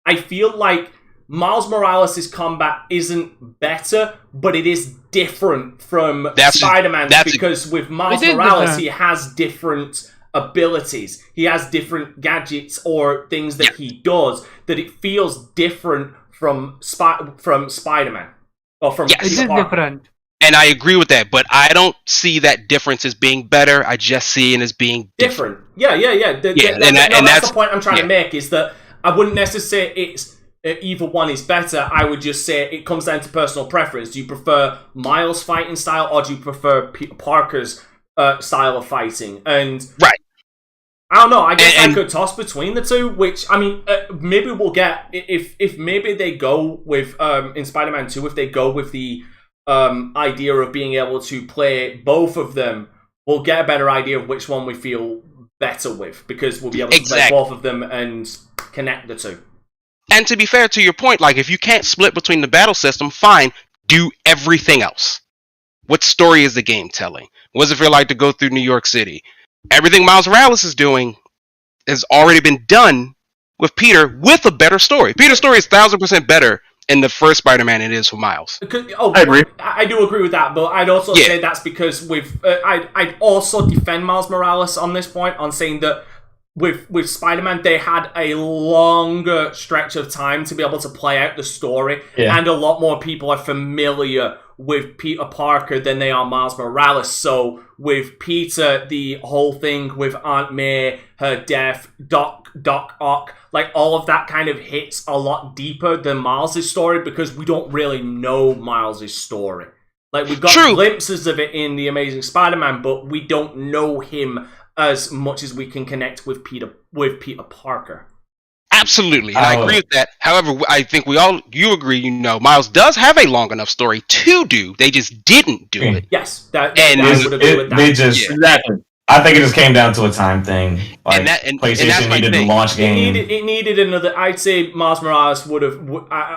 I feel like Miles Morales' combat isn't better, but it is different from Spider-Man's because with Miles Morales, he has different abilities. He has different gadgets or things that he does that it feels different from Spider-Man or from It is different. And I agree with that, but I don't see that difference as being better. I just see it as being different. Yeah. That's the point I'm trying to make, is that I wouldn't necessarily say it's either one is better. I would just say it comes down to personal preference. Do you prefer Miles' fighting style or do you prefer Peter Parker's style of fighting? And right. I don't know. I guess I could toss between the two. Which I mean, maybe we'll get if maybe they go with in Spider-Man 2, if they go with the idea of being able to play both of them, we'll get a better idea of which one we feel better with, because we'll be able to play both of them and connect the two. And to be fair to your point, like if you can't split between the battle system, fine, do everything else. What story is the game telling? What does it feel like to go through New York City? Everything Miles Morales is doing has already been done with Peter with a better story. Peter's story is 1,000% better in the first Spider-Man than it is for Miles. I agree. I do agree with that, but I'd also say that's because I'd also defend Miles Morales on this point on saying that with Spider-Man, they had a longer stretch of time to be able to play out the story, and a lot more people are familiar with Peter Parker than they are Miles Morales. So with Peter, the whole thing with Aunt May, her death, Doc Ock, like all of that kind of hits a lot deeper than Miles' story because we don't really know Miles' story. Like we've got glimpses of it in The Amazing Spider-Man, but we don't know him as much as we can connect with Peter Parker. Absolutely, and I agree with that. However, I think you agree, Miles does have a long enough story to do. They just didn't do it. Yes, I would agree with that. Exactly. I think it just came down to a time thing. Like, PlayStation needed to launch game. It needed another. I'd say Miles Morales would have.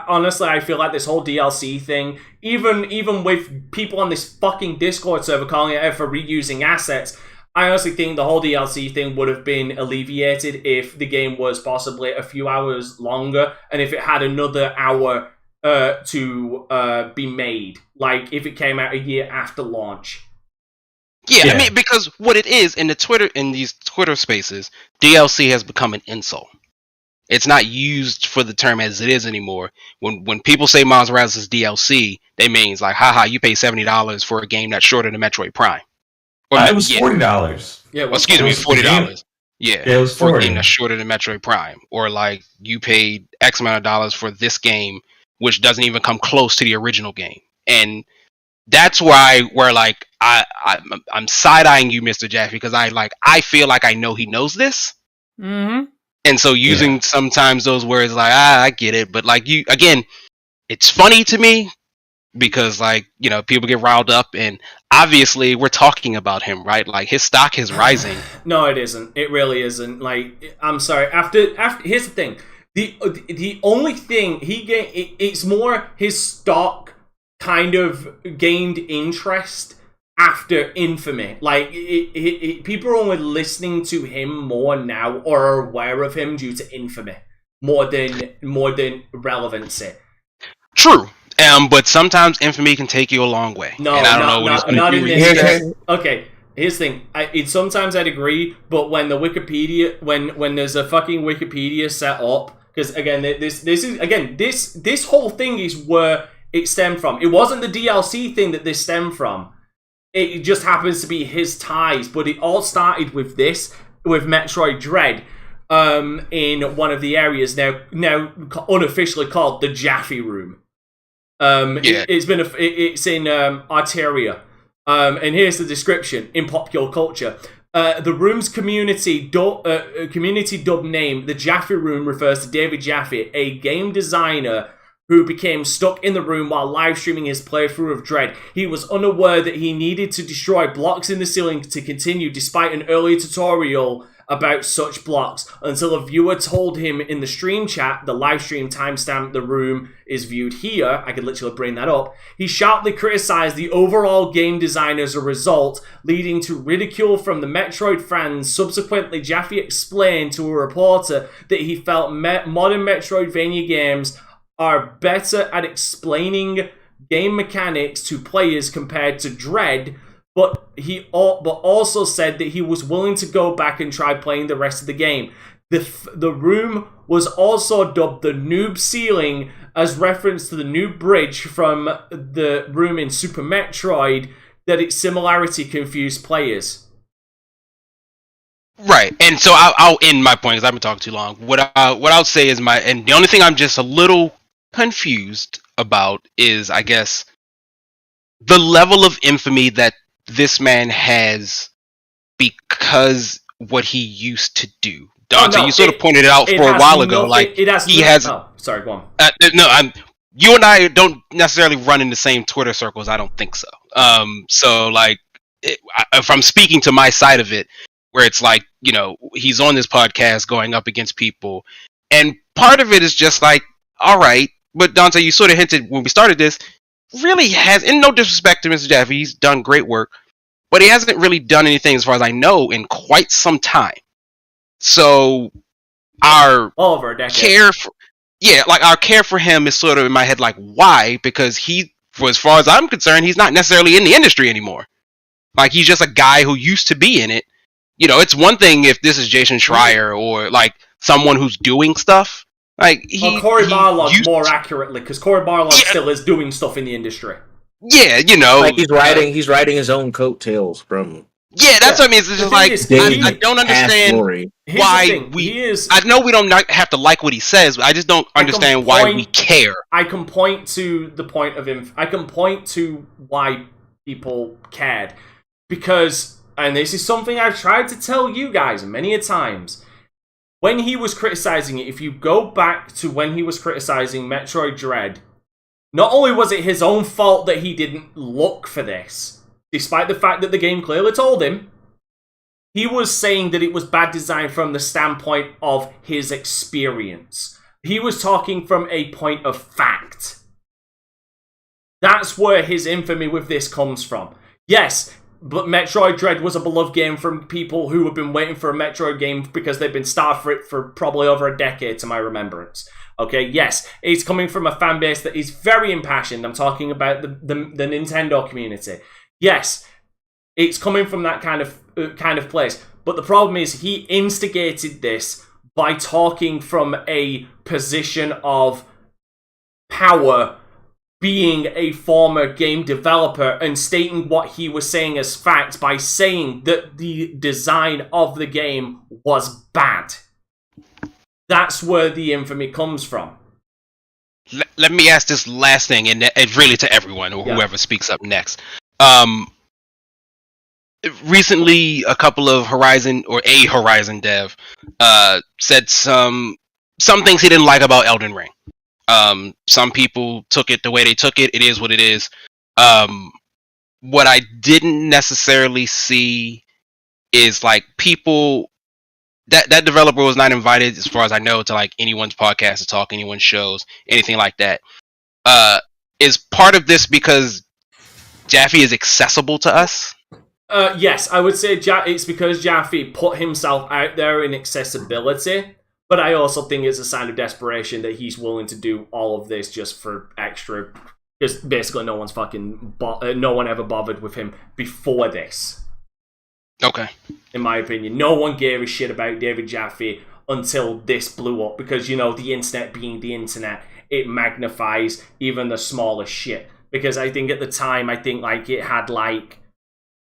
Honestly, I feel like this whole DLC thing, even with people on this fucking Discord server calling it out for reusing assets, I honestly think the whole DLC thing would have been alleviated if the game was possibly a few hours longer and if it had another hour to be made. Like if it came out a year after launch. Yeah, I mean, because what it is in these Twitter spaces, DLC has become an insult. It's not used for the term as it is anymore. When people say Miles Morales is DLC, they means like, haha, you pay $70 for a game that's shorter than Metroid Prime. It was $40. Yeah, well, excuse me, $40. Yeah, it was $40. For a game that's shorter than Metroid Prime, or like you paid X amount of dollars for this game, which doesn't even come close to the original game, and that's why we're like, I'm side eyeing you, Mr. Jaffe, because I feel like I know he knows this, and so using sometimes those words like I get it, but like you again, it's funny to me. Because people get riled up, and obviously we're talking about him, right? Like his stock is rising. No, it isn't. It really isn't. Like I'm sorry. After here's the thing. The only thing he gained, it's more his stock kind of gained interest after Infamy. Like people are only listening to him more now or are aware of him due to Infamy more than relevancy. True. But sometimes infamy can take you a long way. No, and I don't know what he's not going in to this do. case. Okay, here's the thing. Sometimes I'd agree, but when the Wikipedia, when there's a fucking Wikipedia set up, because again, this whole thing is where it stemmed from. It wasn't the DLC thing that this stemmed from. It just happens to be his ties, but it all started with Metroid Dread. In one of the areas now unofficially called the Jaffe Room. It's in Arteria. And here's the description in popular culture. The room's community dub name, the Jaffe Room, refers to David Jaffe, a game designer who became stuck in the room while live streaming his playthrough of Dread. He was unaware that he needed to destroy blocks in the ceiling to continue, despite an earlier tutorial about such blocks, until a viewer told him in the stream chat, the live stream timestamp the room is viewed here, I could literally bring that up, he sharply criticized the overall game design as a result, leading to ridicule from the Metroid fans. Subsequently, Jaffe explained to a reporter that he felt modern Metroidvania games are better at explaining game mechanics to players compared to Dread, but also said that he was willing to go back and try playing the rest of the game. The room was also dubbed the Noob Ceiling as reference to the noob bridge from the room in Super Metroid, that its similarity confused players. Right, and so I'll end my point because I've been talking too long. What I'll say is and the only thing I'm just a little confused about is, I guess, the level of infamy that this man has because what he used to do. Dante, you sort of pointed it out for a while ago. Sorry, go on. You and I don't necessarily run in the same Twitter circles. I don't think so. If I'm speaking to my side of it, where it's like, he's on this podcast going up against people, and part of it is just like, all right, but Dante, you sort of hinted when we started this, really has, and no disrespect to Mr. Jaffe, he's done great work, but he hasn't really done anything, as far as I know, in quite some time. So our over a decade. Our care for him is sort of in my head, like, why? Because he, for as far as I'm concerned, he's not necessarily in the industry anymore. Like, he's just a guy who used to be in it. You know, it's one thing if this is Jason Schreier or like someone who's doing stuff. Like Cory Barlog more accurately, because Cory Barlog still is doing stuff in the industry. Yeah, you know, like he's riding his own coattails from. Yeah, that's what I mean. It's just like I don't understand why I know we don't have to like what he says, but I just don't understand why we care. I can point to the point of I can point to why people cared, because, and this is something I've tried to tell you guys many a times. When he was criticizing it, if you go back to when he was criticizing Metroid Dread, not only was it his own fault that he didn't look for this, despite the fact that the game clearly told him, he was saying that it was bad design from the standpoint of his experience. He was talking from a point of fact. That's where his infamy with this comes from. Yes, but Metroid Dread was a beloved game from people who have been waiting for a Metroid game because they've been starved for it for probably over a decade, to my remembrance. Okay, yes, it's coming from a fan base that is very impassioned. I'm talking about the Nintendo community. Yes, it's coming from that kind of place. But the problem is he instigated this by talking from a position of power, being a former game developer, and stating what he was saying as fact by saying that the design of the game was bad. That's where the infamy comes from. Let me ask this last thing, and really to everyone or whoever speaks up next. Recently, a couple of Horizon dev said some things he didn't like about Elden Ring. Some people took it the way they took it. It is what it is. What I didn't necessarily see is like people that developer was not invited, as far as I know, to like anyone's podcast to talk, anyone's shows, anything like that. Is part of this because Jaffe is accessible to us? Yes, I would say it's because Jaffe put himself out there in accessibility. But I also think it's a sign of desperation that he's willing to do all of this just for extra. Because basically, no one ever bothered with him before this. Okay. In my opinion, no one gave a shit about David Jaffe until this blew up. Because, you know, the internet being the internet, it magnifies even the smallest shit. Because I think at the time, it had like.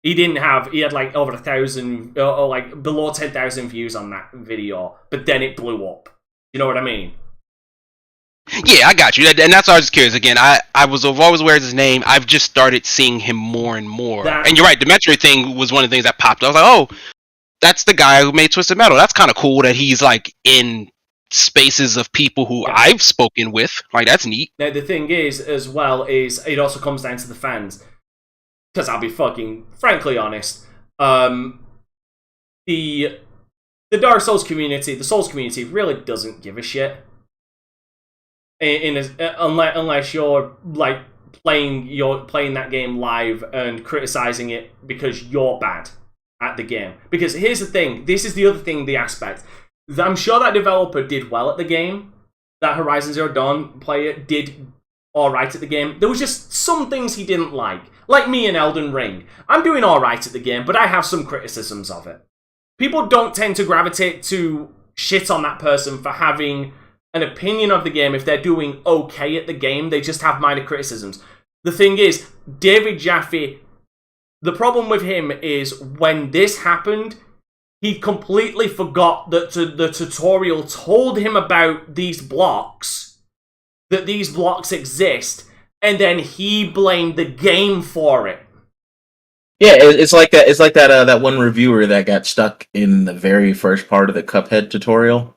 He had like over 1,000, or like below 10,000 views on that video, but then it blew up. You know what I mean? Yeah, I got you. And that's why I was just curious. Again, I was always aware of his name. I've just started seeing him more and more. And you're right, the Metroid thing was one of the things that popped up. I was like, oh, that's the guy who made Twisted Metal. That's kind of cool that he's like in spaces of people who I've spoken with. Like, that's neat. Now, the thing is, as well, is it also comes down to the fans. Because I'll be fucking frankly honest, the Dark Souls community, the Souls community, really doesn't give a shit. Unless you're like playing that game live and criticizing it because you're bad at the game. Because here's the thing, this is the other thing, the aspect. I'm sure that developer did well at the game. That Horizon Zero Dawn player did alright at the game. There was just some things he didn't like. Like me in Elden Ring. I'm doing alright at the game, but I have some criticisms of it. People don't tend to gravitate to shit on that person for having an opinion of the game if they're doing okay at the game. They just have minor criticisms. The thing is, David Jaffe, the problem with him is when this happened, he completely forgot that the tutorial told him about these blocks, that these blocks exist, and then he blamed the game for it. Yeah, it's like that. It's like that one reviewer that got stuck in the very first part of the Cuphead tutorial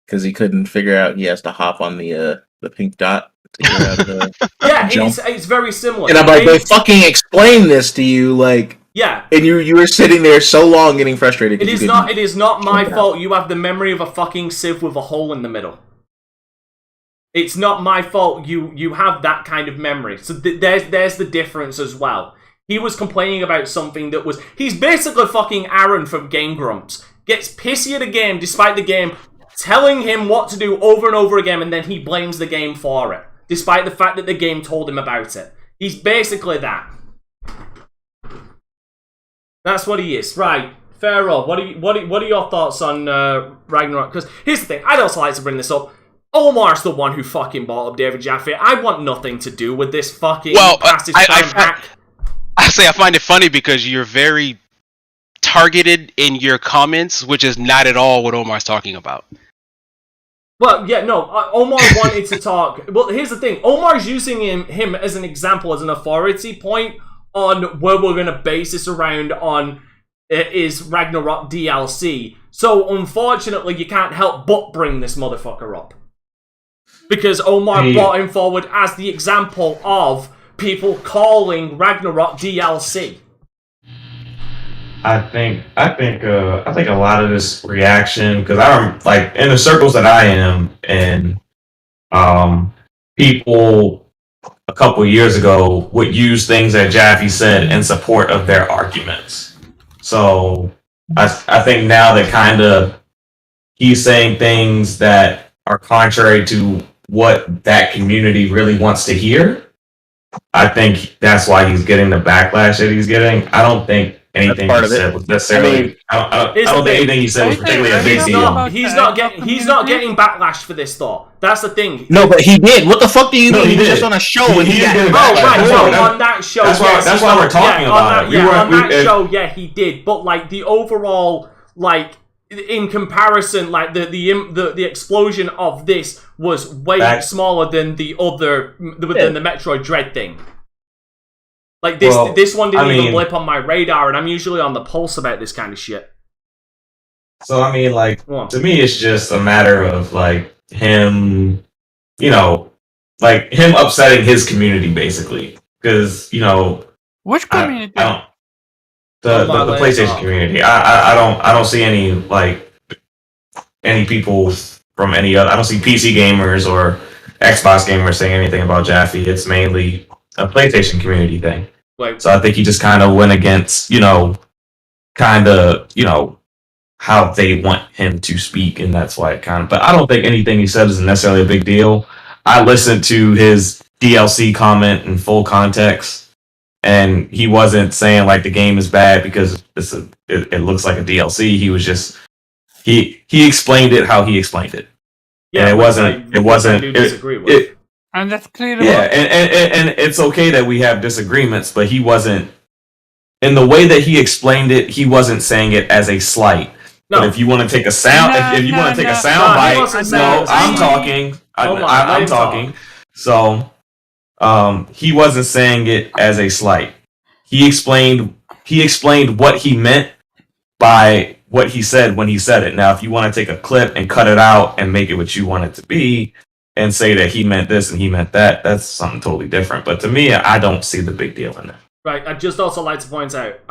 because he couldn't figure out he has to hop on the pink dot to get out of the jump. It's very similar. And I'm like, they fucking explained this to you, like, yeah. And you were sitting there so long getting frustrated. It is not my fault. You have the memory of a fucking sieve with a hole in the middle. It's not my fault you have that kind of memory. So there's the difference as well. He was complaining about something that was... He's basically fucking Aaron from Game Grumps. Gets pissy at a game despite the game telling him what to do over and over again, and then he blames the game for it, despite the fact that the game told him about it. He's basically that. That's what he is. Right, Pharaoh, what are your thoughts on Ragnarok? Because here's the thing, I'd also like to bring this up. Omar's the one who fucking bought up David Jaffe. I want nothing to do with this fucking hack. I find it funny because you're very targeted in your comments, which is not at all what Omar's talking about. Well, yeah, no, Omar wanted to talk. Well, here's the thing. Omar's using him as an example, as an authority point on where we're going to base this around on is Ragnarok DLC. So, unfortunately, you can't help but bring this motherfucker up. Because Omar brought him forward as the example of people calling Ragnarok DLC. I think a lot of this reaction, because I'm like in the circles that I am in, people a couple years ago would use things that Jaffe said in support of their arguments. So I think now that kind of he's saying things that are contrary to what that community really wants to hear. I think that's why he's getting the backlash that he's getting. I don't think anything he said was necessarily. I don't think anything he said was particularly a big deal. He's not getting backlash for this, though. That's the thing. No, but he did. What the fuck do you mean? He was just on a show and he got backlash. On that show, that's why we're talking about it. On that show, yeah, he did. But like the overall, like in comparison, like the explosion of this was way smaller than the other than the Metroid Dread thing. Like this one didn't even blip on my radar, and I'm usually on the pulse about this kind of shit. So I mean, like to me, it's just a matter of like him, like him upsetting his community basically, because which community? The PlayStation community. I don't see any people from any other. I don't see PC gamers or Xbox gamers saying anything about Jaffe. It's mainly a PlayStation community thing. So I think he just kind of went against, how they want him to speak, and that's why it kind of. But I don't think anything he said is necessarily a big deal. I listened to his DLC comment in full context. And he wasn't saying like the game is bad because it looks like a DLC. He was just he explained it how he explained it. Yeah, and it wasn't. And that's clear. Yeah, and it's okay that we have disagreements, but he wasn't in the way that he explained it. He wasn't saying it as a slight. No. But if you want to take a sound, if you want to take a sound bite, I'm talking. I'm talking. So. He wasn't saying it as a slight. He explained what he meant by what he said when he said it. Now, if you want to take a clip and cut it out and make it what you want it to be and say that he meant this and he meant that, that's something totally different. But to me, I don't see the big deal in that. Right. I'd just also like to point out,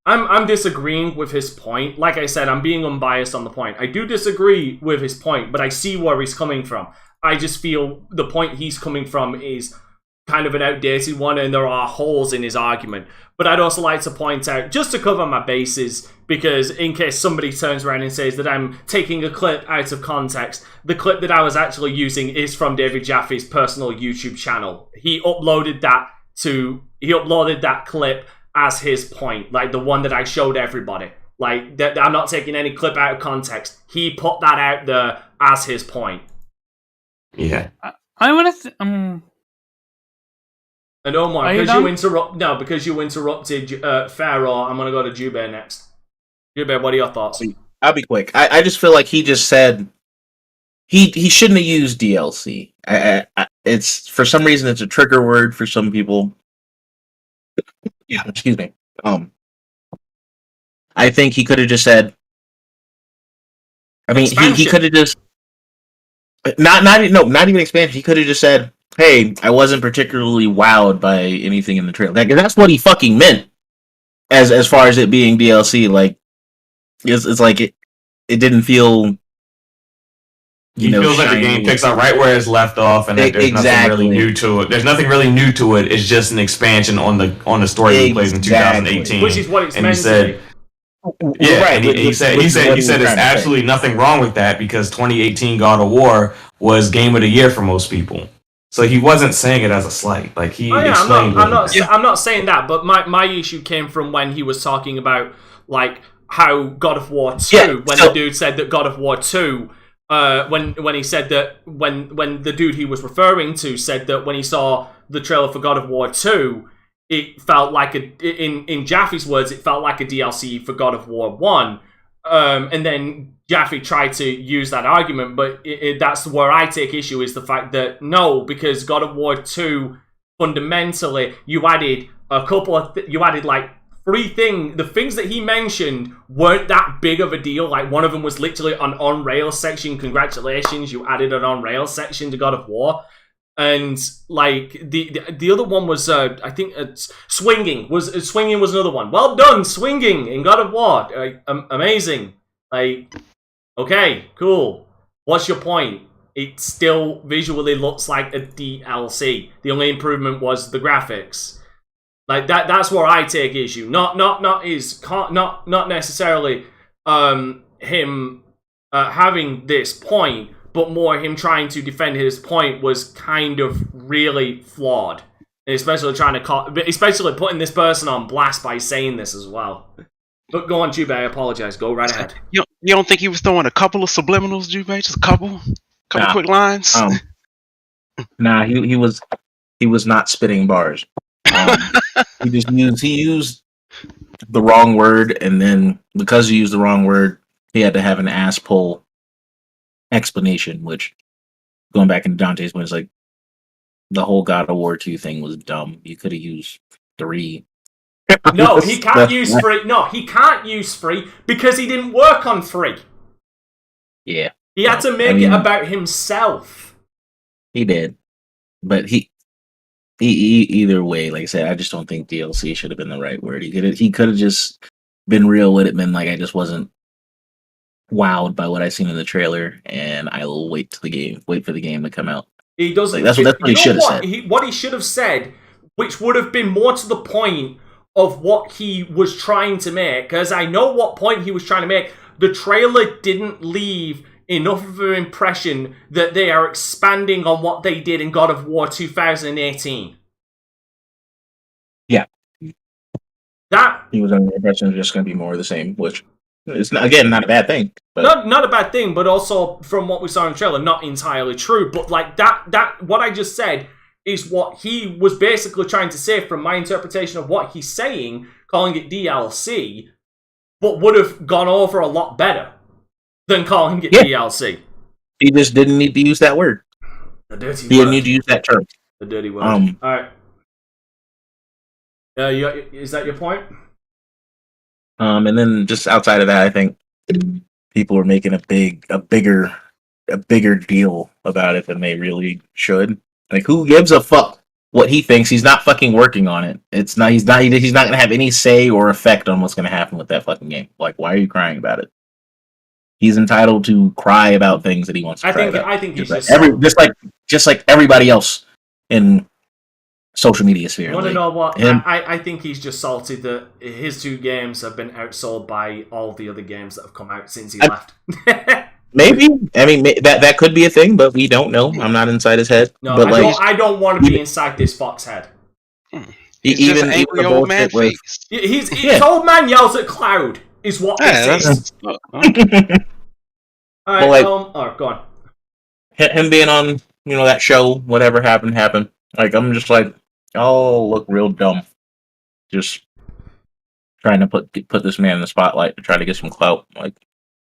I'm disagreeing with his point. Like I said, I'm being unbiased on the point. I do disagree with his point, but I see where he's coming from. I just feel the point he's coming from is kind of an outdated one, and there are holes in his argument. But I'd also like to point out, just to cover my bases, because in case somebody turns around and says that I'm taking a clip out of context, the clip that I was actually using is from David Jaffe's personal YouTube channel. He uploaded that clip as his point, like the one that I showed everybody. Like, that I'm not taking any clip out of context. He put that out there as his point. Yeah. I want to. And Omar, because you interrupted Pharaoh, I'm gonna go to Jubei next. Jubei, what are your thoughts? I'll be quick. I just feel like he just said he shouldn't have used DLC. It's for some reason it's a trigger word for some people. Yeah, excuse me. I think he could have just said. I mean, he could have just. Not even expansion. He could have just said, "Hey, I wasn't particularly wowed by anything in the trailer." That's what he fucking meant. As far as it being DLC, like it's like it didn't feel. He feels like the game picks up right where it's left off, and that there's nothing really new to it. There's nothing really new to it. It's just an expansion on the story he plays in 2018. Which is what it's meant to be. Yeah, Right, and he said there's actually nothing wrong with that because 2018 God of War was Game of the Year for most people. So he wasn't saying it as a slight. Like he explained. I'm not saying that, but my issue came from when he was talking about like how God of War 2, the dude said that God of War 2, when he said that when the dude he was referring to said that when he saw the trailer for God of War 2, it felt like in Jaffe's words, it felt like a DLC for God of War 1. And then Jaffe tried to use that argument, but that's where I take issue is the fact that no, because God of War 2 fundamentally you added a couple of you added like 3 things. The things that he mentioned weren't that big of a deal. Like one of them was literally an on-rails section. Congratulations, you added an on-rails section to God of War. And like the other one was I think swinging was another one. Well done, swinging in God of War, amazing. Like, okay, cool. What's your point? It still visually looks like a DLC. The only improvement was the graphics. Like that's where I take issue. Not necessarily him having this point, but more him trying to defend his point was kind of really flawed. And especially especially putting this person on blast by saying this as well. But go on, Jube, I apologize. Go right ahead. You don't think he was throwing a couple of subliminals, Jube? Just a couple quick lines? Nah, he was not spitting bars. He used the wrong word, and then because he used the wrong word, he had to have an ass pull explanation, which going back into Dante's point is like the whole God of War 2 thing was dumb. You could have used 3. No, he can't use 3. No, he can't use 3 because he didn't work on 3. Yeah. He had to make it about himself. He did. But he either way, like I said, I just don't think DLC should have been the right word. He could have just been real with it, been like, I just wasn't wowed by what I seen in the trailer, and I'll wait for the game to come out. He doesn't. Like, that's what he should have said. What he should have said, which would have been more to the point of what he was trying to make, because I know what point he was trying to make. The trailer didn't leave enough of an impression that they are expanding on what they did in God of War 2018. Yeah. That he was under the impression it was just going to be more of the same, which is not a bad thing. But not a bad thing, but also from what we saw in the trailer, not entirely true. But like that what I just said is what he was basically trying to say from my interpretation of what he's saying, calling it DLC, but would have gone over a lot better than calling it DLC. He just didn't need to use that word. The dirty word. He didn't need to use that term. The dirty word. All right. Is that your point? And then just outside of that, I think people are making a bigger deal about it than they really should. Like, who gives a fuck what he thinks? He's not fucking working on it. He's not gonna have any say or effect on what's gonna happen with that fucking game. Like, why are you crying about it? He's entitled to cry about things that he wants to cry about. I think he's just like everybody else in social media sphere. You want to know what? I think he's just salty that his 2 games have been outsold by all the other games that have come out since he left. Maybe. I mean, that could be a thing, but we don't know. I'm not inside his head. No, but I don't want to be inside this fox head. He's an angry old man face. His old man yells at Cloud, is what this is. Alright, go on. Him being on, that show, whatever happened. Like, I'm just like, oh, look real dumb. Just trying to put this man in the spotlight to try to get some clout. Like,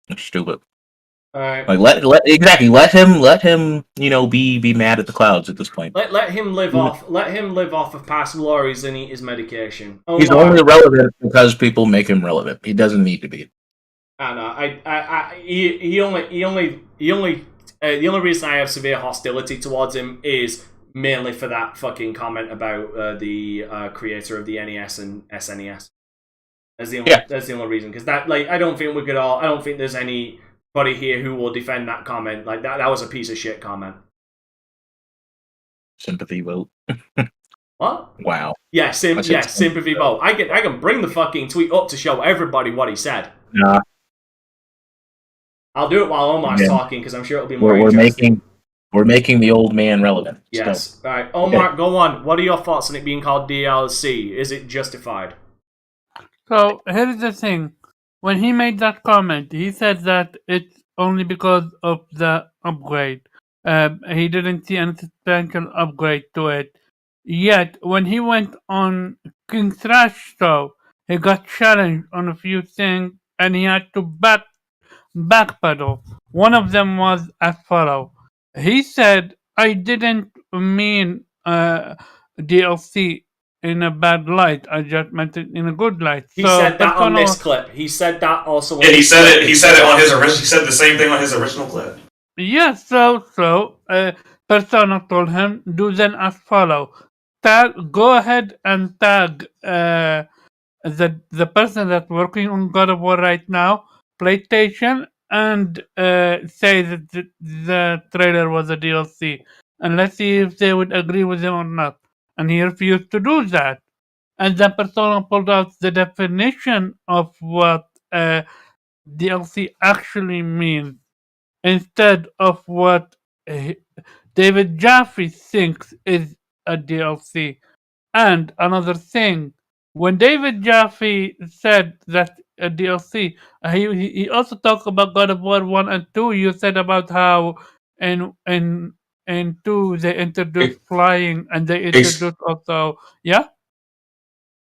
it's stupid. All right. Like, let him, be mad at the clouds at this point. Let him live off. Let him live off of past glories and eat his medication. He's only relevant because people make him relevant. He doesn't need to be. I know. The only reason I have severe hostility towards him is mainly for that fucking comment about the creator of the NES and SNES. That's the only reason. Because I don't think there's anybody here who will defend that comment. Like that was a piece of shit comment. Sympathy vote. What? Wow. Yeah, sympathy vote. I can bring the fucking tweet up to show everybody what he said. Nah. I'll do it while Omar's talking because I'm sure it'll be more We're interesting. making the old man relevant. Yes. Still. All right, Omar, go on. What are your thoughts on it being called DLC? Is it justified? So here's the thing. When he made that comment, he said that it's only because of the upgrade. He didn't see any substantial upgrade to it. Yet, when he went on King Thrash show, he got challenged on a few things and he had to backpedal. One of them was as follow. He said, I didn't mean DLC in a bad light. I just meant it in a good light. He said that on this clip. He said that also. Yeah, he said it. He said it on his original. He said the same thing on his original clip. Yeah, Persona told him, do then as follow. Go ahead and tag the person that's working on God of War right now, PlayStation, and say that the trailer was a DLC. And let's see if they would agree with him or not. And he refused to do that. And then Persona pulled out the definition of what DLC actually means, instead of what David Jaffe thinks is a DLC. And another thing, when David Jaffe said that a DLC, he also talked about God of War 1 and 2. You said about how in 2 they introduced flying and they introduced also... Yeah?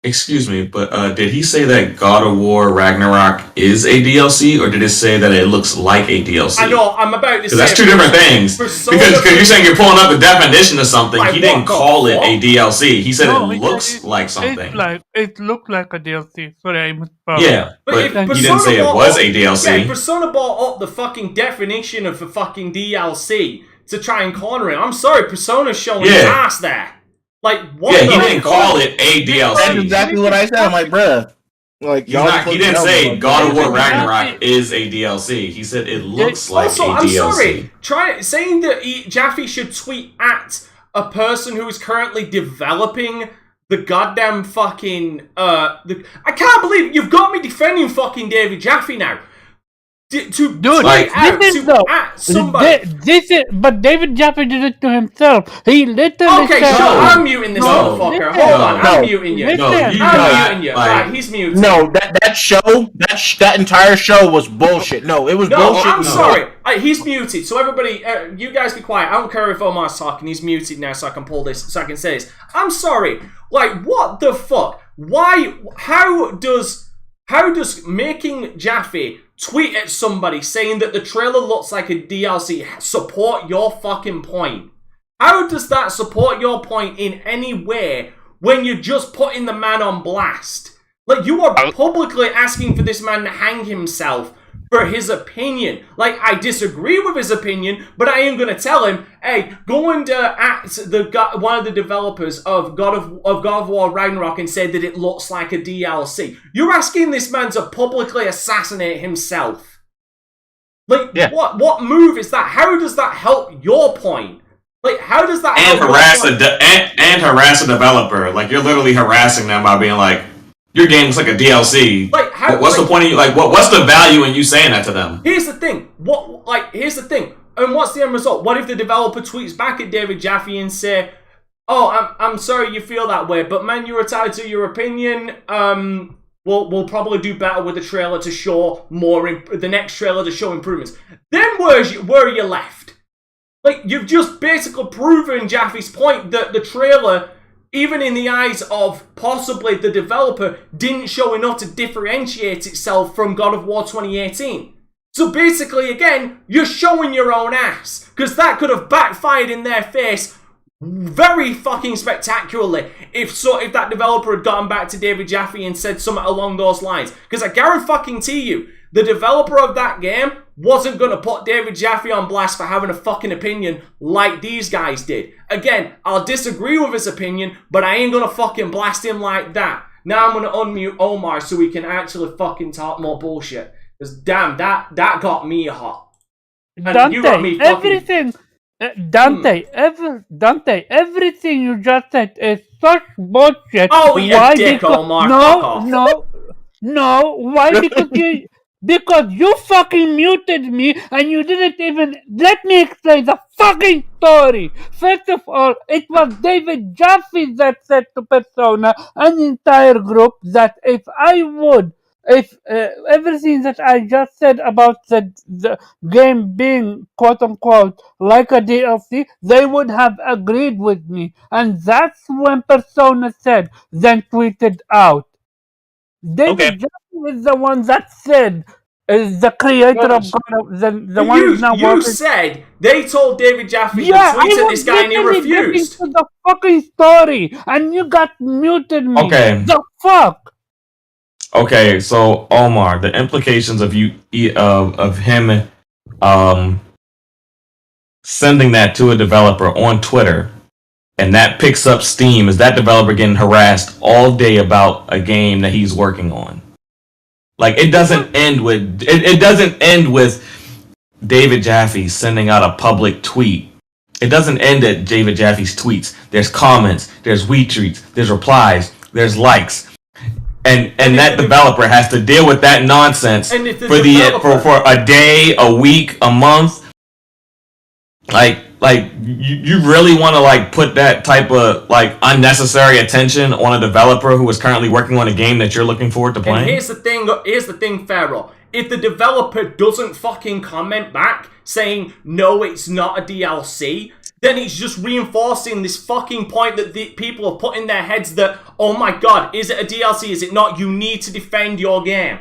Excuse me, but did he say that God of War Ragnarok is a DLC, or did it say that it looks like a DLC? I know, I'm about to say... that's two different things. Because you're saying you're pulling up the definition of something. Like, he didn't call it a DLC. He said it looks like something. It looked like a DLC. Sorry, I misspoke. Yeah, but he didn't say it was a DLC. Yeah, Persona brought up the fucking definition of a fucking DLC to try and corner it. I'm sorry, Persona's showing his ass there. Like, what? Yeah, he didn't call it a DLC. That's exactly what I said. I'm like, bruh. Like, he didn't say God of War Ragnarok is a DLC. He said it looks like a DLC. I'm sorry. Saying that Jaffe should tweet at a person who is currently developing the goddamn fucking... I can't believe you've got me defending fucking David Jaffe now. But David Jaffe did it to himself. He literally said... I'm muting this motherfucker. Hold on, I'm muting you. I'm muting you. Right, he's muted. No, that entire show was bullshit. No, it was bullshit. I'm sorry. He's muted. So everybody, you guys be quiet. I don't care if Omar's talking. He's muted now, so I can pull this, so I can say this. I'm sorry. Like, what the fuck? Why? How does making Jaffe tweet at somebody saying that the trailer looks like a DLC support your fucking point? How does that support your point in any way when you're just putting the man on blast? Like, you are publicly asking for this man to hang himself for his opinion. Like, I disagree with his opinion, but I am going to tell him, hey, go and at one of the developers of God of War Ragnarok and say that it looks like a DLC. You're asking this man to publicly assassinate himself. Like, what move is that? How does that help your point? Like, how does that help and harass a developer? Like, you're literally harassing them by being like, your game looks like a DLC. Like, what's the point of you? Like, what's the value in you saying that to them? Here's the thing. Here's the thing. And what's the end result? What if the developer tweets back at David Jaffe and say, "Oh, I'm sorry you feel that way, but man, you're entitled to your opinion. We'll probably do better with the trailer to show the next trailer to show improvements." Then where are you left? Like, you've just basically proven Jaffe's point that the trailer, even in the eyes of possibly the developer, didn't show enough to differentiate itself from God of War 2018. So basically, again, you're showing your own ass, because that could have backfired in their face very fucking spectacularly if that developer had gotten back to David Jaffe and said something along those lines. Because I guarantee you, the developer of that game wasn't going to put David Jaffe on blast for having a fucking opinion like these guys did. Again, I'll disagree with his opinion, but I ain't going to fucking blast him like that. Now I'm going to unmute Omar so we can actually fucking talk more bullshit. Because damn, that got me hot. And Dante, everything you just said is such bullshit. Oh, eat a dick, Omar. Fuck off. No. Why? Because you fucking muted me and you didn't even let me explain the fucking story. First of all, it was David Jaffe that said to Persona and the entire group that if everything that I just said about the game being quote unquote like a DLC, they would have agreed with me. And that's when Persona said, then tweeted out. David Jaffe is the one that said, is the creator of God of the one who's now You said they told David Jaffe to tweet at this guy and he refused. To the fucking story, and you got muted me. Okay. The fuck. Okay, so Omar, the implications of him sending that to a developer on Twitter, and that picks up steam, is that developer getting harassed all day about a game that he's working on. Like it doesn't end with David Jaffe sending out a public tweet. It doesn't end at David Jaffe's tweets. There's comments, there's retweets, there's replies, there's likes. And that developer has to deal with that nonsense for a day, a week, a month. Like you really want to like put that type of like unnecessary attention on a developer who is currently working on a game that you're looking forward to playing? And here's the thing, Pharaoh. If the developer doesn't fucking comment back saying no, it's not a DLC, then it's just reinforcing this fucking point that the people have put in their heads that, oh my god, is it a DLC? Is it not? You need to defend your game.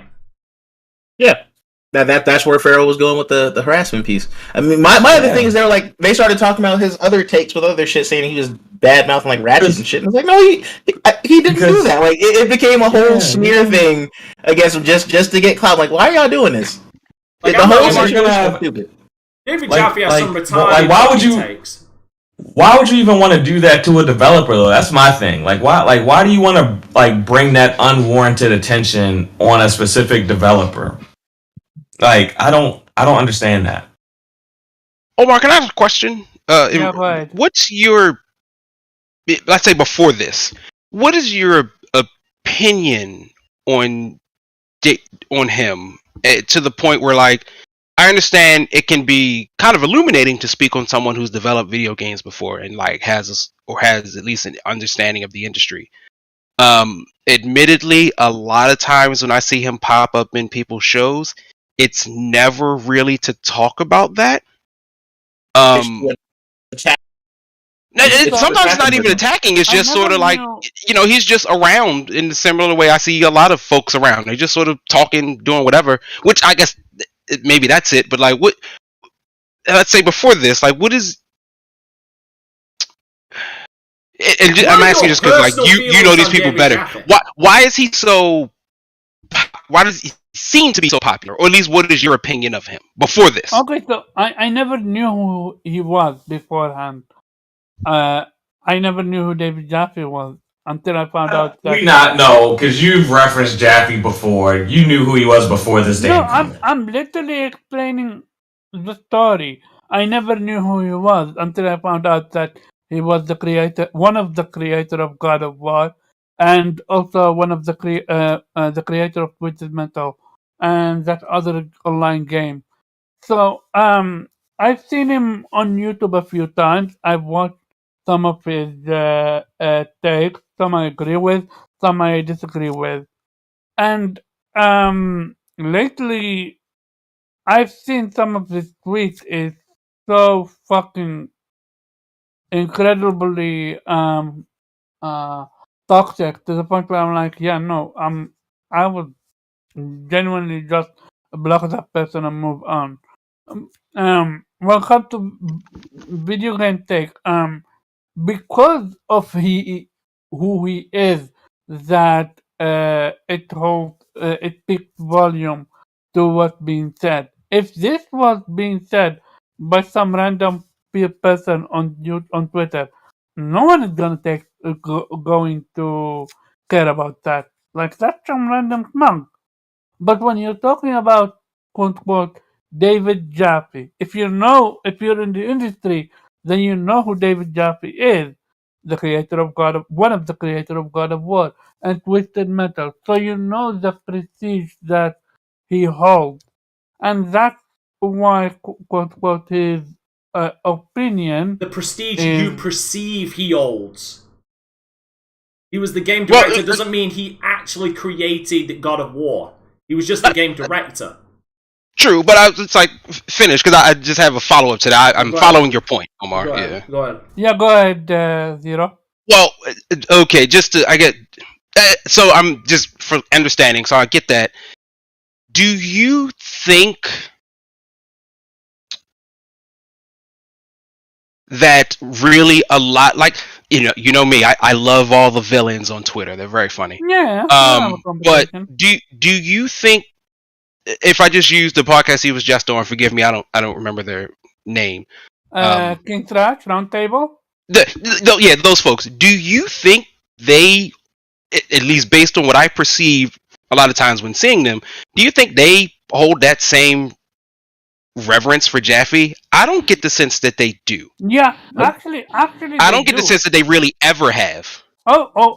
Yeah. That's where Pharaoh was going with the harassment piece. I mean, my other thing is they started talking about his other takes with other shit, saying he was bad mouthing like Ratchet and shit. And I was like, no, he didn't do that. Like it became a whole smear thing against him just to get clout. Like, why are y'all doing this? Like, the whole situation was stupid. David Jaffe has some retarded takes. Why would you even want to do that to a developer though? That's my thing. Like why do you want to like bring that unwarranted attention on a specific developer? Like I don't understand that. Omar, can I ask a question? Yeah, right. What's your, let's say before this, what is your opinion on him to the point where like I understand it can be kind of illuminating to speak on someone who's developed video games before and like has at least an understanding of the industry. Admittedly, a lot of times when I see him pop up in people's shows, it's never really to talk about that. Sometimes it's not even attacking. It's just sort of like, he's just around in the similar way I see a lot of folks around. They're just sort of talking, doing whatever, which I guess maybe that's it. But like, what? Let's say before this, like, what is? I'm asking just because, like, you know these people better. Why is he so? Why does he seem to be so popular? Or at least, what is your opinion of him before this? Okay, so I never knew who he was beforehand. I never knew who David Jaffe was until I found out that... We not know, because you've referenced Jaffe before. You knew who he was before this day. No, I'm literally explaining the story. I never knew who he was until I found out that he was the creator, one of the creator of God of War, and also one of the creator of Twisted Metal and that other online game. So I've seen him on YouTube a few times. I've watched some of his takes. Some I agree with, some I disagree with. And lately, I've seen some of his tweets is so fucking incredibly toxic to the point where I'm like, yeah, no, I would genuinely just block that person and move on. Welcome to video game take. Because of who he is, that it speaks volume to what's being said. If this was being said by some random person on Twitter, no one is going to care about that. Like, that's some random monk. But when you're talking about quote unquote David Jaffe, if you're in the industry, then you know who David Jaffe is. the creator of one of the creator of God of War and Twisted Metal. So you know the prestige that he holds, and that's why quote quote his opinion. The prestige is, you perceive he holds. He was the game director. Doesn't mean he actually created God of War. He was just the game director. True, but it's like finish because I just have a follow up to that. I'm following your point, Omar. Go ahead. Go ahead, Zero. Well, okay, I get. So I'm just for understanding. So I get that. Do you think that really a lot, like you know me, I love all the villains on Twitter. They're very funny. Yeah. But do you think, if I just use the podcast he was just on, forgive me, I don't remember their name. King Trash Roundtable. Yeah, those folks. Do you think they, at least based on what I perceive a lot of times when seeing them, do you think they hold that same reverence for Jaffe? I don't get the sense that they do. Yeah, actually, I don't get the sense that they really ever have.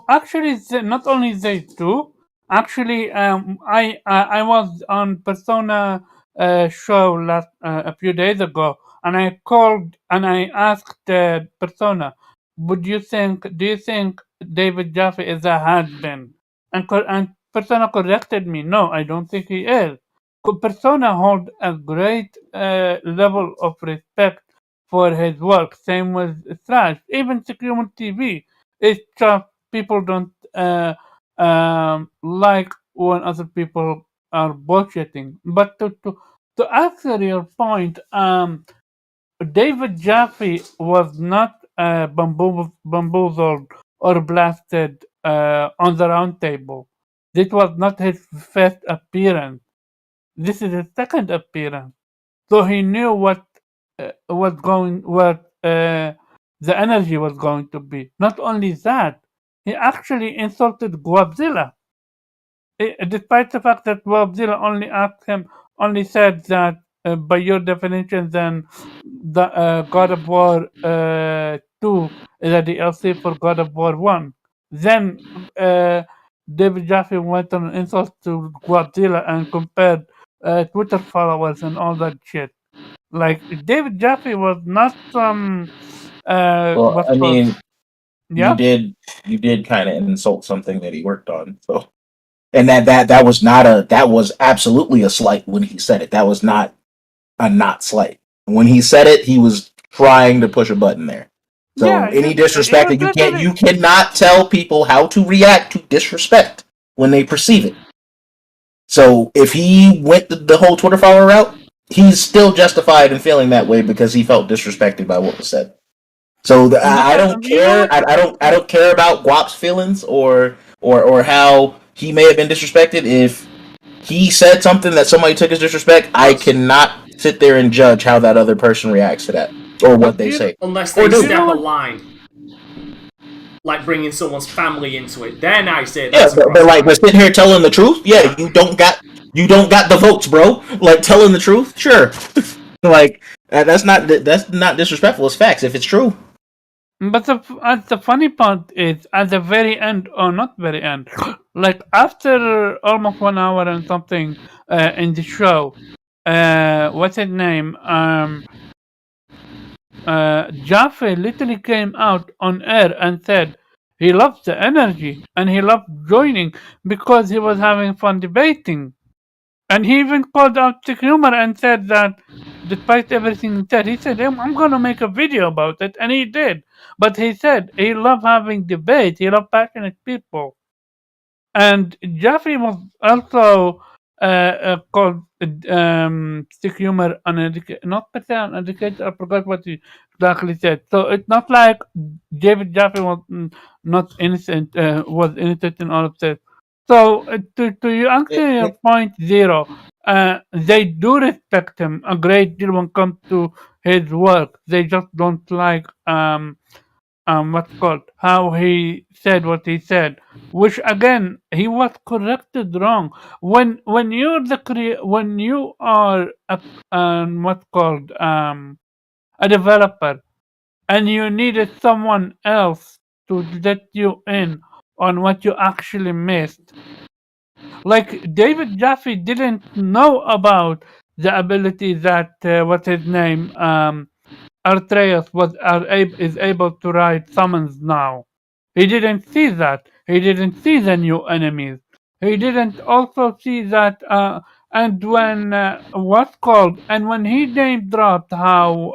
Actually, not only they do. Actually, I was on Persona show last a few days ago, and I called and I asked Persona, do you think David Jaffe is a has-been? And Persona corrected me. No, I don't think he is. Persona hold a great level of respect for his work. Same with Thrash. Even Securement TV. It's just people don't like when other people are bullshitting. But to answer your point, David Jaffe was not bamboozled or blasted on the round table. This was not his first appearance. This is his second appearance. So he knew what the energy was going to be. Not only that, he actually insulted Guabzilla. Despite the fact that Guabzilla only said that by your definition, then the God of War 2 is a DLC for God of War 1. Then David Jaffe went on an insult to Guabzilla and compared Twitter followers and all that shit. Like, David Jaffe was not some. Well, I mean, yeah, you did kind of insult something that he worked on, so. And that was absolutely a slight when he said it. That was not slight. When he said it, he was trying to push a button there. So any disrespect that you cannot tell people how to react to disrespect when they perceive it. So if he went the whole Twitter follower route, he's still justified in feeling that way because he felt disrespected by what was said. So I don't care. I don't care about Guap's feelings or how he may have been disrespected. If he said something that somebody took as disrespect, I cannot sit there and judge how that other person reacts to that or what they say. Unless they step a line, like bringing someone's family into it, then I say that's but sitting here telling the truth, you don't got the votes, bro. Like telling the truth, sure. Like that's not disrespectful. It's facts if it's true. But the funny part is at the very end, or not very end, like after almost 1 hour and something in the show, what's his name? Jaffe literally came out on air and said he loved the energy and he loved joining because he was having fun debating. And he even called out Sick Humor and said that despite everything he said, I'm going to make a video about it. And he did. But he said he loved having debate. He loved passionate people. And Jaffe was also called Sick Humor not uneducated. I forgot what he exactly said. So it's not like David Jaffe was not innocent, was innocent in all of this. So to you answer your point, Zero, they do respect him a great deal when it comes to his work. They just don't like what's called how he said what he said, which again he was corrected wrong. When you are what's called a developer and you needed someone else to let you in on what you actually missed. Like David Jaffe didn't know about the ability that what's his name Artreus is able to write summons now. He didn't see that. He didn't see the new enemies. He didn't also see that. And when when he name dropped how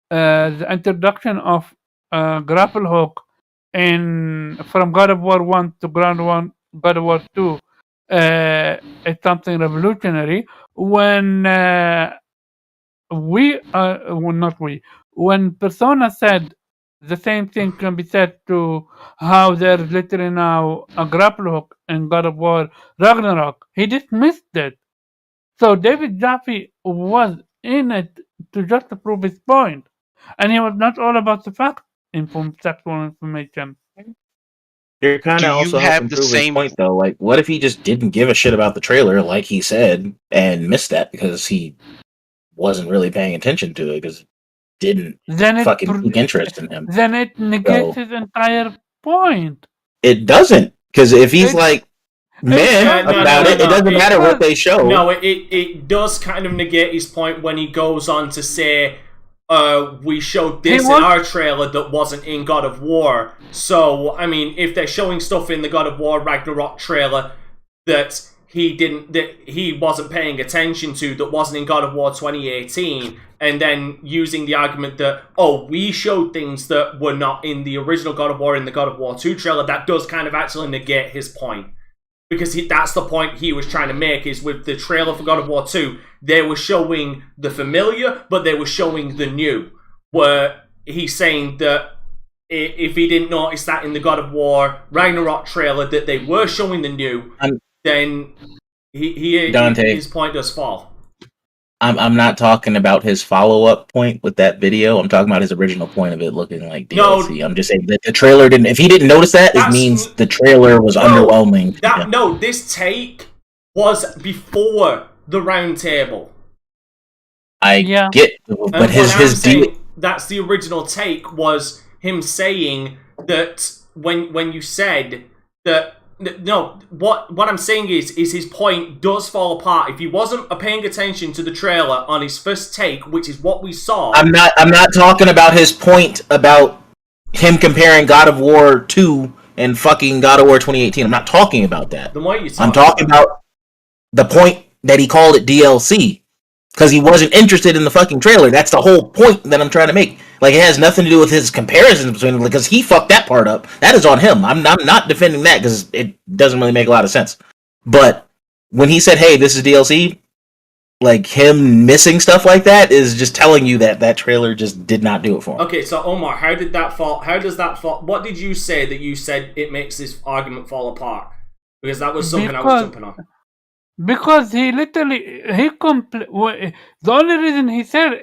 the introduction of grapple hook from God of War 1 to God of War 2 is something revolutionary. When when Persona said the same thing can be said to how there's literally now a grapple hook in God of War Ragnarok, he dismissed it. So David Jaffe was in it to just to prove his point. And he was not all about the factual information. You're kind of also helping prove his point, though. Like, what if he just didn't give a shit about the trailer, like he said, and missed that because he wasn't really paying attention to it because it didn't fucking pique interest in him? Then it negates his entire point. It doesn't, because if he's it doesn't matter what they show. No, it does kind of negate his point when he goes on to say, we showed this in our trailer that wasn't in God of War. So, I mean, if they're showing stuff in the God of War Ragnarok trailer that he wasn't paying attention to, that wasn't in God of War 2018, and then using the argument that, we showed things that were not in the original God of War in the God of War 2 trailer, that does kind of actually negate his point. Because that's the point he was trying to make, is with the trailer for God of War 2, they were showing the familiar, but they were showing the new. Where he's saying that if he didn't notice that in the God of War Ragnarok trailer, that they were showing the new, then his point does fall. I'm not talking about his follow-up point with that video. I'm talking about his original point of it looking like DLC. I'm just saying that the trailer didn't... If he didn't notice that, it means the trailer was underwhelming. This take was before the round table. I get... But that's the original take, was him saying that when you said that... No, what I'm saying is his point does fall apart. If he wasn't paying attention to the trailer on his first take, which is what we saw... I'm not talking about his point about him comparing God of War 2 and fucking God of War 2018. I'm not talking about that. Then what are you I'm talking about the point that he called it DLC. Because he wasn't interested in the fucking trailer. That's the whole point that I'm trying to make. Like, it has nothing to do with his comparisons between them, because he fucked that part up. That is on him. I'm not defending that, because it doesn't really make a lot of sense. But when he said, hey, this is DLC, like, him missing stuff like that is just telling you that trailer just did not do it for him. Okay, so Omar, how does that fall? What did you say that you said it makes this argument fall apart? Because that was something I was jumping on. Because he literally the only reason he said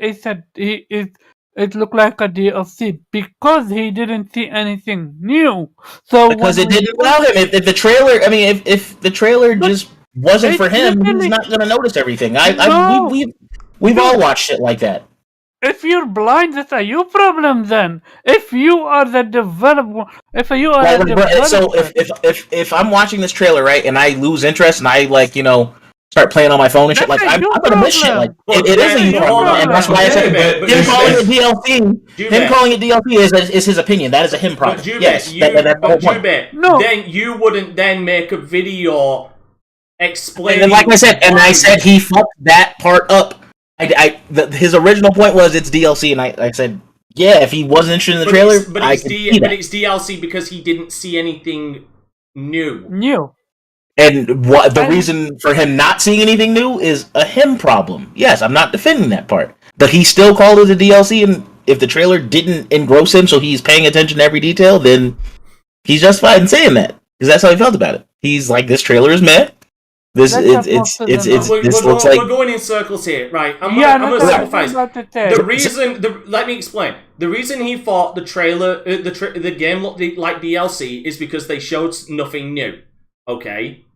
it looked like a DLC because he didn't see anything new. So because it didn't allow him. If the trailer, I mean, if the trailer just wasn't for him, he's not gonna notice everything. We've all watched shit like that. If you're blind, that's a you problem. Then, if you are the developer, so if I'm watching this trailer, right, and I lose interest and I start playing on my phone and shit, like I'm gonna miss shit. Like it is a you problem, and that's why I said him calling it DLC. Him calling it DLC is his opinion. That is a him problem. Yes, that's the whole point. No, then you wouldn't then make a video explaining. And then, like I said, he fucked that part up. His original point was it's DLC, and I said, yeah, if he wasn't interested in the trailer, it's DLC because he didn't see anything new. And the reason for him not seeing anything new is a him problem. Yes, I'm not defending that part, but he still called it a DLC, and if the trailer didn't engross him, so he's paying attention to every detail, then he's justified in saying that because that's how he felt about it. He's like, this trailer is meh. This looks like we're going in circles here, right? I'm gonna simplify. Let me explain. The reason he thought the trailer, the game looked like DLC is because they showed nothing new. Okay,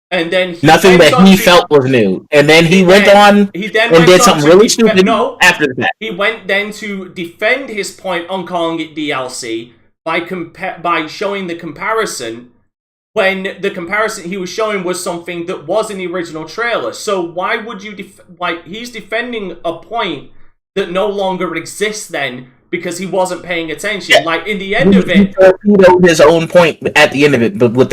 and then nothing that he felt was new, and then he went on and did something really stupid after the fact. He went then to defend his point on calling it DLC by showing the comparison when the comparison he was showing was something that was in the original trailer. So why would you he's defending a point that no longer exists then because he wasn't paying attention. Yeah. Like in the end of it, he wrote his own point at the end of it, but with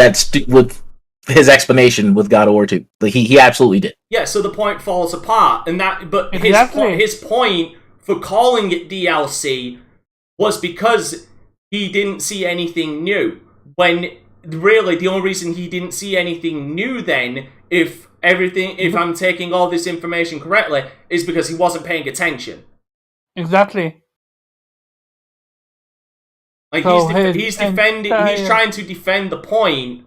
with his explanation with God of War 2, he absolutely did. Yeah, so the point falls apart, and his point for calling it DLC was because he didn't see anything new. When really the only reason he didn't see anything new then, if I'm taking all this information correctly, is because he wasn't paying attention. Exactly. Like so he's trying to defend the point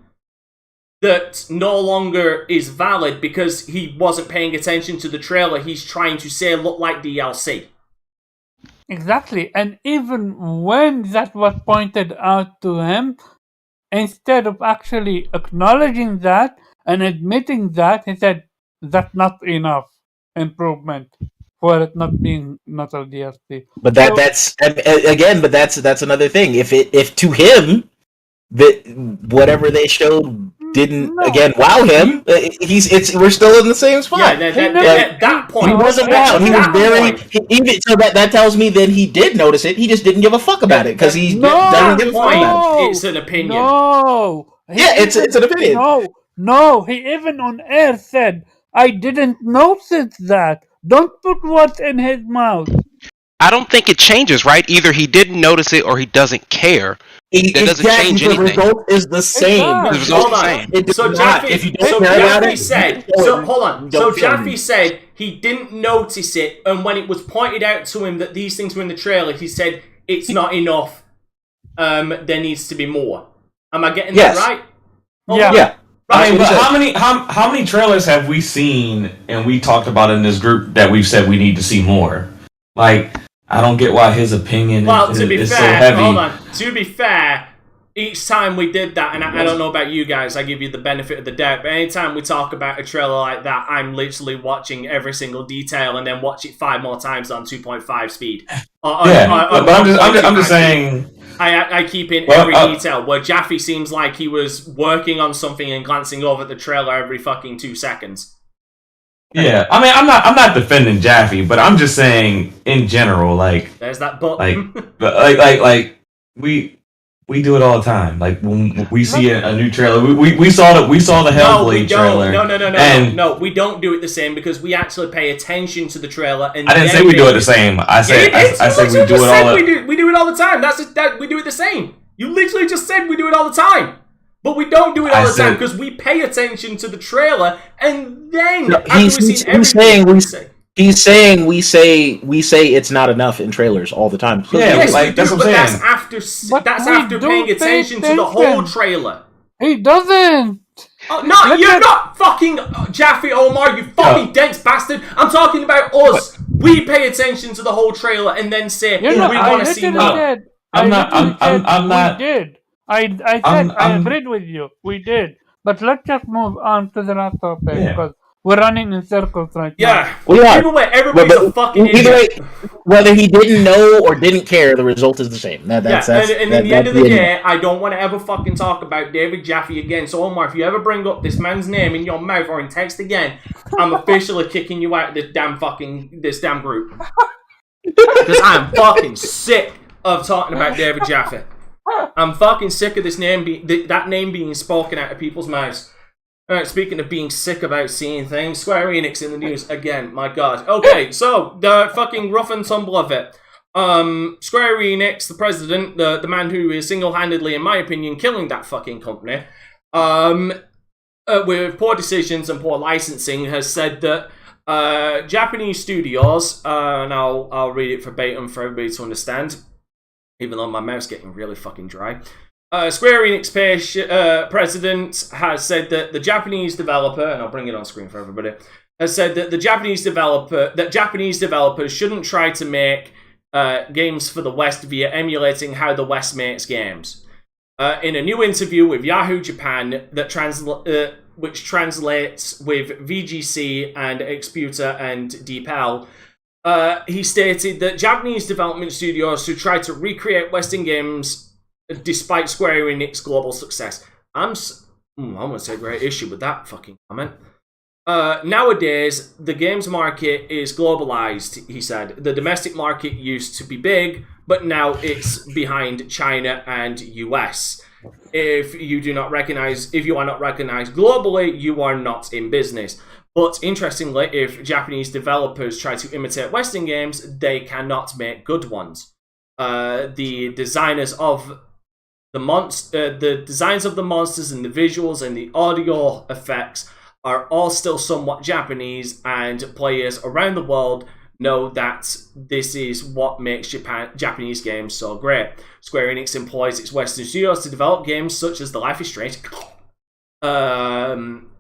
that no longer is valid because he wasn't paying attention to the trailer. He's trying to say look like DLC. Exactly, and even when that was pointed out to him, instead of actually acknowledging that and admitting that, he said that's not enough improvement for it not being not a DLC. But that's another thing. If to him that whatever they showed didn't wow him, we're still in the same spot. Yeah, that point he wasn't wowed. He was very so that tells me that he did notice it. He just didn't give a fuck about it because he doesn't give a fuck about it. It's an opinion. No, it's an opinion. No, he even on air said, "I didn't notice that." Don't put words in his mouth. I don't think it changes, right? Either he didn't notice it or he doesn't care. That doesn't change anything. The result is the same. The result is the same. Jaffe said he didn't notice it, and when it was pointed out to him that these things were in the trailer, he said it's not enough. There needs to be more. Am I getting that right? Yeah. I mean, but how many trailers have we seen and we talked about in this group that we've said we need to see more? Like, I don't get why his opinion is so heavy. Hold on. To be fair, each time we did that, and I don't know about you guys, I give you the benefit of the doubt, but anytime we talk about a trailer like that, I'm literally watching every single detail and then watch it 5 more times on 2.5 speed. I'm just saying... I keep in every detail, where Jaffe seems like he was working on something and glancing over the trailer every fucking 2 seconds. Yeah, I mean, I'm not defending Jaffe, but I'm just saying in general, like there's that button. like we do it all the time. Like when we see a new trailer, we saw the Hellblade trailer. No, we don't do it the same because we actually pay attention to the trailer. And I didn't say we do it the same. I said we do it all. We do it all the time. We do it the same. You literally just said we do it all the time. But we don't do it all the time because we pay attention to the trailer and then he's saying we say it's not enough in trailers all the time. So that's what I'm saying. That's after paying attention to the whole trailer. He doesn't. Oh, no, you're not fucking Jaffe Omar, you fucking dense bastard. I'm talking about us. We pay attention to the whole trailer and then say we want to see more. I'm not. We did. I said I agreed with you. We did. But let's just move on to the next topic because we're running in circles right now. Either way, everybody's a fucking idiot. Whether he didn't know or didn't care, the result is the same. And at the end of the day, I don't want to ever fucking talk about David Jaffe again. So Omar, if you ever bring up this man's name in your mouth or in text again, I'm officially kicking you out of this damn group. Because I'm fucking sick of talking about David Jaffe. I'm fucking sick of this name that name being spoken out of people's mouths. Alright, speaking of being sick about seeing things, Square Enix in the news again, my god. Okay, so, the fucking rough and tumble of it. Square Enix, the president, the man who is single-handedly, in my opinion, killing that fucking company, with poor decisions and poor licensing, has said that Japanese studios, and I'll read it verbatim for everybody to understand, even though my mouth's getting really fucking dry. Square Enix president has said that the Japanese developer, and I'll bring it on screen for everybody, has said that Japanese developers shouldn't try to make games for the West via emulating how the West makes games. In a new interview with Yahoo Japan, which translates with VGC and Exputer and DeepL, he stated that Japanese development studios who try to recreate Western games despite Square Enix global success. I'm going to take great issue with that fucking comment. Nowadays, the games market is globalized, he said. The domestic market used to be big, but now it's behind China and US. If you are not recognized globally, you are not in business. But interestingly, if Japanese developers try to imitate Western games, they cannot make good ones. The designers of the designs of the monsters and the visuals and the audio effects are all still somewhat Japanese, and players around the world know that this is what makes Japanese games so great. Square Enix employs its Western studios to develop games such as The Life is Strange, Tomb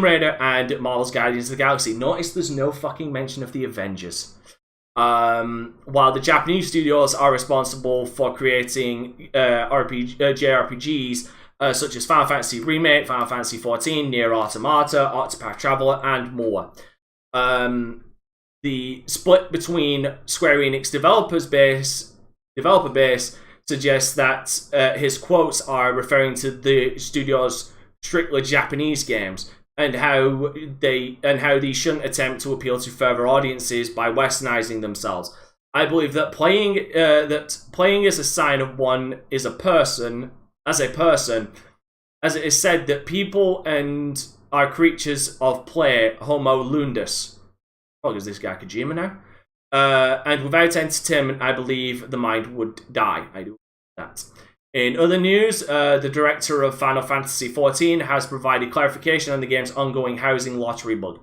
Raider, and Marvel's Guardians of the Galaxy. Notice there's no fucking mention of the Avengers. While the Japanese studios are responsible for creating JRPGs such as Final Fantasy Remake, Final Fantasy XIV, Nier Automata, Octopath Traveler, and more. The split between Square Enix developer base suggests that his quotes are referring to the studio's strictly Japanese games, and how these shouldn't attempt to appeal to further audiences by westernizing themselves. I believe that playing is a sign of one is a person, as it is said that people and are creatures of play, homo ludus. Oh, is this guy Kojima now? And without entertainment, I believe the mind would die. I do that. In other news, the director of Final Fantasy XIV has provided clarification on the game's ongoing housing lottery bug.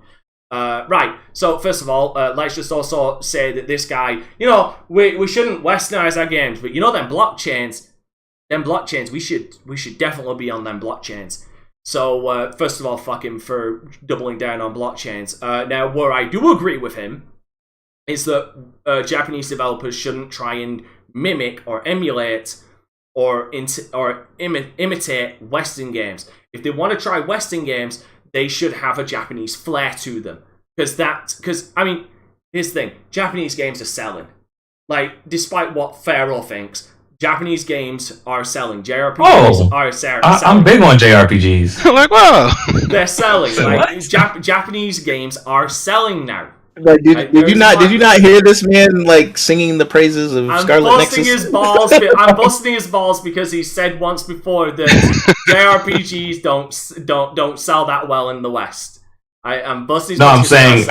Right, so first of all, let's just also say that this guy, we shouldn't westernize our games, but them blockchains, we should definitely be on them blockchains. So, first of all, fuck him for doubling down on blockchains. Now, where I do agree with him is that Japanese developers shouldn't try and mimic or emulate or imitate Western games. If they want to try Western games, they should have a Japanese flair to them. Because here's the thing. Japanese games are selling. Like, despite what Pharaoh thinks, Japanese games are selling. JRPGs are selling. I'm big on JRPGs. Like, whoa. They're selling. Like, Japanese games are selling now. Like, did you not hear this man like singing the praises of Scarlet Nexus? I'm busting his balls because he said once before that JRPGs don't sell that well in the West. I'm busting. No, I'm saying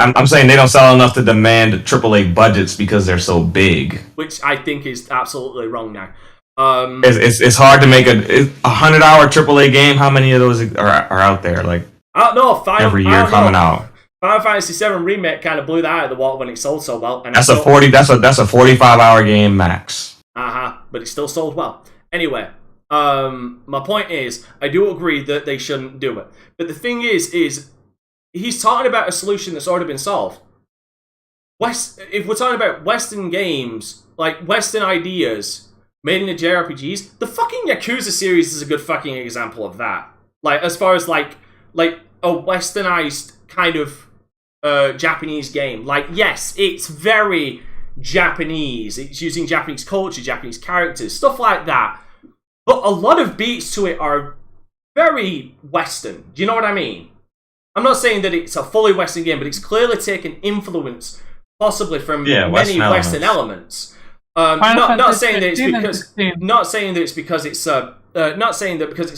they don't sell enough to demand AAA budgets because they're so big. Which I think is absolutely wrong now. It's hard to make a 100-hour AAA game. How many of those are out there? Like, every year coming out. Final Fantasy VII Remake kind of blew that out of the water when it sold so well. And that's a 45-hour game max. But it still sold well. Anyway, my point is, I do agree that they shouldn't do it. But the thing is he's talking about a solution that's already been solved. If we're talking about Western games, like Western ideas made into JRPGs, the fucking Yakuza series is a good fucking example of that. Like, as far as like a westernized kind of Japanese game. Like, yes, it's very Japanese. It's using Japanese culture, Japanese characters, stuff like that. But a lot of beats to it are very Western. Do you know what I mean? I'm not saying that it's a fully Western game, but it's clearly taken influence, possibly from many Western elements. Not saying that it's because it's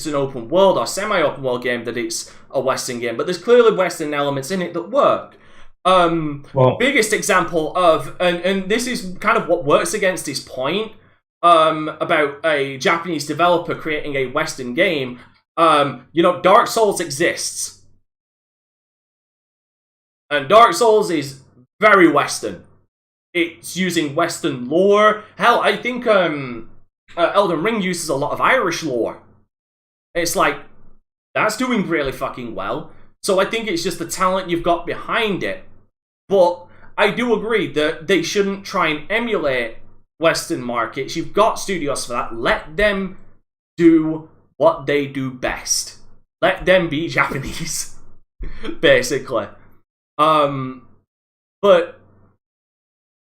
an open world or semi-open world game that it's a Western game, but there's clearly Western elements in it that work. Biggest example of, and this is kind of what works against his point about a Japanese developer creating a Western game. Dark Souls exists. And Dark Souls is very Western. It's using Western lore. Hell, I think Elden Ring uses a lot of Irish lore. It's like, that's doing really fucking well. So I think it's just the talent you've got behind it. But I do agree that they shouldn't try and emulate Western markets. You've got studios for that. Let them do what they do best. Let them be Japanese, basically. But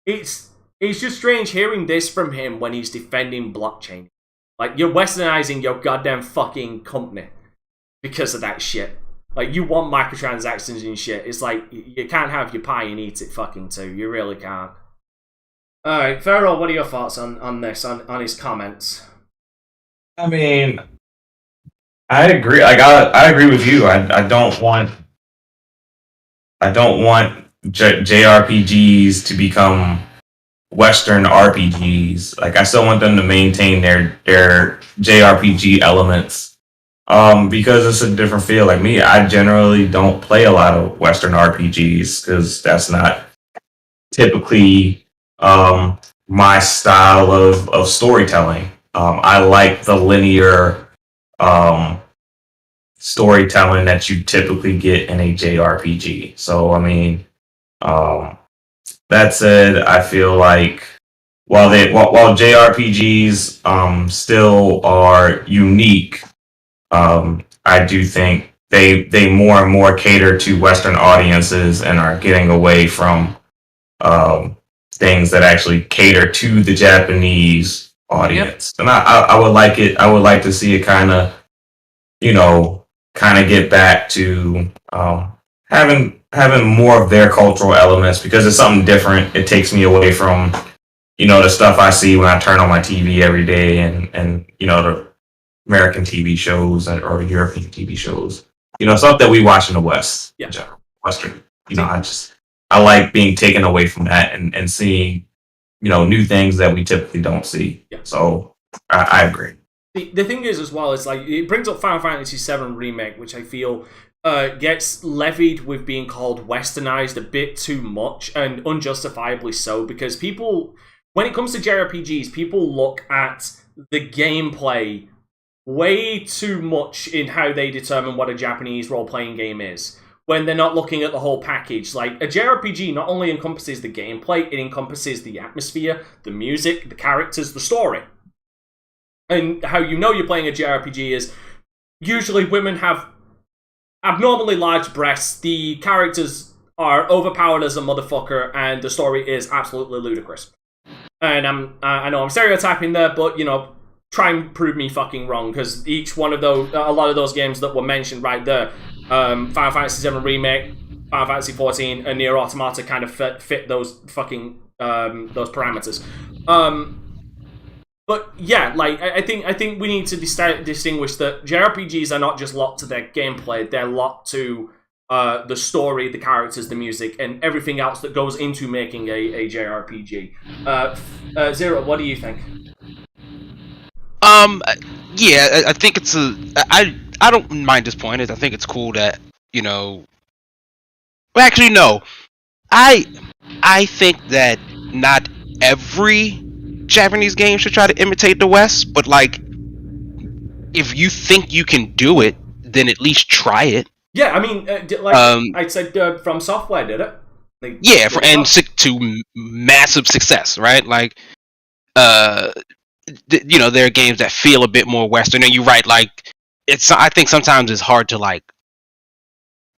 it's just strange hearing this from him when he's defending blockchain. Like, you're westernizing your goddamn fucking company because of that shit. Like, you want microtransactions and shit. It's like, you can't have your pie and eat it fucking too. You really can't. Alright, Feral, what are your thoughts on this, on his comments? I mean, I agree. Like, I agree with you. I don't want JRPGs to become Western RPGs. Like, I still want them to maintain their JRPG elements. Because it's a different feel. Like me, I generally don't play a lot of Western RPGs because that's not typically my style of storytelling. I like the linear storytelling that you typically get in a JRPG. So, I mean, that said, I feel like while JRPGs still are unique, I do think they more and more cater to Western audiences and are getting away from things that actually cater to the Japanese audience. Yep. And I would like it. I would like to see it kind of get back to having more of their cultural elements, because it's something different. It takes me away from the stuff I see when I turn on my TV every day, and the American TV shows or European TV shows, stuff that we watch in the West. Yeah. Western. I like being taken away from that and seeing, new things that we typically don't see. Yeah. So I agree. The thing is, as well, is like, it brings up Final Fantasy VII Remake, which I feel gets levied with being called westernized a bit too much, and unjustifiably so, because people, when it comes to JRPGs, people look at the gameplay way too much in how they determine what a Japanese role-playing game is, when they're not looking at the whole package. Like, a JRPG not only encompasses the gameplay, it encompasses the atmosphere, the music, the characters, the story. And how you're playing a JRPG is, usually women have abnormally large breasts, the characters are overpowered as a motherfucker, and the story is absolutely ludicrous. And I know I'm stereotyping there, but, try and prove me fucking wrong, because each one of those, a lot of those games that were mentioned right there, Final Fantasy VII Remake, Final Fantasy XIV, and Nier Automata kind of fit those fucking those parameters. But yeah, like, I think we need to distinguish that JRPGs are not just locked to their gameplay; they're locked to the story, the characters, the music, and everything else that goes into making a JRPG. Zero, what do you think? Yeah, I think it's I don't mind this point. I think it's cool that, well, actually, no. I think that not every Japanese game should try to imitate the West, but, like, if you think you can do it, then at least try it. Yeah, I mean, I said From Software did it. To massive success, right? Like, there are games that feel a bit more Western, and you're right, like, I think sometimes it's hard to, like,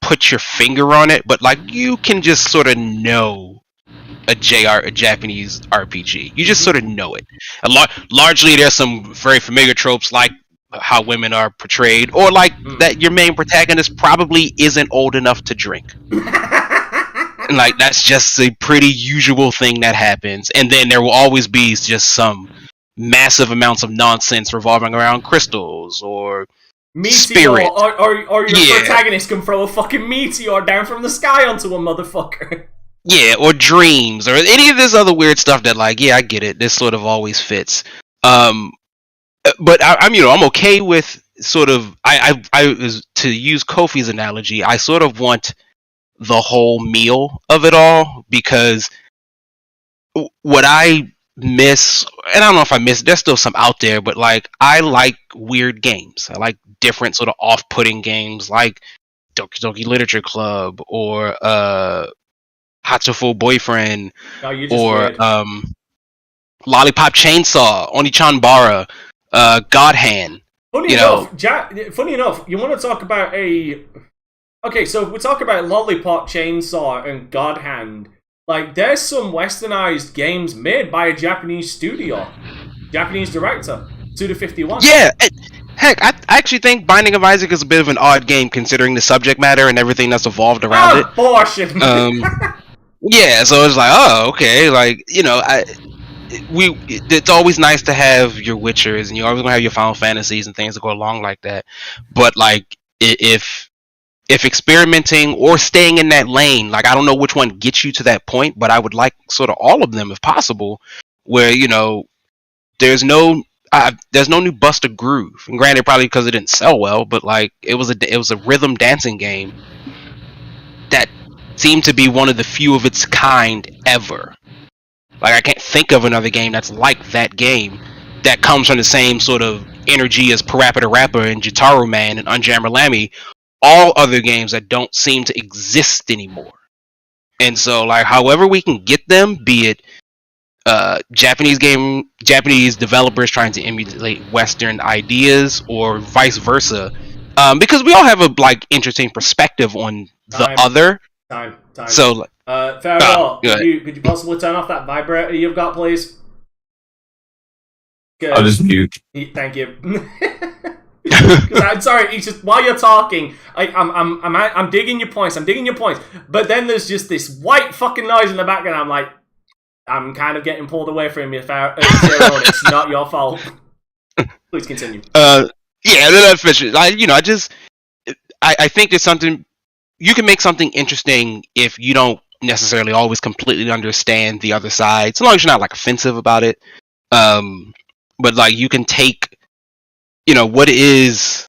put your finger on it, but, like, you can just sort of know a Japanese RPG. You just sort of know it. Largely, there's some very familiar tropes, like how women are portrayed, or like that your main protagonist probably isn't old enough to drink. And, like, that's just a pretty usual thing that happens. And then there will always be just some massive amounts of nonsense revolving around crystals or spirit. Or your protagonist can throw a fucking meteor down from the sky onto a motherfucker. Yeah, or dreams, or any of this other weird stuff that, like, yeah, I get it. This sort of always fits. But I'm okay with sort of, to use Kofi's analogy, I sort of want the whole meal of it all, because what I miss, and I don't know if I miss, there's still some out there, but, like, I like weird games. I like different sort of off-putting games, like Doki Doki Literature Club, or Hatoful Boyfriend, or Lollipop Chainsaw, Onichan Bara, God Hand. Funny enough, you want to talk about okay, so if we talk about Lollipop Chainsaw and God Hand, like, there's some westernized games made by a Japanese studio, Japanese director. Suda 51. Yeah, heck, I actually think Binding of Isaac is a bit of an odd game considering the subject matter and everything that's evolved around it. Bullshit. Yeah, so it's like, oh, okay, like, you know, it's always nice to have your Witchers and you're always gonna have your Final Fantasies and things that go along like that. But like, if experimenting or staying in that lane, like, I don't know which one gets you to that point, but I would like sort of all of them if possible, where, you know, there's no new Buster Groove. And granted, probably because it didn't sell well, but like, it was a rhythm dancing game that seemed to be one of the few of its kind ever. Like, I can't think of another game that's like that game that comes from the same sort of energy as Parappa the Rapper and Jotaro Man and Unjammer Lammy. All other games that don't seem to exist anymore. And so, like, however we can get them, be it Japanese developers trying to emulate Western ideas or vice versa, because we all have a like interesting perspective on the other. Time. So, Farewell. Could you possibly turn off that vibrator you've got, please? Good. I'll just mute. Thank you. I'm sorry. It's just while you're talking, I'm digging your points. But then there's just this white fucking noise in the background. I'm like, I'm kind of getting pulled away from you. It's not your fault. Please continue. Yeah, that's fishy. I think there's something you can make something interesting if you don't necessarily always completely understand the other side, so long as you're not like offensive about it. But like, you can take, you know, what is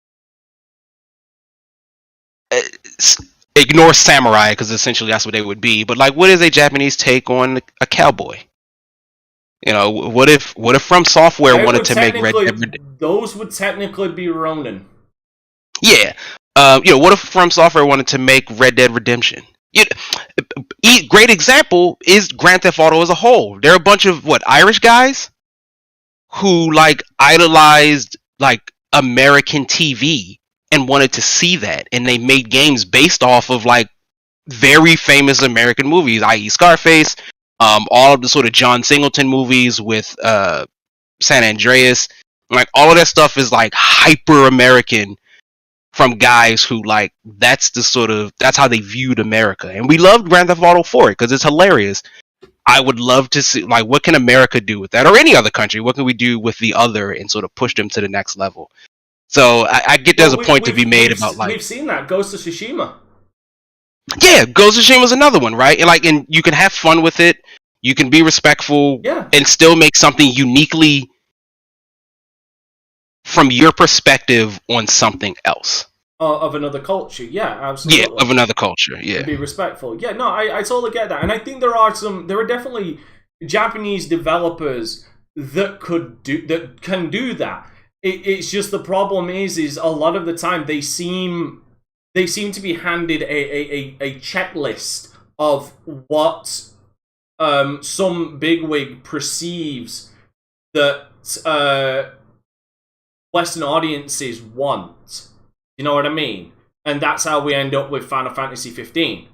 ignore samurai, because essentially that's what they would be. But like, what is a Japanese take on a cowboy? You know, what if From Software wanted to make Red Dead Redemption? Those would technically be Ronin. Yeah. You know, what if From Software wanted to make Red Dead Redemption? Great example is Grand Theft Auto as a whole. There are a bunch of Irish guys who like idolized like American TV and wanted to see that, and they made games based off of like very famous American movies, i.e. Scarface, all of the sort of John Singleton movies with San Andreas. Like, all of that stuff is like hyper American from guys who like, that's how they viewed America. And we loved Grand Theft Auto for it because it's hilarious. I would love to see, like, what can America do with that, or any other country? What can we do with the other and sort of push them to the next level? So I get there's a point to be made about like, we've seen that Ghost of Tsushima. Yeah, Ghost of Tsushima is another one, right? And you can have fun with it. You can be respectful, and still make something uniquely from your perspective on something else. Of another culture, yeah, absolutely. Yeah, of another culture, yeah. To be respectful. Yeah, no, I totally get that. And I think there are definitely Japanese developers that can do that. It's just the problem is a lot of the time they seem to be handed a checklist of what some bigwig perceives that Western audiences want. You know what I mean? And that's how we end up with Final Fantasy 15.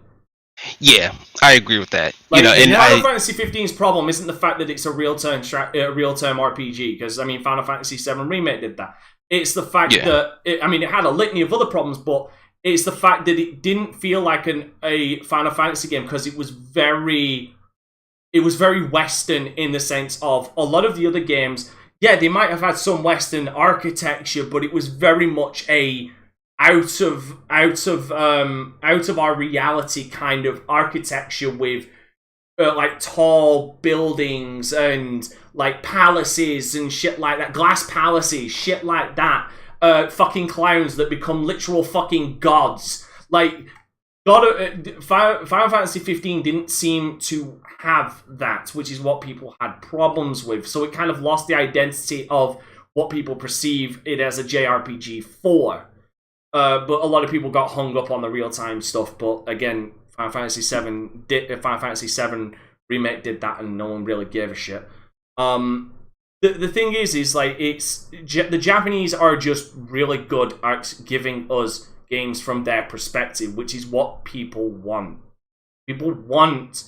Yeah, I agree with that. Like, Final Fantasy 15's problem isn't the fact that it's a real-time RPG, because, I mean, Final Fantasy 7 Remake did that. It's the fact that, it had a litany of other problems, but it's the fact that it didn't feel like a Final Fantasy game, because it was very Western in the sense of a lot of the other games. Yeah, they might have had some Western architecture, but it was very much a out of our reality kind of architecture with like tall buildings and like palaces and shit like that, glass palaces, shit like that. Fucking clowns that become literal fucking gods. Like, Final Fantasy 15 didn't seem to have that, which is what people had problems with. So it kind of lost the identity of what people perceive it as a JRPG for. But a lot of people got hung up on the real-time stuff. But again, Final Fantasy 7 Remake did that, and no one really gave a shit. The thing is like, the Japanese are just really good at giving us games from their perspective, which is what people want. People want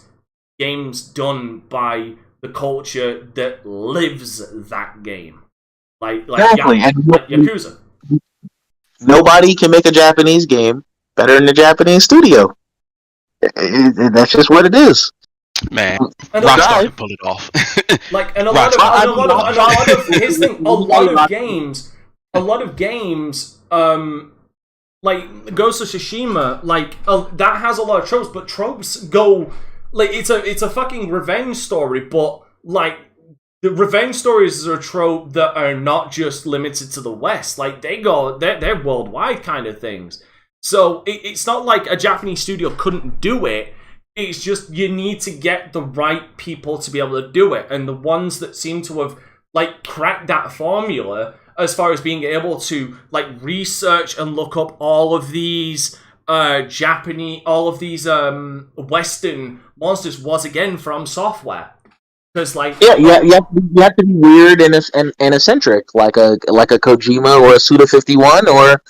games done by the culture that lives that game. like Exactly. like Yakuza. Nobody can make a Japanese game better than the Japanese studio. That's just what it is. Man, And Rockstar can pull it off. Like, and a lot of here's the thing, a lot of games, like Ghost of Tsushima, like that has a lot of tropes, but tropes go like it's a fucking revenge story, but like the revenge stories are a trope that are not just limited to the West. Like they're worldwide kind of things. So it's not like a Japanese studio couldn't do it. It's just you need to get the right people to be able to do it, and the ones that seem to have like cracked that formula as far as being able to like research and look up all of these Western monsters was again from Software. Because like you have to be weird and eccentric, like a Kojima or a Suda51 or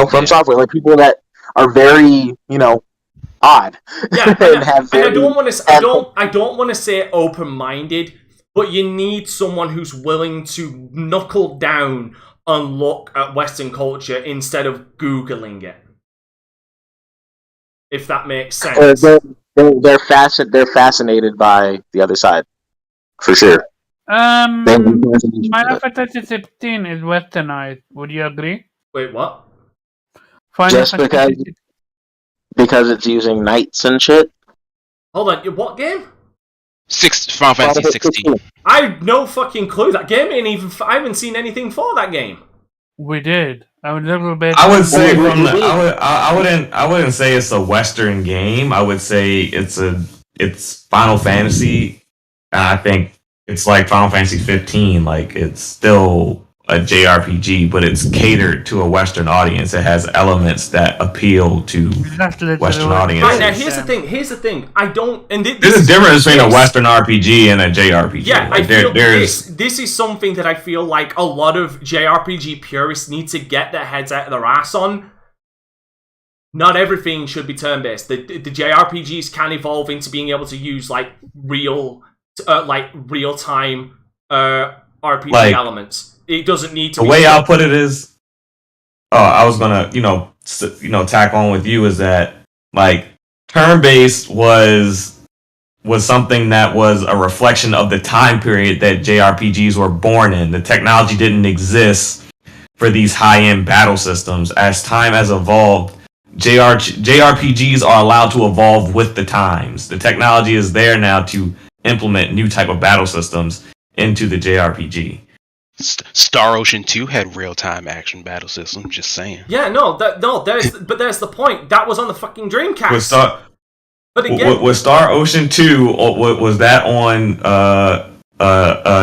from Software, like people that are very odd. Yeah, and I don't want to say open-minded, but you need someone who's willing to knuckle down and look at Western culture instead of Googling it. If that makes sense. They're fascinated by the other side, for sure. Final Fantasy 16 is westernized. Would you agree? Wait, what? Just because it's using knights and shit. Hold on, what game? Final Fantasy 16. I have no fucking clue. That game ain't even. I haven't seen anything for that game. We did. I would little bit. I would say I wouldn't say it's a Western game. I would say it's Final Fantasy. I think it's like Final Fantasy 15. Like it's still a JRPG, but it's catered to a Western audience. It has elements that appeal to Western audiences. Right, now here's the thing. I don't. And there's a difference between a Western RPG and a JRPG. Yeah, like, I feel this is something that I feel like a lot of JRPG purists need to get their heads out of their ass on. Not everything should be turn-based. The JRPGs can evolve into being able to use like real-time RPG elements. It doesn't need to. The way I'll put it is, I was gonna, tack on with you is that like turn-based was something that was a reflection of the time period that JRPGs were born in. The technology didn't exist for these high-end battle systems. As time has evolved, JRPGs are allowed to evolve with the times. The technology is there now to implement new type of battle systems into the JRPG. Star Ocean 2 had real-time action battle system. Just saying. Yeah, there's the point. That was on the fucking Dreamcast. But again, with Star Ocean 2, was that on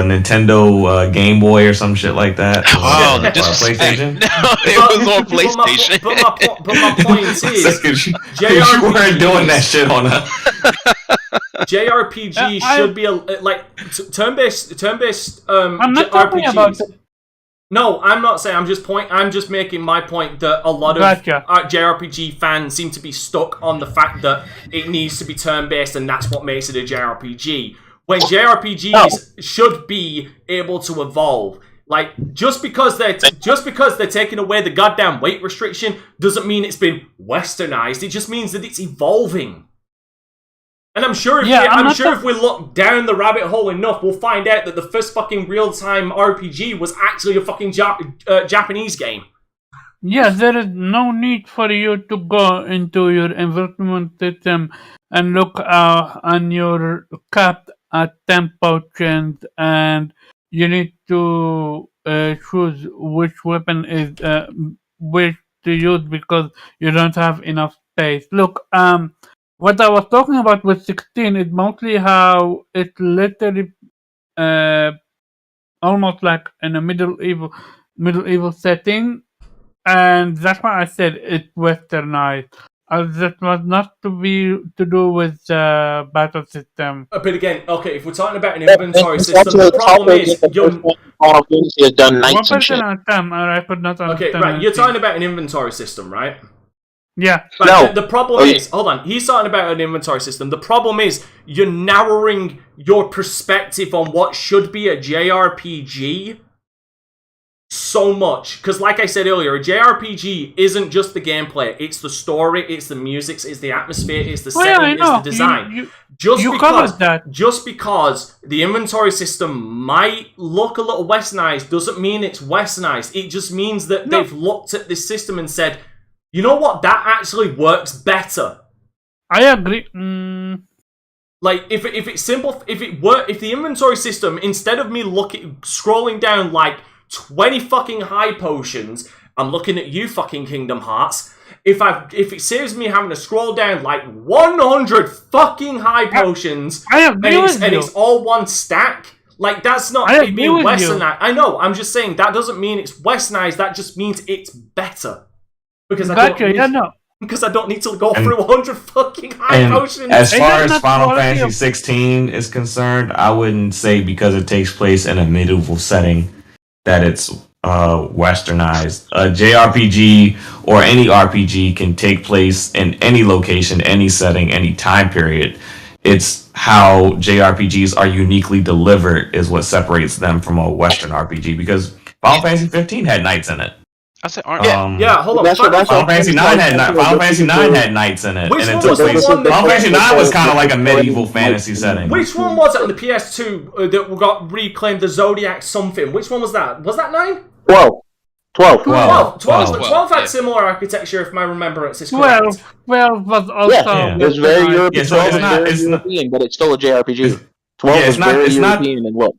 Nintendo Game Boy or some shit like that? Oh, the PlayStation? No, it was on PlayStation. But my point is, you weren't doing that shit on a JRPG should be like turn-based. I'm not talking RPGs. about it. No, I'm not saying. I'm just making my point that a lot of JRPG fans seem to be stuck on the fact that it needs to be turn-based, and that's what makes it a JRPG. When JRPGs should be able to evolve. Like just because they're taking away the goddamn weight restriction doesn't mean it's been westernized. It just means that it's evolving. And I'm sure if we look down the rabbit hole enough, we'll find out that the first fucking real-time RPG was actually a fucking Japanese game. Yeah, there is no need for you to go into your environment system and look on your cap at tempo change, and you need to choose which weapon is which to use because you don't have enough space. Look, what I was talking about with 16 is mostly how it literally almost like in a medieval setting, and that's why I said it's westernized. That was not to do with the battle system. But again, okay, if we're talking about an inventory system, the problem is has done nights and shit. I could not understand. Okay, right, you're talking about an inventory system, right? Yeah. Right, the problem is, hold on, he's talking about an inventory system. The problem is, you're narrowing your perspective on what should be a JRPG so much. Because like I said earlier, a JRPG isn't just the gameplay. It's the story, it's the music, it's the atmosphere, it's the setting, it's the design. Just because the inventory system might look a little westernized doesn't mean it's westernized. It just means that they've looked at this system and said, you know what, that actually works better. I agree. Like, if it's simple, if the inventory system, instead of me scrolling down like 20 fucking high potions, I'm looking at you fucking Kingdom Hearts. If it saves me having to scroll down like 100 fucking high potions, it's all one stack, like that's not it being westernized. I know, I'm just saying that doesn't mean it's westernized, that just means it's better. Because because I don't need to go through 100 fucking high potions. As far as Final Fantasy 16 is concerned, I wouldn't say because it takes place in a medieval setting that it's westernized. A JRPG or any RPG can take place in any location, any setting, any time period. It's how JRPGs are uniquely delivered is what separates them from a Western RPG, because Final Fantasy 15 had knights in it. I said, hold on. Final Fantasy 9 had knights in it. Which and one it was took place. the one that Final Fantasy 9 was kind of like a medieval fantasy setting. Which one was it on the PS2 that got reclaimed, the Zodiac something? Which one was that? Was that 9? 12 had similar architecture, if my remembrance is correct. 12 was also... Yeah, it's very European, but it's still a JRPG. 12 is very European and what?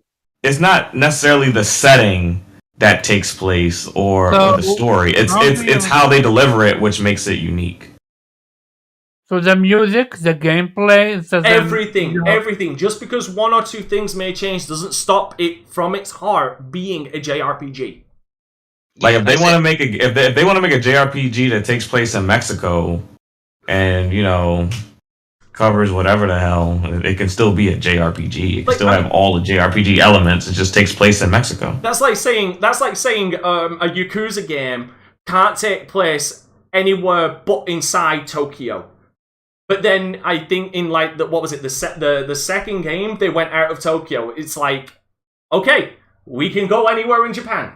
It's not necessarily the setting that takes place or the story. It's how they deliver it which makes it unique. So the music, the gameplay, everything. Just because one or two things may change doesn't stop it from its heart being a JRPG. Like if they want to make if they want to make a JRPG that takes place in Mexico, and covers whatever the hell, it can still be a JRPG. It can still have all the JRPG elements. It just takes place in Mexico. That's like saying a Yakuza game can't take place anywhere but inside Tokyo. But then I think in like the second game they went out of Tokyo. It's like, okay, we can go anywhere in Japan.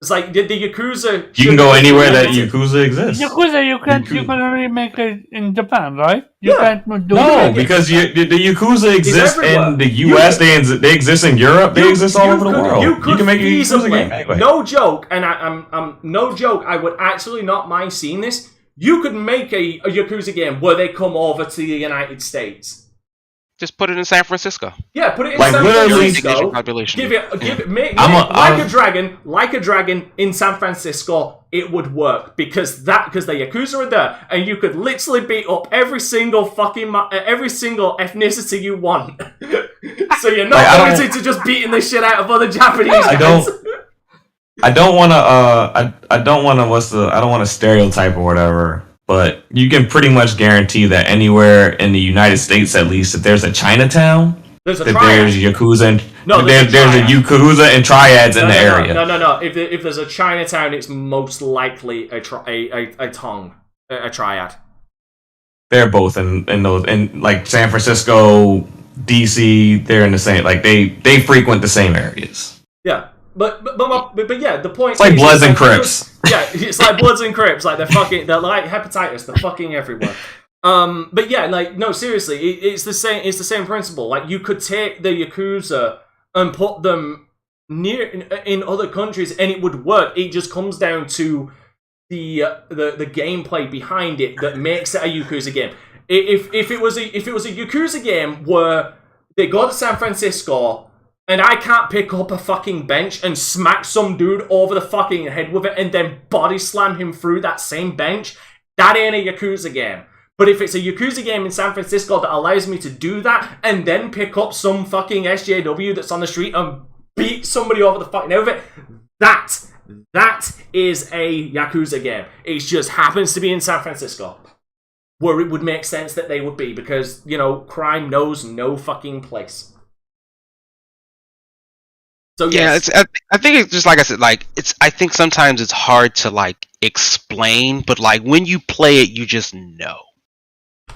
It's like the Yakuza. You can go anywhere that Yakuza exists. Yakuza, you can only make it in Japan, right? You can't do No, because the Yakuza exists in the US. They exist in Europe. They exist all over the world. You can make a Yakuza game anyway. No joke, and I'm no joke. I would actually not mind seeing this. You could make a Yakuza game where they come over to the United States. Just put it in San Francisco. Yeah, put it in San Francisco. Population. Give it, make like a dragon in San Francisco. It would work because the Yakuza are there, and you could literally beat up every single ethnicity you want. So you're not limited to just beating the shit out of other Japanese guys. I don't want to stereotype or whatever. But you can pretty much guarantee that anywhere in the United States, at least, if there's a Chinatown, there's Yakuza, there's a Yakuza and triads in the area. No. If there's a Chinatown, it's most likely a triad. They're both in like San Francisco, DC. They're in the same. Like they frequent the same areas. Yeah. But yeah, the point. It's like Bloods and Crips. Yeah, it's like Bloods and Crips. Like they're like hepatitis. They're fucking everywhere. But yeah, like no, seriously, it's the same. It's the same principle. Like you could take the Yakuza and put them in other countries, and it would work. It just comes down to the gameplay behind it that makes it a Yakuza game. If it was a Yakuza game where they go to San Francisco. And I can't pick up a fucking bench and smack some dude over the fucking head with it and then body slam him through that same bench. That ain't a Yakuza game. But if it's a Yakuza game in San Francisco that allows me to do that and then pick up some fucking SJW that's on the street and beat somebody over the fucking head with it, that is a Yakuza game. It just happens to be in San Francisco. Where it would make sense that they would be because, crime knows no fucking place. So, yes. Yeah, I think it's just like I said, like I think sometimes it's hard to like explain, but like when you play it, you just know.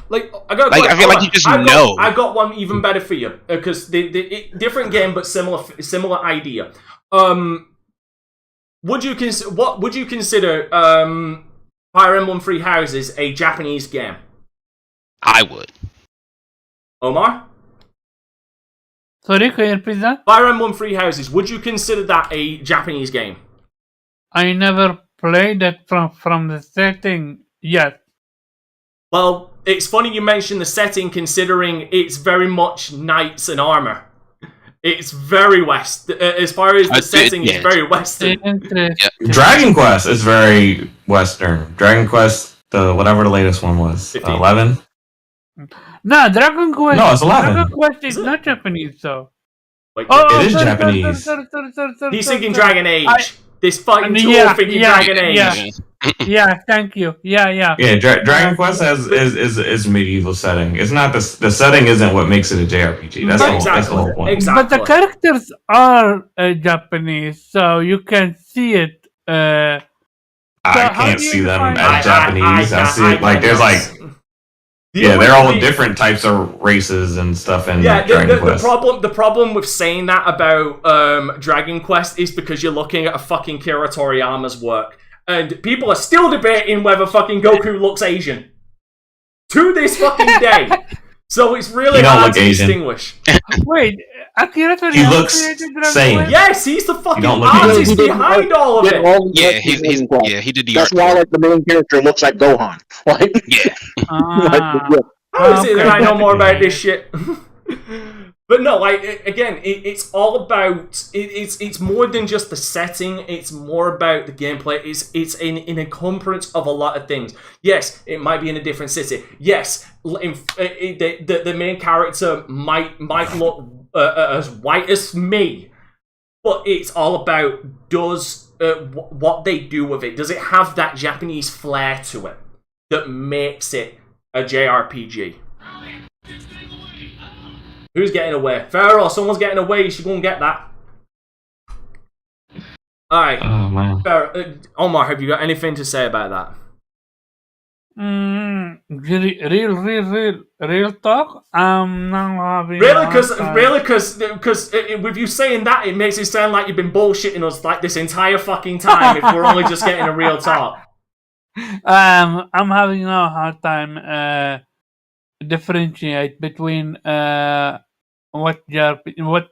Like I feel like you just know. I got one even better for you because the different game but similar idea. would you consider Fire Emblem Three Houses a Japanese game? I would. Omar? Sorry, can you repeat that? Fire Emblem Three Houses, would you consider that a Japanese game? I never played it from the setting yet. Well, it's funny you mention the setting, considering it's very much knights and armor. It's very West. As far as the setting, it's very Western. Dragon Quest is very Western. Dragon Quest, whatever the latest one was, 11. No, Dragon Quest. No, it's 11. Dragon Quest is not Japanese, though. Wait, it is Japanese. He's thinking Dragon Age. This fucking tool thinking Dragon Age. Yeah, thank you. Yeah. Yeah, Dragon Quest is medieval setting. It's not the setting isn't what makes it a JRPG. That's the whole point. Exactly. But the characters are Japanese, so you can see it. I can't see them as Japanese. I see it like there's like. They're all different types of races and stuff in Dragon Quest. The problem with saying that about Dragon Quest is because you're looking at a fucking Kira Toriyama's work. And people are still debating whether fucking Goku looks Asian. To this fucking day. So it's really hard to distinguish. Wait, Akira Toriyama he looks sane. Yes, he's the fucking artist behind all of it. He did the That's why, like, the main character looks like Gohan. Like, How is it that I know more about this shit? But no, like, again, it's all about it's more than just the setting. It's more about the gameplay. It's an encumbrance of a lot of things. Yes, it might be in a different city. Yes, the main character might look as white as me, but it's all about what they do with it. Does it have that Japanese flair to it that makes it a JRPG? Who's getting away? Pharaoh, someone's getting away. You should go and get that. Alright. Oh, man. Omar, have you got anything to say about that? Real talk? I'm not having... Really? Because with you saying that, it makes it sound like you've been bullshitting us like this entire fucking time if we're only just getting a real talk. I'm having a hard time differentiate between what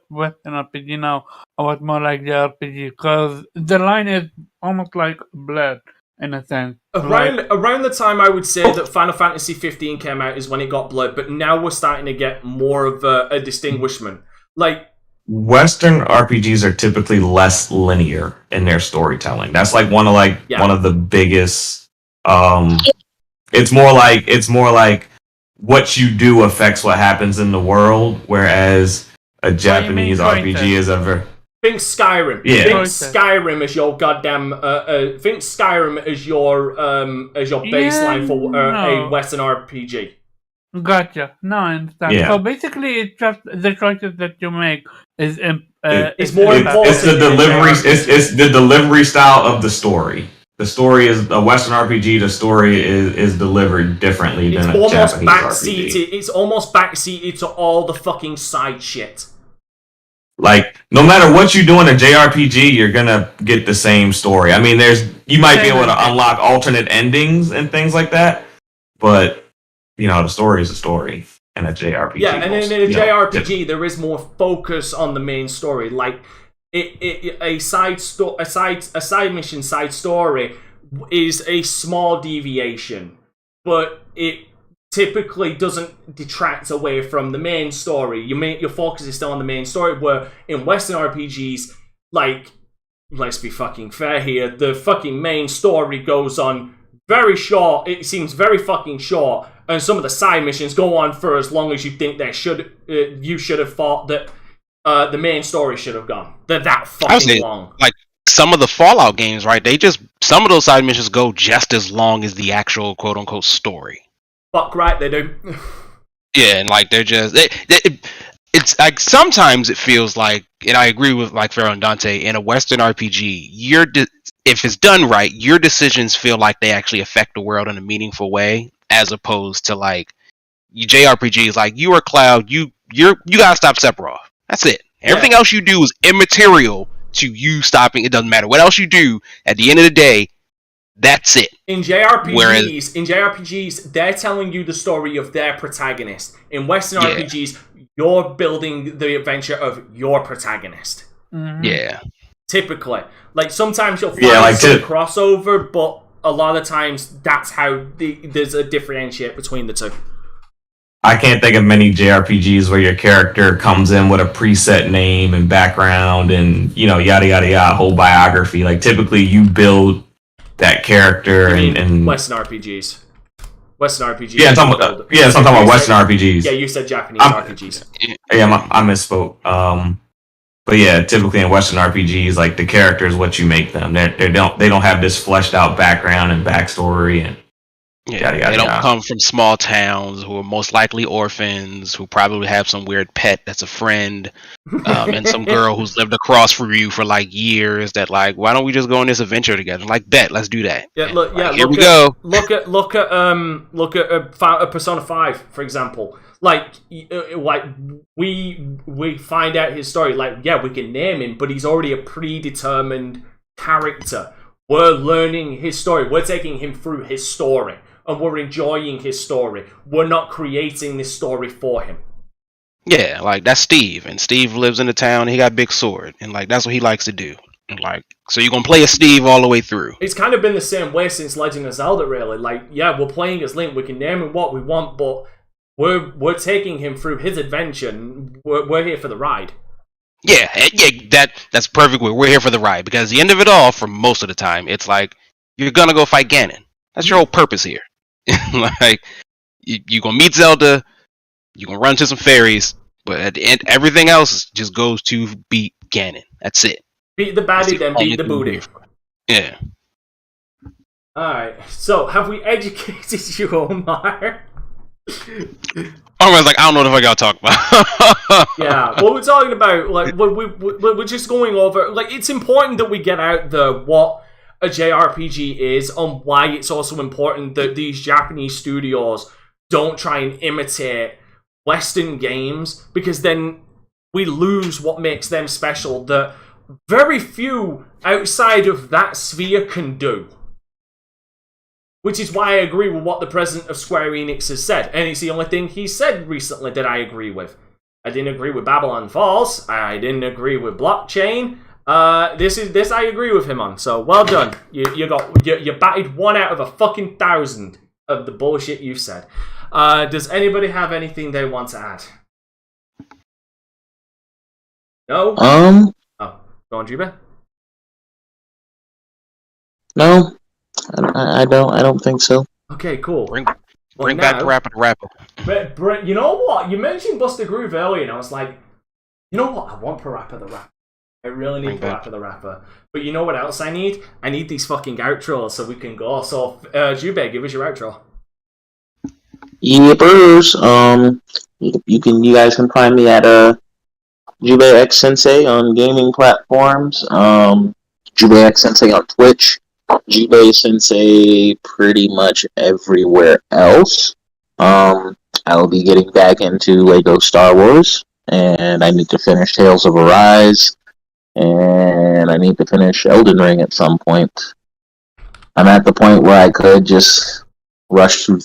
Western RPG now or what more like JRPG, because the line is almost like blurred in a sense. Around the time I would say that Final Fantasy 15 came out is when it got blurred, but now we're starting to get more of a distinguishment. Like, Western RPGs are typically less linear in their storytelling. That's like one of the biggest. It's more like what you do affects what happens in the world, whereas a Japanese RPG is think Skyrim. Yeah. Think Skyrim as your goddamn. Think Skyrim as your baseline for a Western RPG. Gotcha. No, I understand. Yeah. So basically, it's just the choices that you make is it's more important. It's the delivery. It's the delivery style of the story. The story is a Western RPG. The story is delivered differently than a Japanese RPG. It's almost backseated to all the fucking side shit. Like, no matter what you do in a JRPG, you're gonna get the same story. I mean, you might be able to unlock alternate endings and things like that, but the story is a story in a JRPG. Yeah, and in a JRPG, there is more focus on the main story. Like, a side mission side story is a small deviation, but it typically doesn't detract away from the main story. Your focus is still on the main story, where in Western RPGs, like, let's be fucking fair here, the fucking main story goes on very short. It seems very fucking short, and some of the side missions go on for as long as you think you should have thought that the main story should have gone. They're that fucking long. Like some of the Fallout games, right? Some of those side missions go just as long as the actual quote unquote story. Fuck right, they do. Yeah, and like they're just it's like sometimes it feels like, and I agree with like Pharaoh and Dante, in a Western RPG, if it's done right, your decisions feel like they actually affect the world in a meaningful way, as opposed to like JRPGs, like you are Cloud, you gotta stop Sephiroth. That's it. Everything else you do is immaterial to you stopping. It doesn't matter what else you do. At the end of the day, that's it. In JRPGs, they're telling you the story of their protagonist. In Western RPGs, you're building the adventure of your protagonist. Yeah. Typically. Like, sometimes you'll find some crossover, but a lot of times that's how there's a differentiate between the two. I can't think of many JRPGs where your character comes in with a preset name and background and, yada, yada, yada, whole biography. Like, typically you build that character and Western RPGs. Western RPGs. Yeah, I'm talking about Western RPGs. Yeah, you said Japanese RPGs. Yeah, I misspoke. But yeah, typically in Western RPGs, like the character is what you make them. They don't have this fleshed out background and backstory and yada, yada, they don't come from small towns who are most likely orphans who probably have some weird pet that's a friend, and some girl who's lived across from you for like years. That like, why don't we just go on this adventure together? Like, bet, let's do that. Yeah, look, here we go. Look at Persona 5, for example. Like we find out his story. Like, yeah, we can name him, but he's already a predetermined character. We're learning his story. We're taking him through his story, and we're enjoying his story. We're not creating this story for him. Yeah, like that's Steve, and Steve lives in the town. He got a big sword, and like that's what he likes to do. And like, so you're gonna play as Steve all the way through. It's kind of been the same way since Legend of Zelda, really. Like, yeah, we're playing as Link. We can name him what we want, but we're taking him through his adventure. And we're here for the ride. Yeah, that's perfect. We're here for the ride, because at the end of it all, for most of the time, it's like you're gonna go fight Ganon. That's your whole purpose here. Like, you're gonna meet Zelda, you're gonna run into some fairies, but at the end, everything else just goes to beat Ganon. That's it. Beat the baddie, then beat the booty. Yeah. Alright, so have we educated you, Omar? I was like, I don't know if I gotta talk about. Yeah, what we're talking about, like, we're just going over, like, it's important that we get out what a JRPG is, and why it's also important that these Japanese studios don't try and imitate Western games, because then we lose what makes them special that very few outside of that sphere can do. Which is why I agree with what the president of Square Enix has said. And it's the only thing he said recently that I agree with. I didn't agree with Babylon Falls. I didn't agree with blockchain. This I agree with him on. So well done. You batted 1 out of a fucking 1,000 of the bullshit you said. Does anybody have anything they want to add? No? Oh, go on, Juba. No. I don't think so. Okay, cool. Bring back the rapper. But you know what? You mentioned Buster Groove earlier, and I was like, you know what? I want Parappa the Rapper. I really need Parappa the Rapper. But you know what else I need? I need these fucking outros so we can go. So, Jube, give us your outro. Yippers. You guys can find me at Jube X Sensei on gaming platforms. Jube X Sensei on Twitch. Jube Sensei pretty much everywhere else. I'll be getting back into Lego Star Wars, and I need to finish Tales of Arise, and I need to finish Elden Ring at some point. I'm at the point where I could just rush through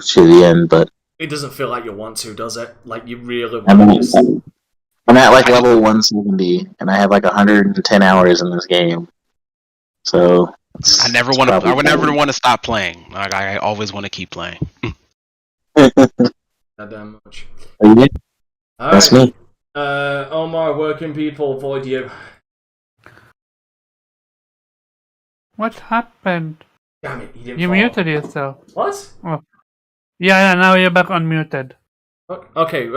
to the end, but it doesn't feel like you want to, does it? Like you really I'm want to. I'm at like level 170, and I have like 110 hours in this game. So I would never want to stop playing. Like, I always want to keep playing. Not that much. That's me. Omar, where can people avoid you? What happened? Damn it, you muted yourself. What? Oh. Yeah, now you're back unmuted. Okay,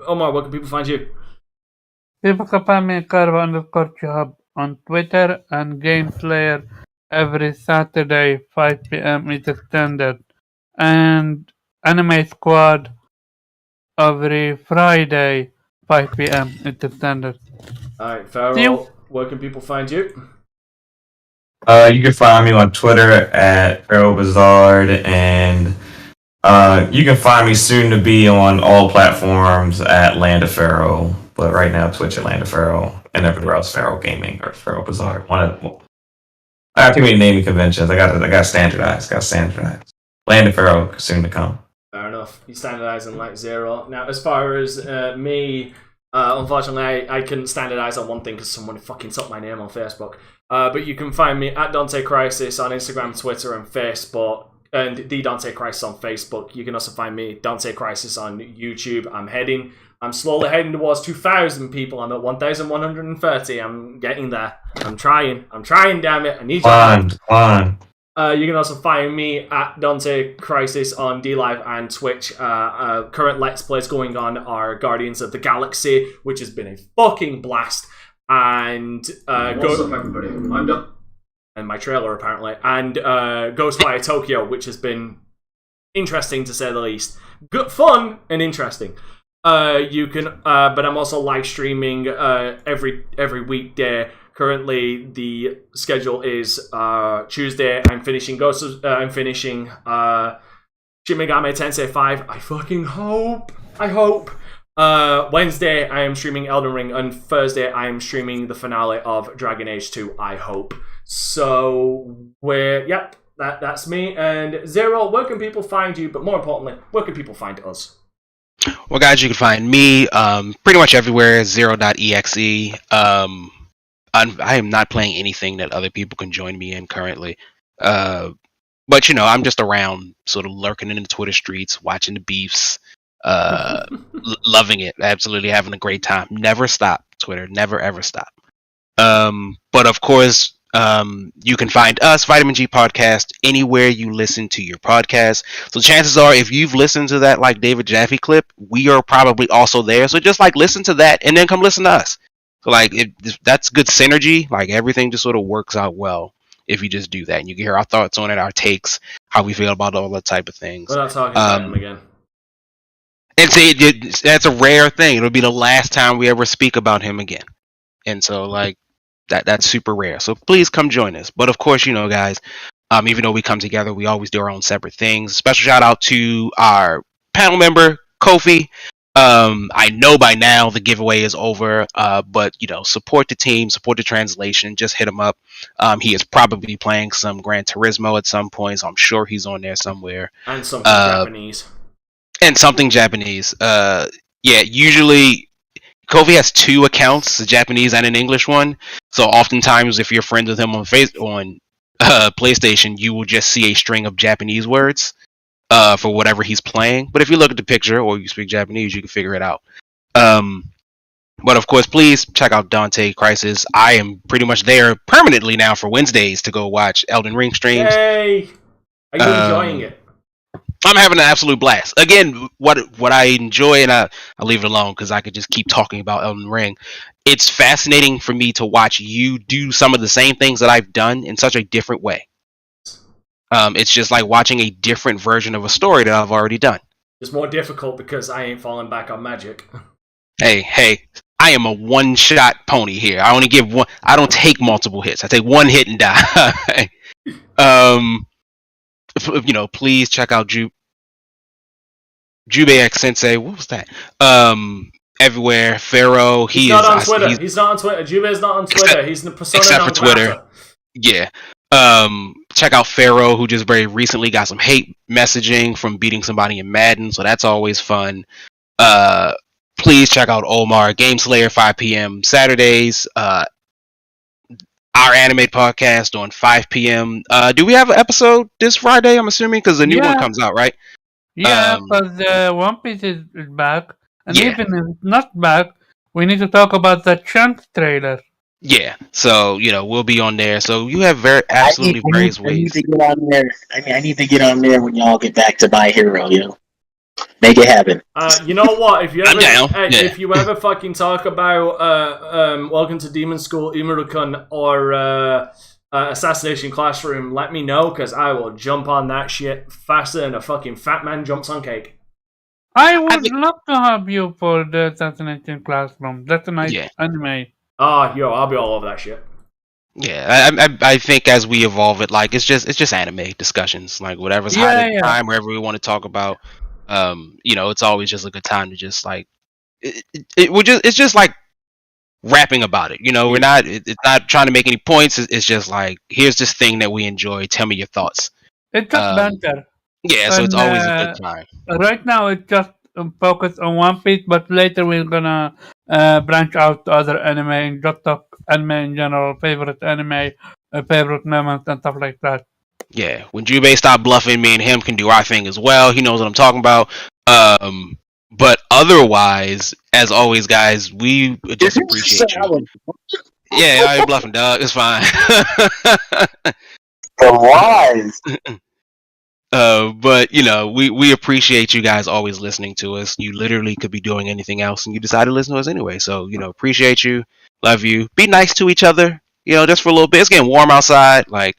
Omar, where can people find you? People can find me at Carva_Job on Twitter and GameSlayer every Saturday, 5 p.m. Eastern Standard, and Anime Squad every Friday, 5 p.m. Eastern Standard. Alright, Farrell, where can people find you? You can find me on Twitter at Farrell Bizard, and you can find me soon to be on all platforms at Land of Pharaoh. but right now Twitch Atlanta Pharaoh and everywhere else Pharaoh Gaming or Pharaoh Bazaar. I have too many naming conventions. I got standardized. Land of Pharaoh soon to come. Fair enough. You standardize on like Zero. Now, as far as me, unfortunately, I couldn't standardize on one thing because someone fucking took my name on Facebook. But you can find me at Dante Crisis on Instagram, Twitter, and Facebook, and the Dante Crisis on Facebook. You can also find me Dante Crisis on YouTube. I'm slowly heading towards 2,000 people. I'm at 1,130. I'm getting there. I'm trying, damn it. I need you. Come on. You can also find me at Dante Crisis on DLive and Twitch. Current Let's Plays going on are Guardians of the Galaxy, which has been a fucking blast. And what's up, everybody? I'm done. And my trailer, apparently. And Ghostwire Tokyo, which has been interesting to say the least. Good fun and interesting. You can, but I'm also live streaming every weekday. Currently, the schedule is Tuesday. I'm finishing I'm finishing Shin Megami Tensei 5. I fucking hope. Wednesday, I am streaming Elden Ring, and Thursday, I am streaming the finale of Dragon Age 2. I hope. So that's me. And Zero, where can people find you? But more importantly, where can people find us? Well, guys, you can find me pretty much everywhere. Zero.exe. I am not playing anything that other people can join me in currently. But, I'm just around, sort of lurking in the Twitter streets, watching the beefs, loving it, absolutely having a great time. Never stop, Twitter. Never, ever stop. But, of course, you can find us, Vitamin G Podcast, anywhere you listen to your podcast. So chances are, if you've listened to that, like, David Jaffe clip, we are probably also there. So just, listen to that and then come listen to us. So, that's good synergy. Everything just sort of works out well if you just do that. And you can hear our thoughts on it, our takes, how we feel about all that type of things. We're not talking about him again. And that's a rare thing. It'll be the last time we ever speak about him again. And so, that's super rare. So please come join us. But, of course, guys, even though we come together, we always do our own separate things. Special shout out to our panel member, Kofi. I know by now the giveaway is over, but support the team, support the translation, just hit him up. He is probably playing some Gran Turismo at some point, so I'm sure he's on there somewhere. And something Japanese. And something Japanese. Usually Kofi has 2 accounts, a Japanese and an English one. So oftentimes if you're friends with him on PlayStation, you will just see a string of Japanese words. For whatever he's playing. But if you look at the picture or you speak Japanese, you can figure it out. But of course, please check out Dante Crisis. I am pretty much there permanently now for Wednesdays to go watch Elden Ring streams. Hey! Are you enjoying it? I'm having an absolute blast. Again, what I enjoy, and I'll leave it alone because I could just keep talking about Elden Ring. It's fascinating for me to watch you do some of the same things that I've done in such a different way. It's just like watching a different version of a story that I've already done. It's more difficult because I ain't falling back on magic. Hey, I am a one-shot pony here. I only give one. I don't take multiple hits. I take one hit and die. Please check out Jubex Sensei. What was that? Everywhere. Pharaoh. He's not on Twitter. He's not on Twitter. Jube's not on Twitter. He's the persona except for Twitter. Yeah. Check out Pharaoh, who just very recently got some hate messaging from beating somebody in Madden, so that's always fun. Please check out Omar, Game Slayer, 5 p.m. Saturdays. Our Animate podcast on 5 p.m. Do we have an episode this Friday, I'm assuming? Because the new one comes out, right? Yeah, because One Piece is back. And even if it's not back, we need to talk about the Chunk trailer. Yeah, so we'll be on there. So you have absolutely various ways. I need to get on there. I need to get on there when y'all get back to My Hero. Make it happen. You know what? If you ever, I'm down. If you ever fucking talk about Welcome to Demon School, Imurukun, or Assassination Classroom, let me know because I will jump on that shit faster than a fucking fat man jumps on cake. I would love to have you for the Assassination Classroom. That's a nice anime. I'll be all over that shit. Yeah, I think as we evolve it, it's just anime discussions, whatever's hot at the time, wherever we want to talk about. It's always just a good time to just it's just like rapping about it. You know, we're not. It's not trying to make any points. It's just like, here's this thing that we enjoy. Tell me your thoughts. It's just banter. Yeah, so it's always a good time. Right now, it's just focused on One Piece, but later we're gonna branch out to other anime and just talk anime in general, favorite anime, favorite moments, and stuff like that. Yeah, when Jubei stop bluffing, me and him can do our thing as well. He knows what I'm talking about. But otherwise, as always, guys, we just appreciate you. Yeah, I ain't bluffing, dog. It's fine. The lies. But you know, we appreciate you guys always listening to us. You literally could be doing anything else, and you decided to listen to us anyway. So you know, appreciate you, love you. Be nice to each other. You know, just for a little bit. It's getting warm outside. Like,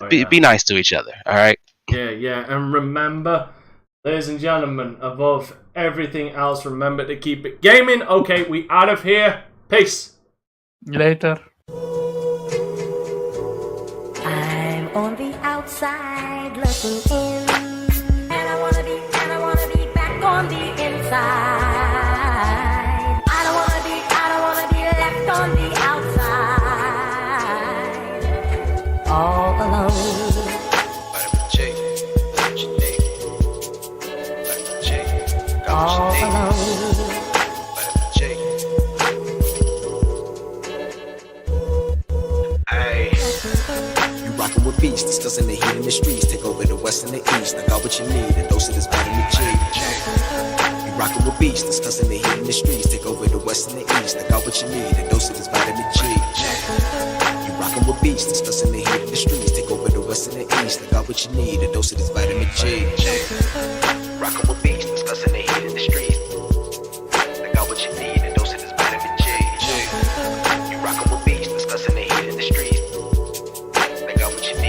be nice to each other. All right. Yeah. And remember, ladies and gentlemen, above everything else, remember to keep it gaming. Okay, we out of here. Peace. Later. I'm on the outside looking in, and I wanna be back on the inside. I don't wanna be left on the outside, all alone. All alone. You rockin' with beasts, discussing the heat in the streets. Take over the west and the east. I got what you need, a dose of this vitamin G. You rockin' with beasts, discussing the heat in the streets. Take over the west and the east. I got what you need, a dose of this vitamin G. You rockin' with beasts, discussing the heat in the streets. Take over the west and the east. I got what you need, a dose of this vitamin G.